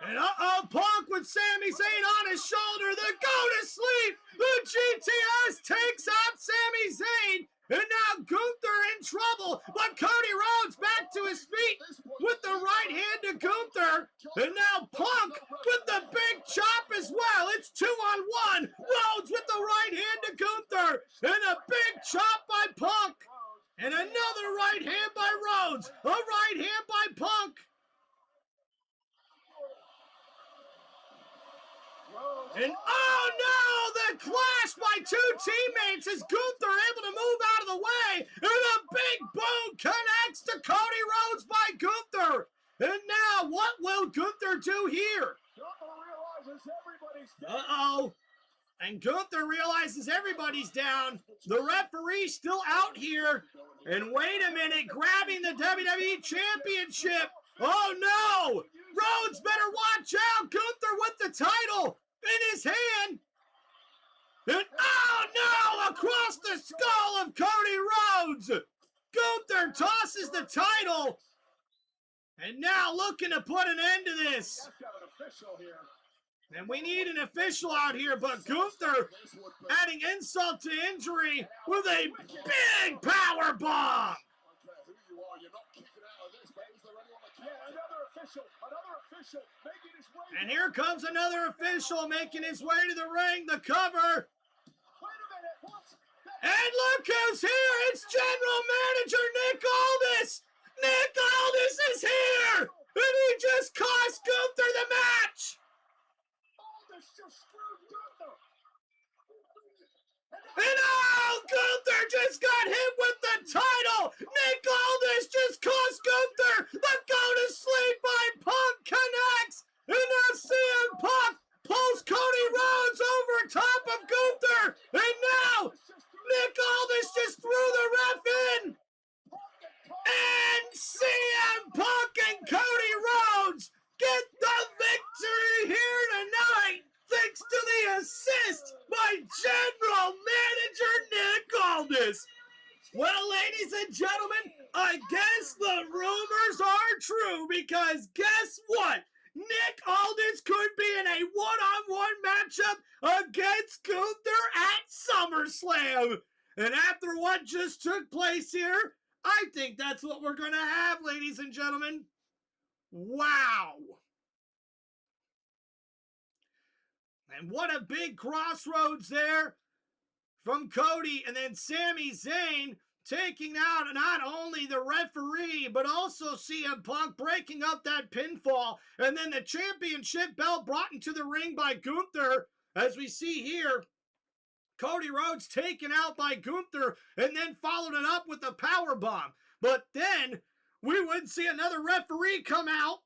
And Punk with Sami Zayn on his shoulder. They go to sleep. The GTS takes out Sami Zayn. And now Gunther in trouble. But Cody Rhodes back to his feet with the right hand to Gunther. And now Punk with the big chop as well. It's 2-on-1. Rhodes with the right hand to Gunther. And a big chop by Punk. And another right hand by Rhodes. A right hand by Punk. And oh no, the clash by 2 teammates as Gunther able to move out of the way. And a big boom connects to Cody Rhodes by Gunther. And now what will Gunther do here? Uh-oh. And Gunther realizes everybody's down. The referee's still out here. And wait a minute, grabbing the WWE Championship. Oh no! Rhodes better watch out! Gunther with the title in his hand. And oh no! Across the skull of Cody Rhodes! Gunther tosses the title. And now looking to put an end to this. And we need an official out here, but Gunther adding insult to injury with a big power bomb. And here comes another official making his way to the ring, the cover. And look who's here! It's General Manager Nick Aldis! Nick Aldis is here! And he just cost Gunther the match! And oh, Gunther just got hit with the title! Nick Aldis just cost Gunther the go to sleep by Punk connects! And now CM Punk pulls Cody Rhodes over top of Gunther! And now Nick Aldis just threw the ref in! And CM Punk and Cody Rhodes get the victory here tonight! Thanks to the assist by General Manager Nick Aldis. Well, ladies and gentlemen, I guess the rumors are true because guess what? Nick Aldis could be in a one-on-one matchup against Gunther at SummerSlam. And after what just took place here, I think that's what we're going to have, ladies and gentlemen. Wow. And what a big crossroads there from Cody, and then Sami Zayn taking out not only the referee, but also CM Punk breaking up that pinfall, and then the championship belt brought into the ring by Gunther, as we see here. Cody Rhodes taken out by Gunther, and then followed it up with a power bomb. But then we would see another referee come out.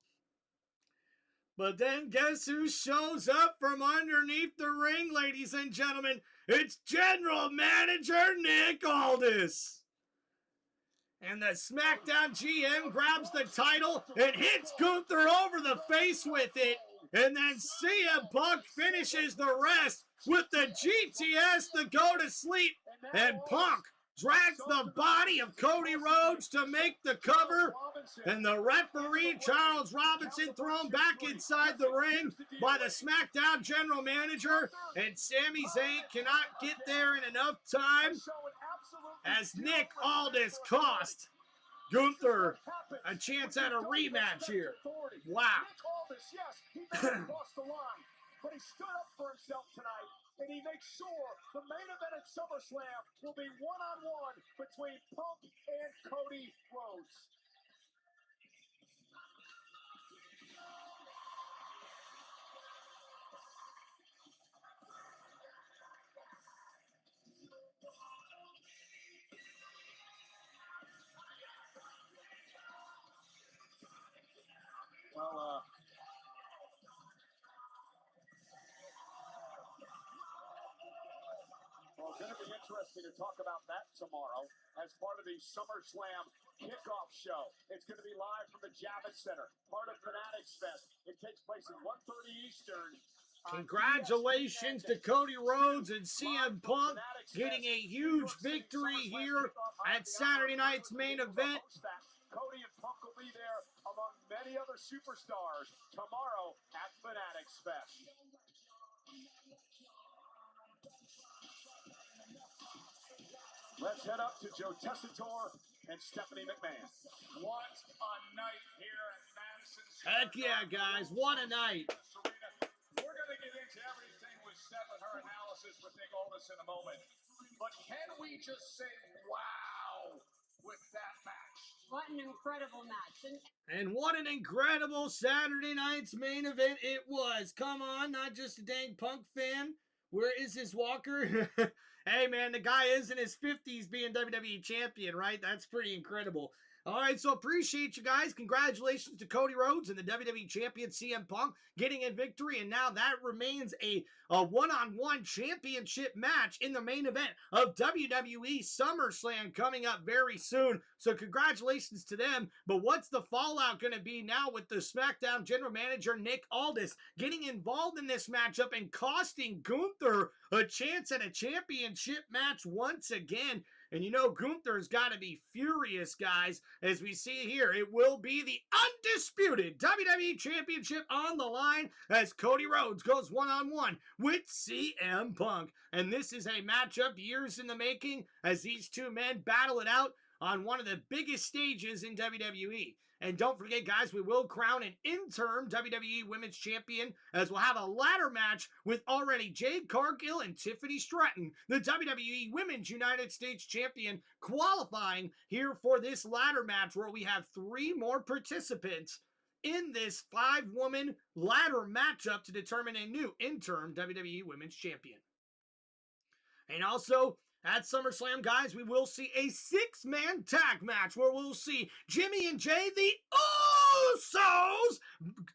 But then guess who shows up from underneath the ring, ladies and gentlemen? It's General Manager Nick Aldis. And the SmackDown GM grabs the title and hits Gunther over the face with it. And then CM Punk finishes the rest with the GTS to go to sleep. And Punk drags the body of Cody Rhodes to make the cover, and the referee, Charles Robinson, thrown back inside the ring by the SmackDown general manager, and Sami Zayn cannot get there in enough time as Nick Aldis cost Gunther a chance at a rematch here. Wow. But he stood up for himself tonight, and he makes sure the main event at SummerSlam will be one-on-one between Punk and Cody Rhodes. Well, it's going to be interesting to talk about that tomorrow as part of the SummerSlam kickoff show. It's going to be live from the Javits Center, part of Fanatics Fest. It takes place at 1:30 Eastern. Congratulations to Cody Rhodes and CM Punk getting a huge victory here at Saturday night's main event. Cody and Punk will be there among many other superstars tomorrow at Fanatics Fest. Let's head up to Joe Tessitore and Stephanie McMahon. What a night here at Madison Square Heck yeah, guys. What a night. We're going to get into everything with Steph and her analysis with Nick Aldis in a moment. But can we just say wow with that match? What an incredible match. And what an incredible Saturday night's main event it was. Come on, not just a dang Punk fan. Where is this Walker? Hey, man, the guy is in his 50s being WWE champion, right? That's pretty incredible. All right, so appreciate you guys. Congratulations to Cody Rhodes and the WWE Champion CM Punk getting a victory, and now that remains a one-on-one championship match in the main event of WWE SummerSlam coming up very soon. So congratulations to them. But what's the fallout going to be now with the SmackDown General Manager Nick Aldis getting involved in this matchup and costing Gunther a chance at a championship match once again? And you know Gunther's got to be furious, guys, as we see here. It will be the undisputed WWE Championship on the line as Cody Rhodes goes one-on-one with CM Punk. And this is a matchup years in the making as these two men battle it out on one of the biggest stages in WWE. And don't forget, guys, we will crown an interim WWE Women's Champion as we'll have a ladder match with already Jade Cargill and Tiffany Stratton, the WWE Women's United States Champion, qualifying here for this ladder match where we have 3 more participants in this 5-woman ladder matchup to determine a new interim WWE Women's Champion. And also, at SummerSlam, guys, we will see a 6-man tag match where we'll see Jimmy and Jay, the Usos,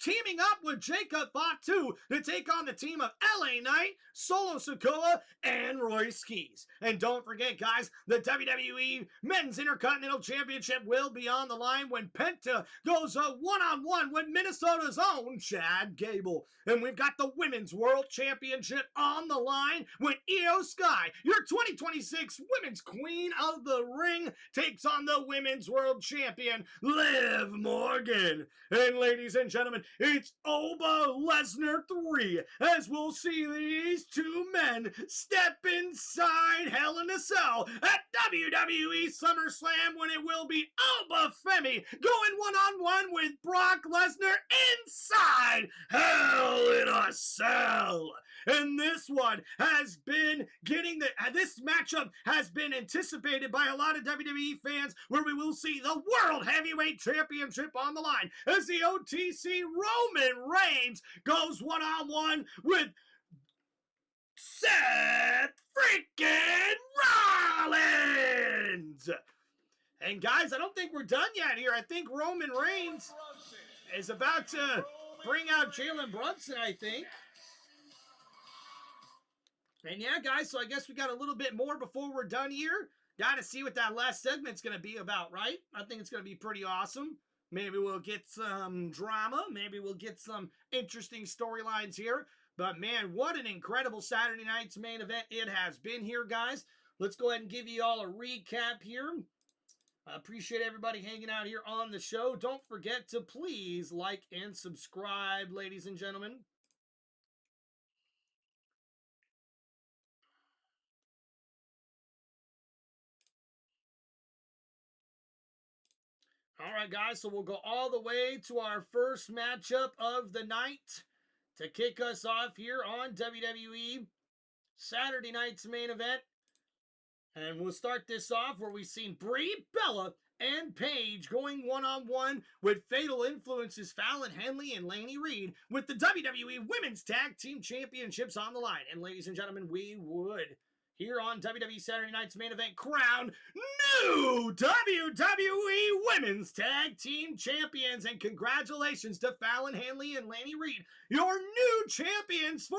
teaming up with Jacob Fatu to take on the team of LA Knight, Solo Sikoa, and Royce Keys. And don't forget, guys, the WWE Men's Intercontinental Championship will be on the line when Penta goes a one-on-one with Minnesota's own Chad Gable. And we've got the Women's World Championship on the line when Io Sky, your 2026 Women's Queen of the Ring, takes on the Women's World Champion, Liv Morgan. And ladies and gentlemen, it's Oba Lesnar 3 as we'll see these 2 men step inside Hell in a Cell at WWE SummerSlam when it will be Alba Femi going one-on-one with Brock Lesnar inside Hell in a Cell. And this one has been this matchup has been anticipated by a lot of WWE fans where we will see the World Heavyweight Championship on the line as the OTC Roman Reigns goes one-on-one with Seth freaking Rollins. And guys, I don't think we're done yet here. I think Roman Reigns is about to bring out Jalen Brunson, I think. And yeah, guys, so I guess we got a little bit more before we're done here. Got to see what that last segment's going to be about, right? I think it's going to be pretty awesome. Maybe we'll get some drama. Maybe we'll get some interesting storylines here. But man, what an incredible Saturday night's main event it has been here, guys. Let's go ahead and give you all a recap here. I appreciate everybody hanging out here on the show. Don't forget to please like and subscribe, ladies and gentlemen. All right, guys, so we'll go all the way to our first matchup of the night to kick us off here on WWE Saturday night's main event. And we'll start this off where we've seen Brie Bella and Paige going one-on-one with Fatal Influences Fallon Henley and Laney Reed with the WWE Women's Tag Team Championships on the line. And ladies and gentlemen, we would, here on WWE Saturday Night's Main Event, crown new WWE Women's Tag Team Champions. And congratulations to Fallon Henley and Laney Reed, your new champions for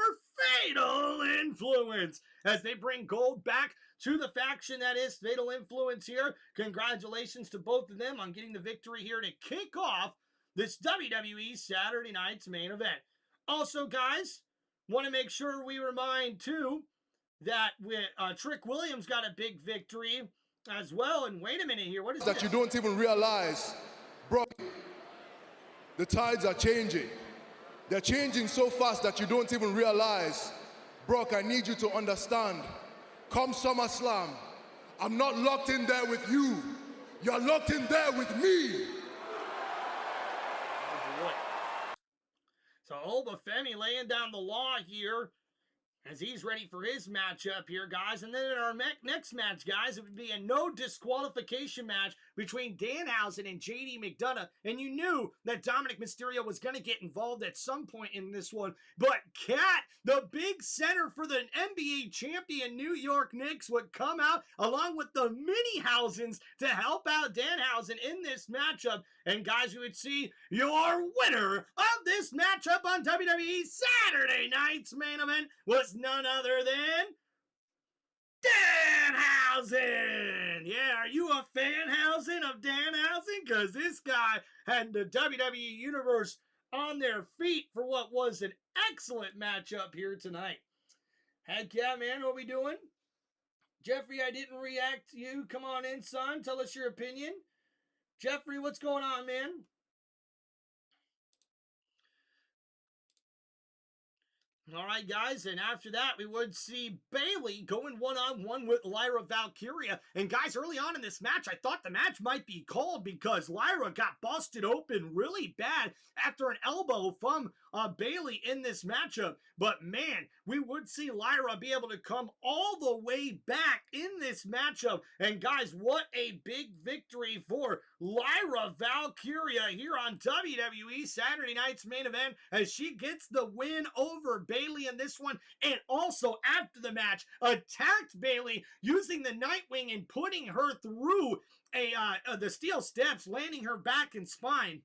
Fatal Influence, as they bring gold back to the faction that is Fatal Influence here. Congratulations to both of them on getting the victory here to kick off this WWE Saturday Night's Main Event. Also, guys, want to make sure we remind, too, that Trick Williams got a big victory as well. And wait a minute here. What is that? This? You don't even realize, bro, the tides are changing. They're changing so fast that you don't even realize. Brock, I need you to understand. Come SummerSlam, I'm not locked in there with you. You're locked in there with me. So Oba Femi laying down the law here as he's ready for his matchup here, guys. And then in our next match, guys, it would be a no disqualification match between Danhausen and JD McDonough, and you knew that Dominic Mysterio was going to get involved at some point in this one. But Kat, the big center for the NBA champion New York Knicks, would come out along with the Mini-Hausens to help out Danhausen in this matchup. And guys, we would see your winner of this matchup on WWE Saturday night's main event was none other than Danhausen! Yeah, are you a fanhausen of Danhausen? Because this guy had the WWE Universe on their feet for what was an excellent matchup here tonight. Heck yeah, man, what we doing? Jeffrey, I didn't react to you. Come on in, son. Tell us your opinion. Jeffrey, what's going on, man? All right, guys, and after that, we would see Bayley going one-on-one with Lyra Valkyria. And guys, early on in this match, I thought the match might be called because Lyra got busted open really bad after an elbow from Bayley in this matchup. But man, we would see Lyra be able to come all the way back in this matchup. And guys, what a big victory for Lyra Valkyria here on WWE Saturday night's main event as she gets the win over Bayley in this one, and also after the match attacked Bayley using the Nightwing and putting her through the steel steps, landing her back and spine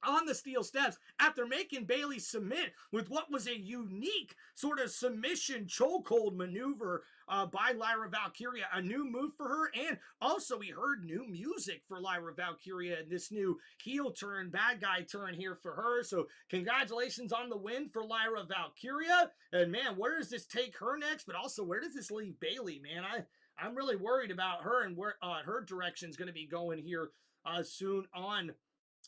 on the steel steps after making Bayley submit with what was a unique sort of submission chokehold maneuver by Lyra Valkyria. A new move for her, and also we heard new music for Lyra Valkyria and this new heel turn, bad guy turn here for her. So congratulations on the win for Lyra Valkyria. And man, where does this take her next? But also, where does this leave Bayley, man? I'm really worried about her and where her direction is going to be going here soon on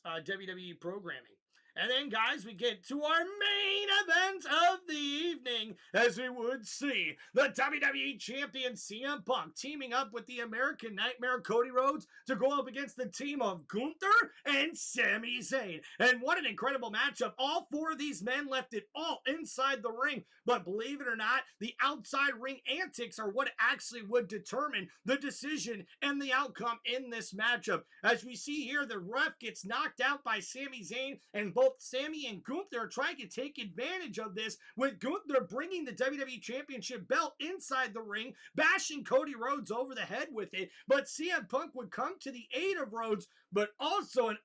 WWE programming. And then, guys, we get to our main event of the evening as we would see the WWE Champion CM Punk teaming up with the American Nightmare Cody Rhodes to go up against the team of Gunther and Sami Zayn. And what an incredible matchup. All four of these men left it all inside the ring. But believe it or not, the outside ring antics are what actually would determine the decision and the outcome in this matchup. As we see here, the ref gets knocked out by Sami Zayn, and both Sami and Gunther are trying to take advantage of this, with Gunther bringing the WWE Championship belt inside the ring, bashing Cody Rhodes over the head with it. But CM Punk would come to the aid of Rhodes, but also an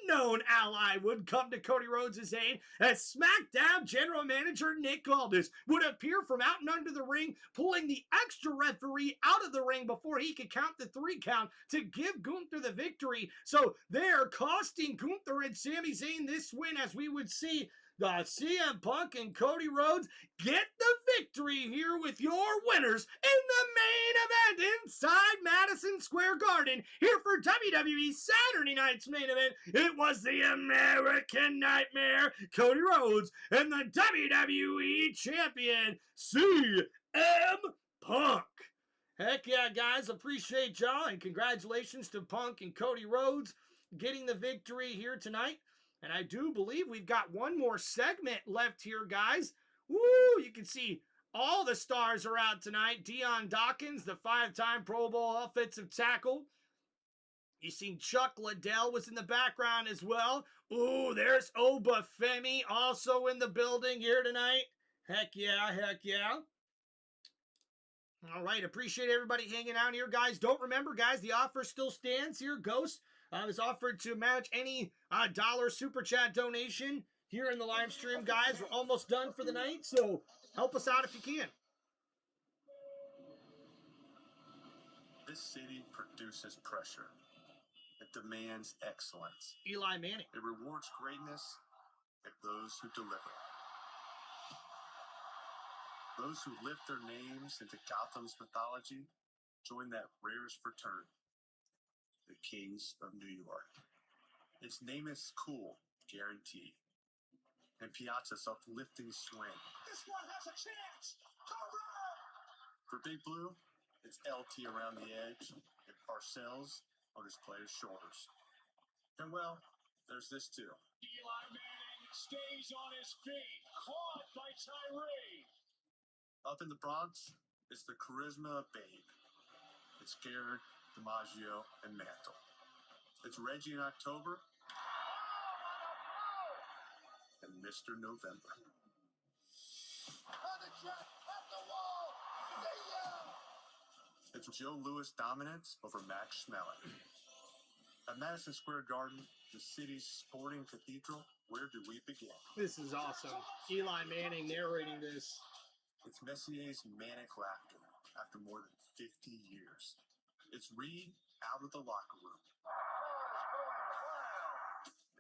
unknown ally would come to Cody Rhodes' aid as SmackDown General Manager Nick Aldis would appear from out and under the ring, pulling the extra referee out of the ring before he could count the 3 count to give Gunther the victory. So they're costing Gunther and Sami Zayn this win, as we would see the CM Punk and Cody Rhodes get the victory here with your winners in the main event inside Madison Square Garden here for WWE Saturday night's main event. It was the American Nightmare, Cody Rhodes, and the WWE Champion, CM Punk. Heck yeah, guys. Appreciate y'all, and congratulations to Punk and Cody Rhodes getting the victory here tonight. And I do believe we've got one more segment left here, guys. Woo! You can see all the stars are out tonight. Dion Dawkins, the 5-time Pro Bowl offensive tackle. You seen Chuck Liddell was in the background as well. Ooh, there's Oba Femi also in the building here tonight. Heck yeah, heck yeah. All right, appreciate everybody hanging out here, guys. Don't remember, guys, the offer still stands here. Ghost is offered to match any dollar super chat donation here in the live stream, guys. We're almost done for the night, so help us out if you can. This city produces pressure. It demands excellence. Eli Manning. It rewards greatness and those who deliver. Those who lift their names into Gotham's mythology join that rarest fraternity, the Kings of New York. Its name is cool, guaranteed. And Piazza's uplifting swing. This one has a chance. For Big Blue, it's LT around the edge and Parcells on his player's shoulders. And well, there's this too. Eli Manning stays on his feet, caught by Tyree. Up in the Bronx, it's the charisma of Babe. It's Garrett, DiMaggio, and Mantle. It's Reggie in October and Mr. November. It's Joe Louis dominance over Max Schmeling. At Madison Square Garden, the city's sporting cathedral, where do we begin? This is awesome. Eli Manning narrating this. It's Messier's manic laughter after more than 50 years. It's Reed out of the locker room.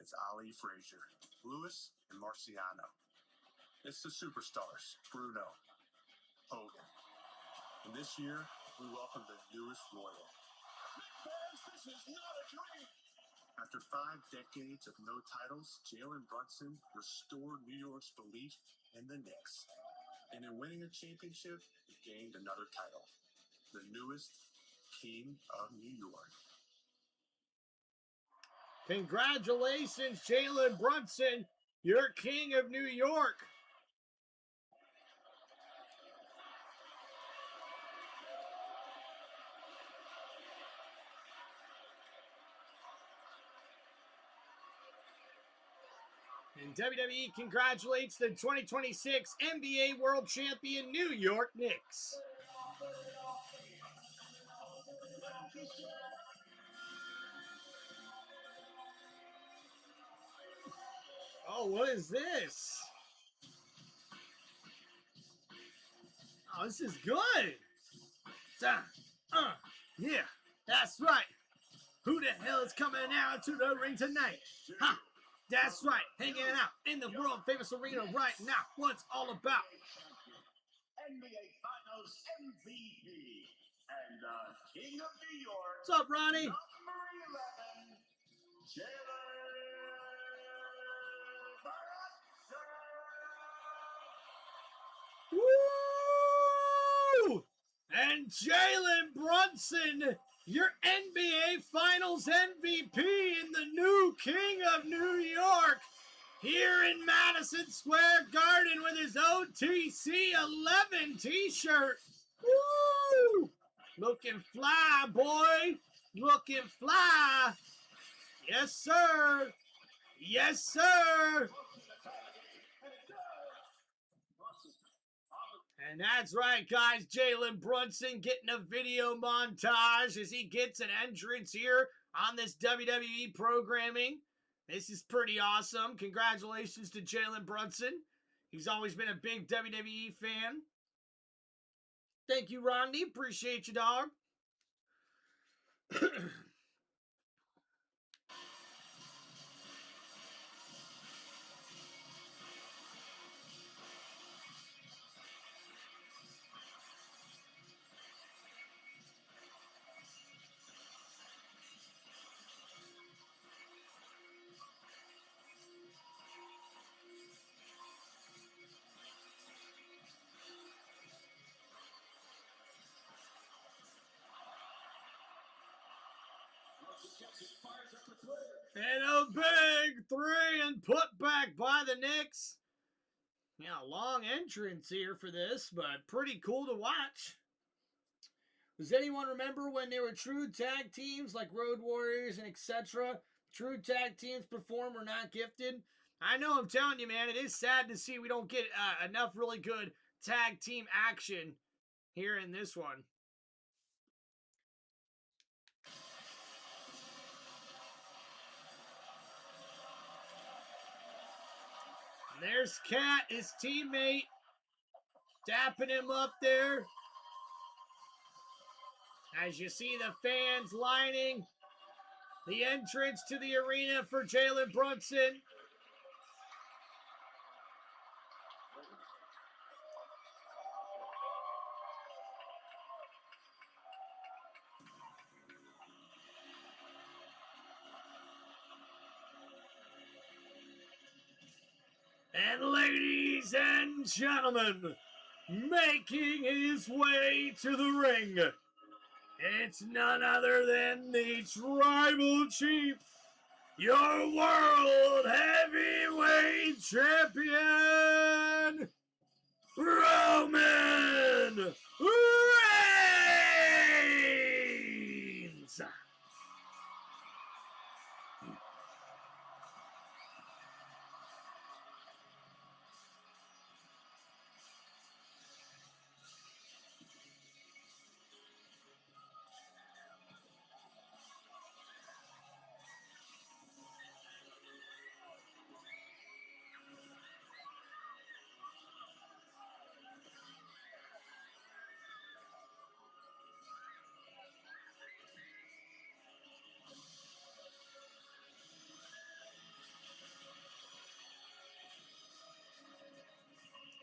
It's Ali Frazier, Lewis, and Marciano. It's the superstars, Bruno, Hogan. And this year, we welcome the newest Royal. This is not a dream. After 5 decades of no titles, Jalen Brunson restored New York's belief in the Knicks. And in winning a championship, he gained another title. The newest King of New York. Congratulations, Jalen Brunson. You're King of New York. And WWE congratulates the 2026 NBA World Champion New York Knicks. Oh, what is this? Oh, this is good. Yeah, that's right. Who the hell is coming out to the ring tonight? Huh? That's right, hanging out in the world famous arena right now. What's all about? NBA Finals MVP and King of New York. What's up, Ronnie? Number 11, Jalen Woo! And Jalen Brunson, your NBA Finals MVP and the new King of New York, here in Madison Square Garden with his OTC 11 t-shirt. Woo! Looking fly, boy. Looking fly. Yes, sir. Yes, sir. And that's right, guys. Jalen Brunson getting a video montage as he gets an entrance here on this WWE programming. This is pretty awesome. Congratulations to Jalen Brunson. He's always been a big WWE fan. Thank you, Rodney. Appreciate you, dog. And a big three and put back by the Knicks. Yeah, long entrance here for this, but pretty cool to watch. Does anyone remember when there were true tag teams like Road Warriors and etc.? True tag teams perform or not gifted? I know, I'm telling you, man, it is sad to see we don't get enough really good tag team action here in this one. There's Cat, his teammate, dapping him up there. As you see the fans lining the entrance to the arena for Jalen Brunson. And ladies and gentlemen, making his way to the ring, it's none other than the Tribal Chief, your World Heavyweight Champion, Roman Reigns!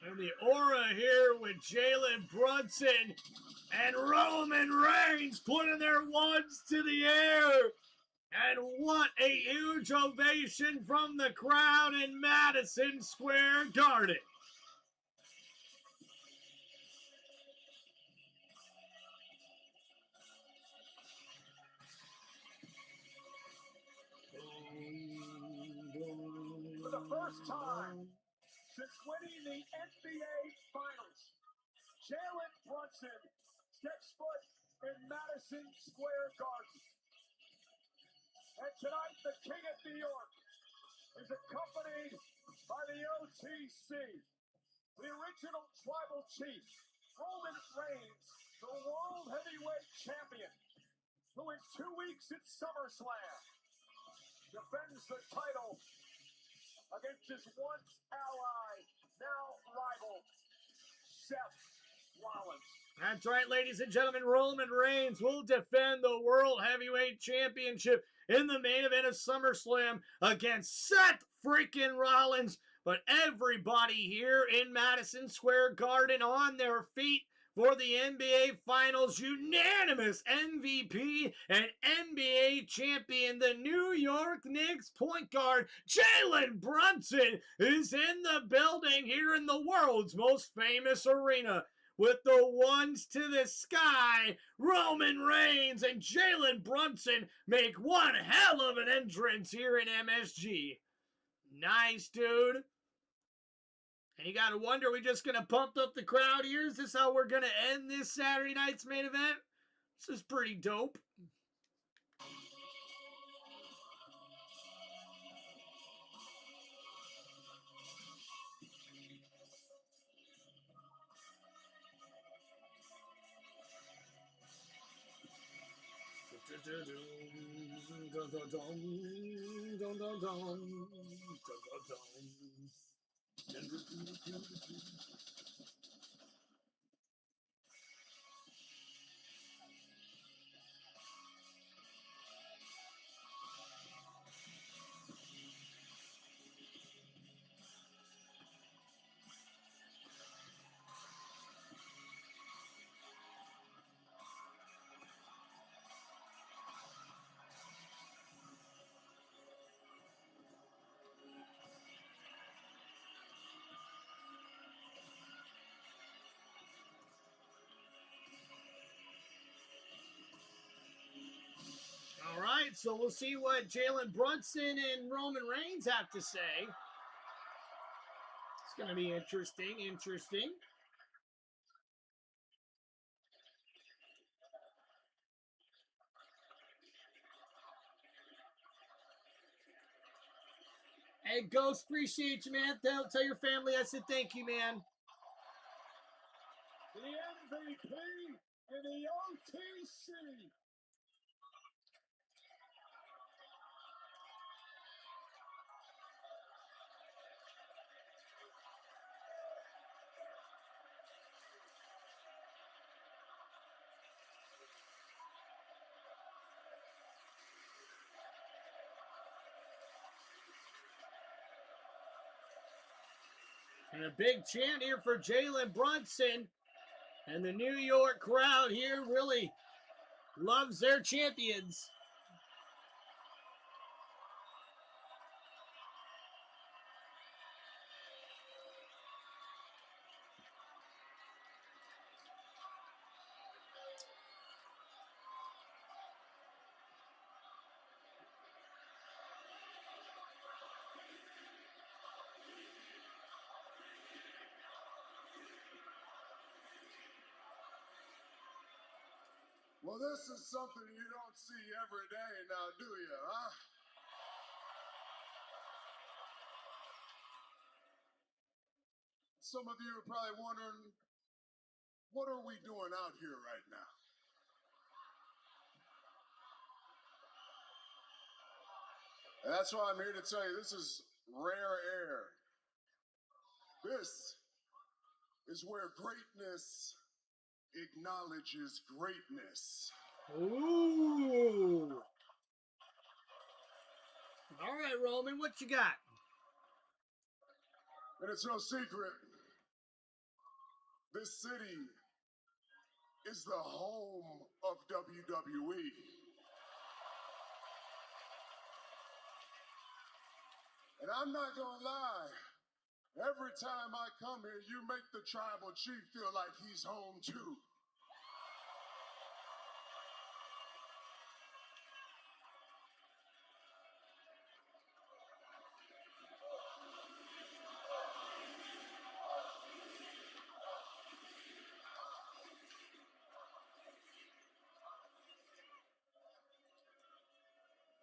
And the aura here with Jalen Brunson and Roman Reigns putting their ones to the air. And what a huge ovation from the crowd in Madison Square Garden. For the first time since winning the NBA Finals, Jalen Brunson steps foot in Madison Square Garden. And tonight, the King of New York is accompanied by the OTC, the original tribal chief, Roman Reigns, the World Heavyweight Champion, who in 2 weeks at SummerSlam defends the title against his once ally, now rival, Seth Rollins. That's right, ladies and gentlemen. Roman Reigns will defend the World Heavyweight Championship in the main event of SummerSlam against Seth freaking Rollins. But everybody here in Madison Square Garden on their feet for the NBA Finals. Unanimous MVP and NBA champion, the New York Knicks point guard, Jalen Brunson, is in the building here in the world's most famous arena. With the ones to the sky, Roman Reigns and Jalen Brunson make one hell of an entrance here in MSG. Nice, dude. And you gotta wonder, are we just gonna pump up the crowd here? Is this how we're gonna end this Saturday night's main event? This is pretty dope. All right, so we'll see what Jalen Brunson and Roman Reigns have to say. It's going to be interesting. Hey, Ghost, appreciate you, man. Tell your family I said thank you, man. The MVP and the OTC. And a big chant here for Jalen Brunson. And the New York crowd here really loves their champions. Well, this is something you don't see every day now, do you, huh? Some of you are probably wondering, what are we doing out here right now? And that's why I'm here to tell you, this is rare air. This is where greatness acknowledges greatness. Ooh. All right, Roman, what you got? And it's no secret, This city is the home of WWE. And I'm not gonna lie, every time I come here, you make the tribal chief feel like he's home too.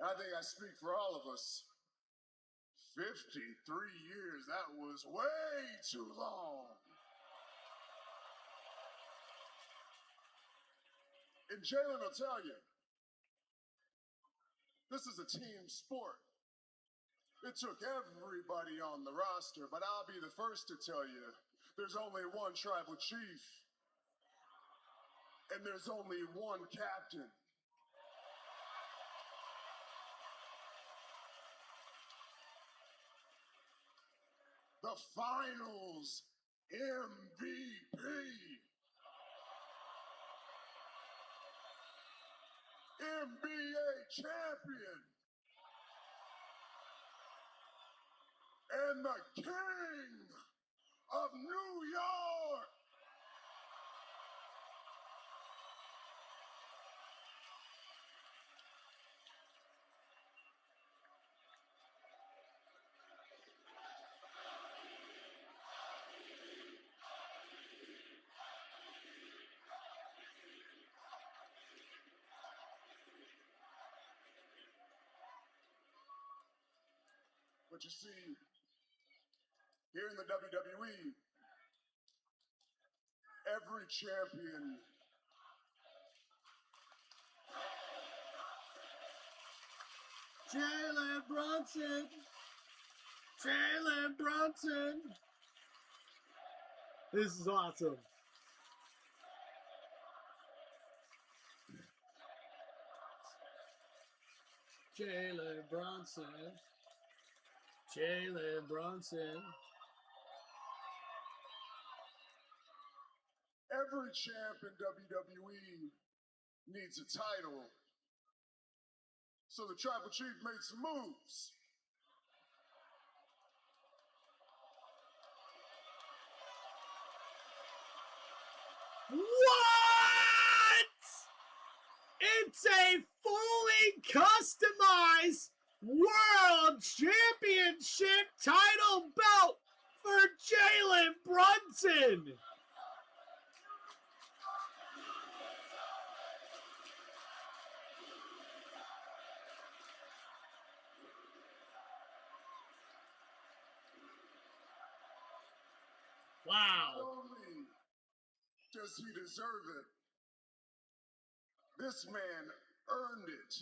I think I speak for all of us. 53 years, that was way too long. And Jalen will tell you, this is a team sport. It took everybody on the roster, but I'll be the first to tell you, there's only one tribal chief, and there's only one captain. The finals MVP. NBA champion. And the king of New York. But you see, here in the WWE, every champion Jalen Brunson. Jalen Brunson. This is awesome. Jalen Brunson. Jalen Brunson. Every champ in WWE needs a title. So the tribal chief made some moves. What? It's a fully customized World Championship title belt for Jalen Brunson. Wow. Not only does he deserve it, this man earned it.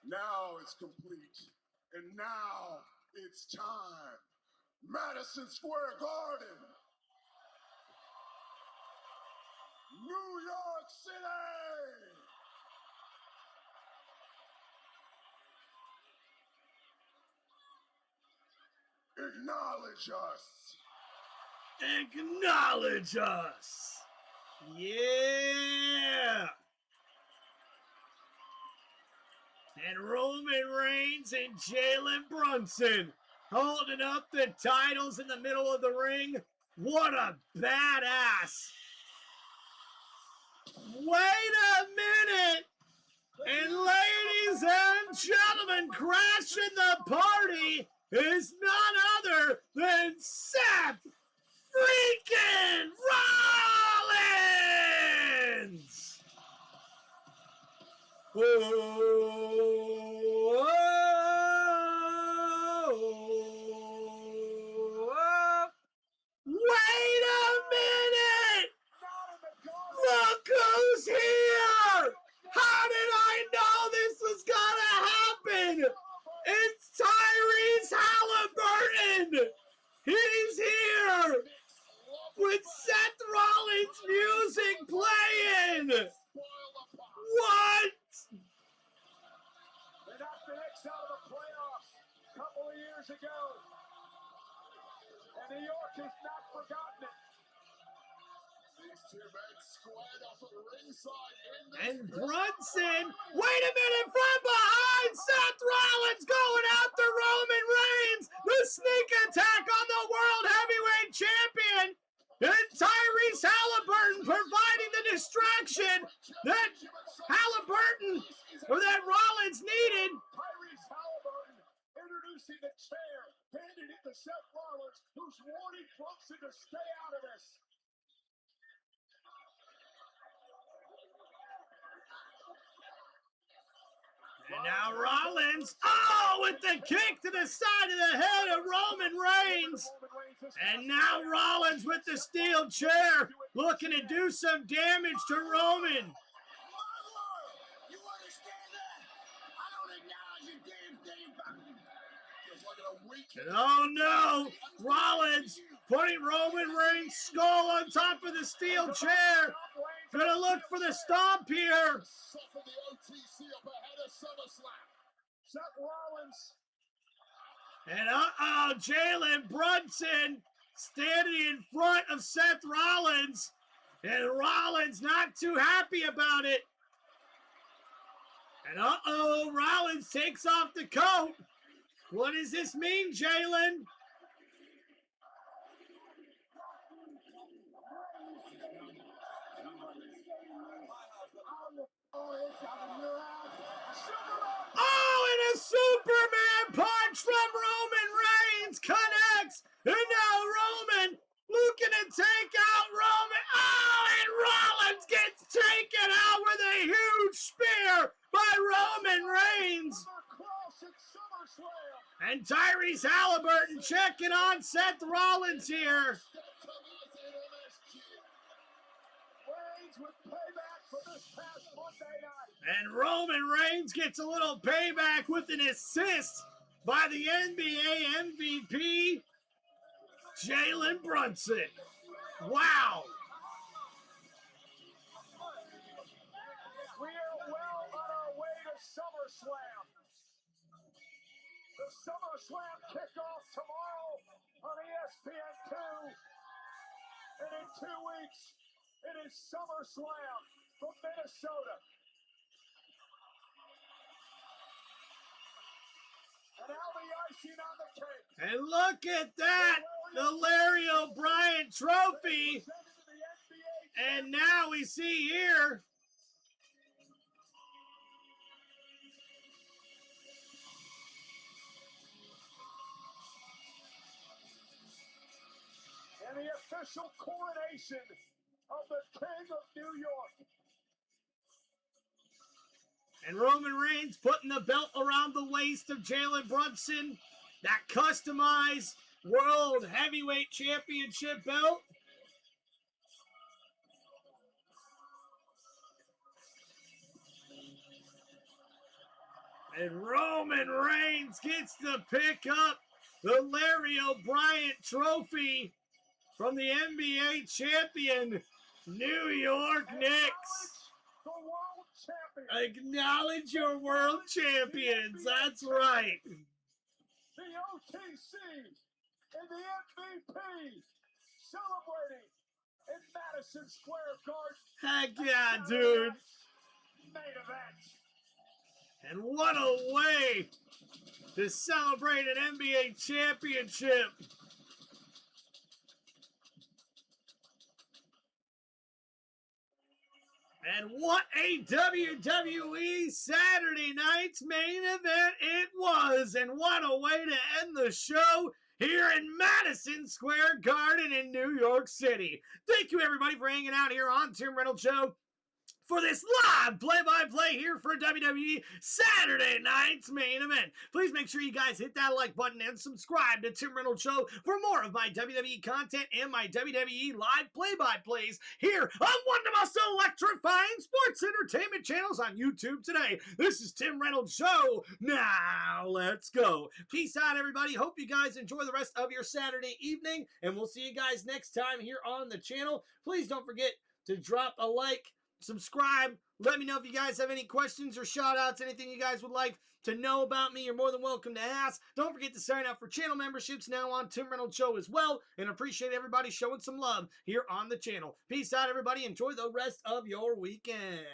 Now it's complete. And now it's time. Madison Square Garden. New York City. Acknowledge us. Acknowledge us. Yeah. And Roman Reigns and Jalen Brunson holding up the titles in the middle of the ring. What a badass. Wait a minute. And ladies and gentlemen, crashing the party is none other than Seth freaking Rollins! Wait a minute! Look who's here! How did I know this was gonna happen? It's Tyrese Halliburton! He's here! With Seth Rollins music playing! What? They're not finished. Knicks out of the playoffs a couple of years ago. And New York has not forgotten it. These two men squared off at ringside in this And Brunson, wait a minute, from behind, Seth Rollins going after Roman Reigns, the sneak attack on the World Heavyweight Champion, and Tyrese Halliburton providing the distraction that Rollins needed. Tyrese Halliburton introducing the chair, handing it to Seth Rollins, who's warning Brunson to stay out of this. And now Rollins, with the kick to the side of the head of Roman Reigns. And now Rollins with the steel chair, looking to do some damage to Roman. You understand that? I don't acknowledge a damn thing about you. And oh no, Rollins putting Roman Reigns' skull on top of the steel chair. Gonna look for the stomp here. Seth Rollins. And Jalen Brunson standing in front of Seth Rollins. And Rollins not too happy about it. And Rollins takes off the coat. What does this mean, Jalen? And a Superman punch from Roman Reigns connects. And now Roman looking to take out Roman. And Rollins gets taken out with a huge spear by Roman Reigns. And Tyrese Halliburton checking on Seth Rollins here. And Roman Reigns gets a little payback with an assist by the NBA MVP, Jalen Brunson. Wow. We are well on our way to SummerSlam. The SummerSlam kickoff tomorrow on ESPN2. And in 2 weeks, it is SummerSlam from Minnesota. And now the icing on the cake. And look at that, the Larry O'Brien trophy. And now we see here and the official coronation of the King of New York. And Roman Reigns putting the belt around the waist of Jalen Brunson. That customized World Heavyweight Championship belt. And Roman Reigns gets to pick up the Larry O'Brien trophy from the NBA champion, New York Knicks. The world champion. Acknowledge your world champions. That's right. The OTC and the MVP celebrating in Madison Square Garden. Heck yeah, dude. Main event. And what a way to celebrate an NBA championship. And what a WWE Saturday night's main event it was. And what a way to end the show here in Madison Square Garden in New York City. Thank you, everybody, for hanging out here on Tim Reynolds Show for this live play-by-play here for WWE Saturday night's main event. Please make sure you guys hit that like button and subscribe to Tim Reynolds Show for more of my WWE content and my WWE live play-by-plays here on one of the most electrifying sports entertainment channels on YouTube today. This is Tim Reynolds Show. Now let's go. Peace out, everybody. Hope you guys enjoy the rest of your Saturday evening, and we'll see you guys next time here on the channel. Please don't forget to drop a like, subscribe. Let me know if you guys have any questions or shout outs, anything you guys would like to know about me. You're more than welcome to ask. Don't forget to sign up for channel memberships now on Tim Reynolds Show as well, and appreciate everybody showing some love here on the channel. Peace out, everybody. Enjoy the rest of your weekend.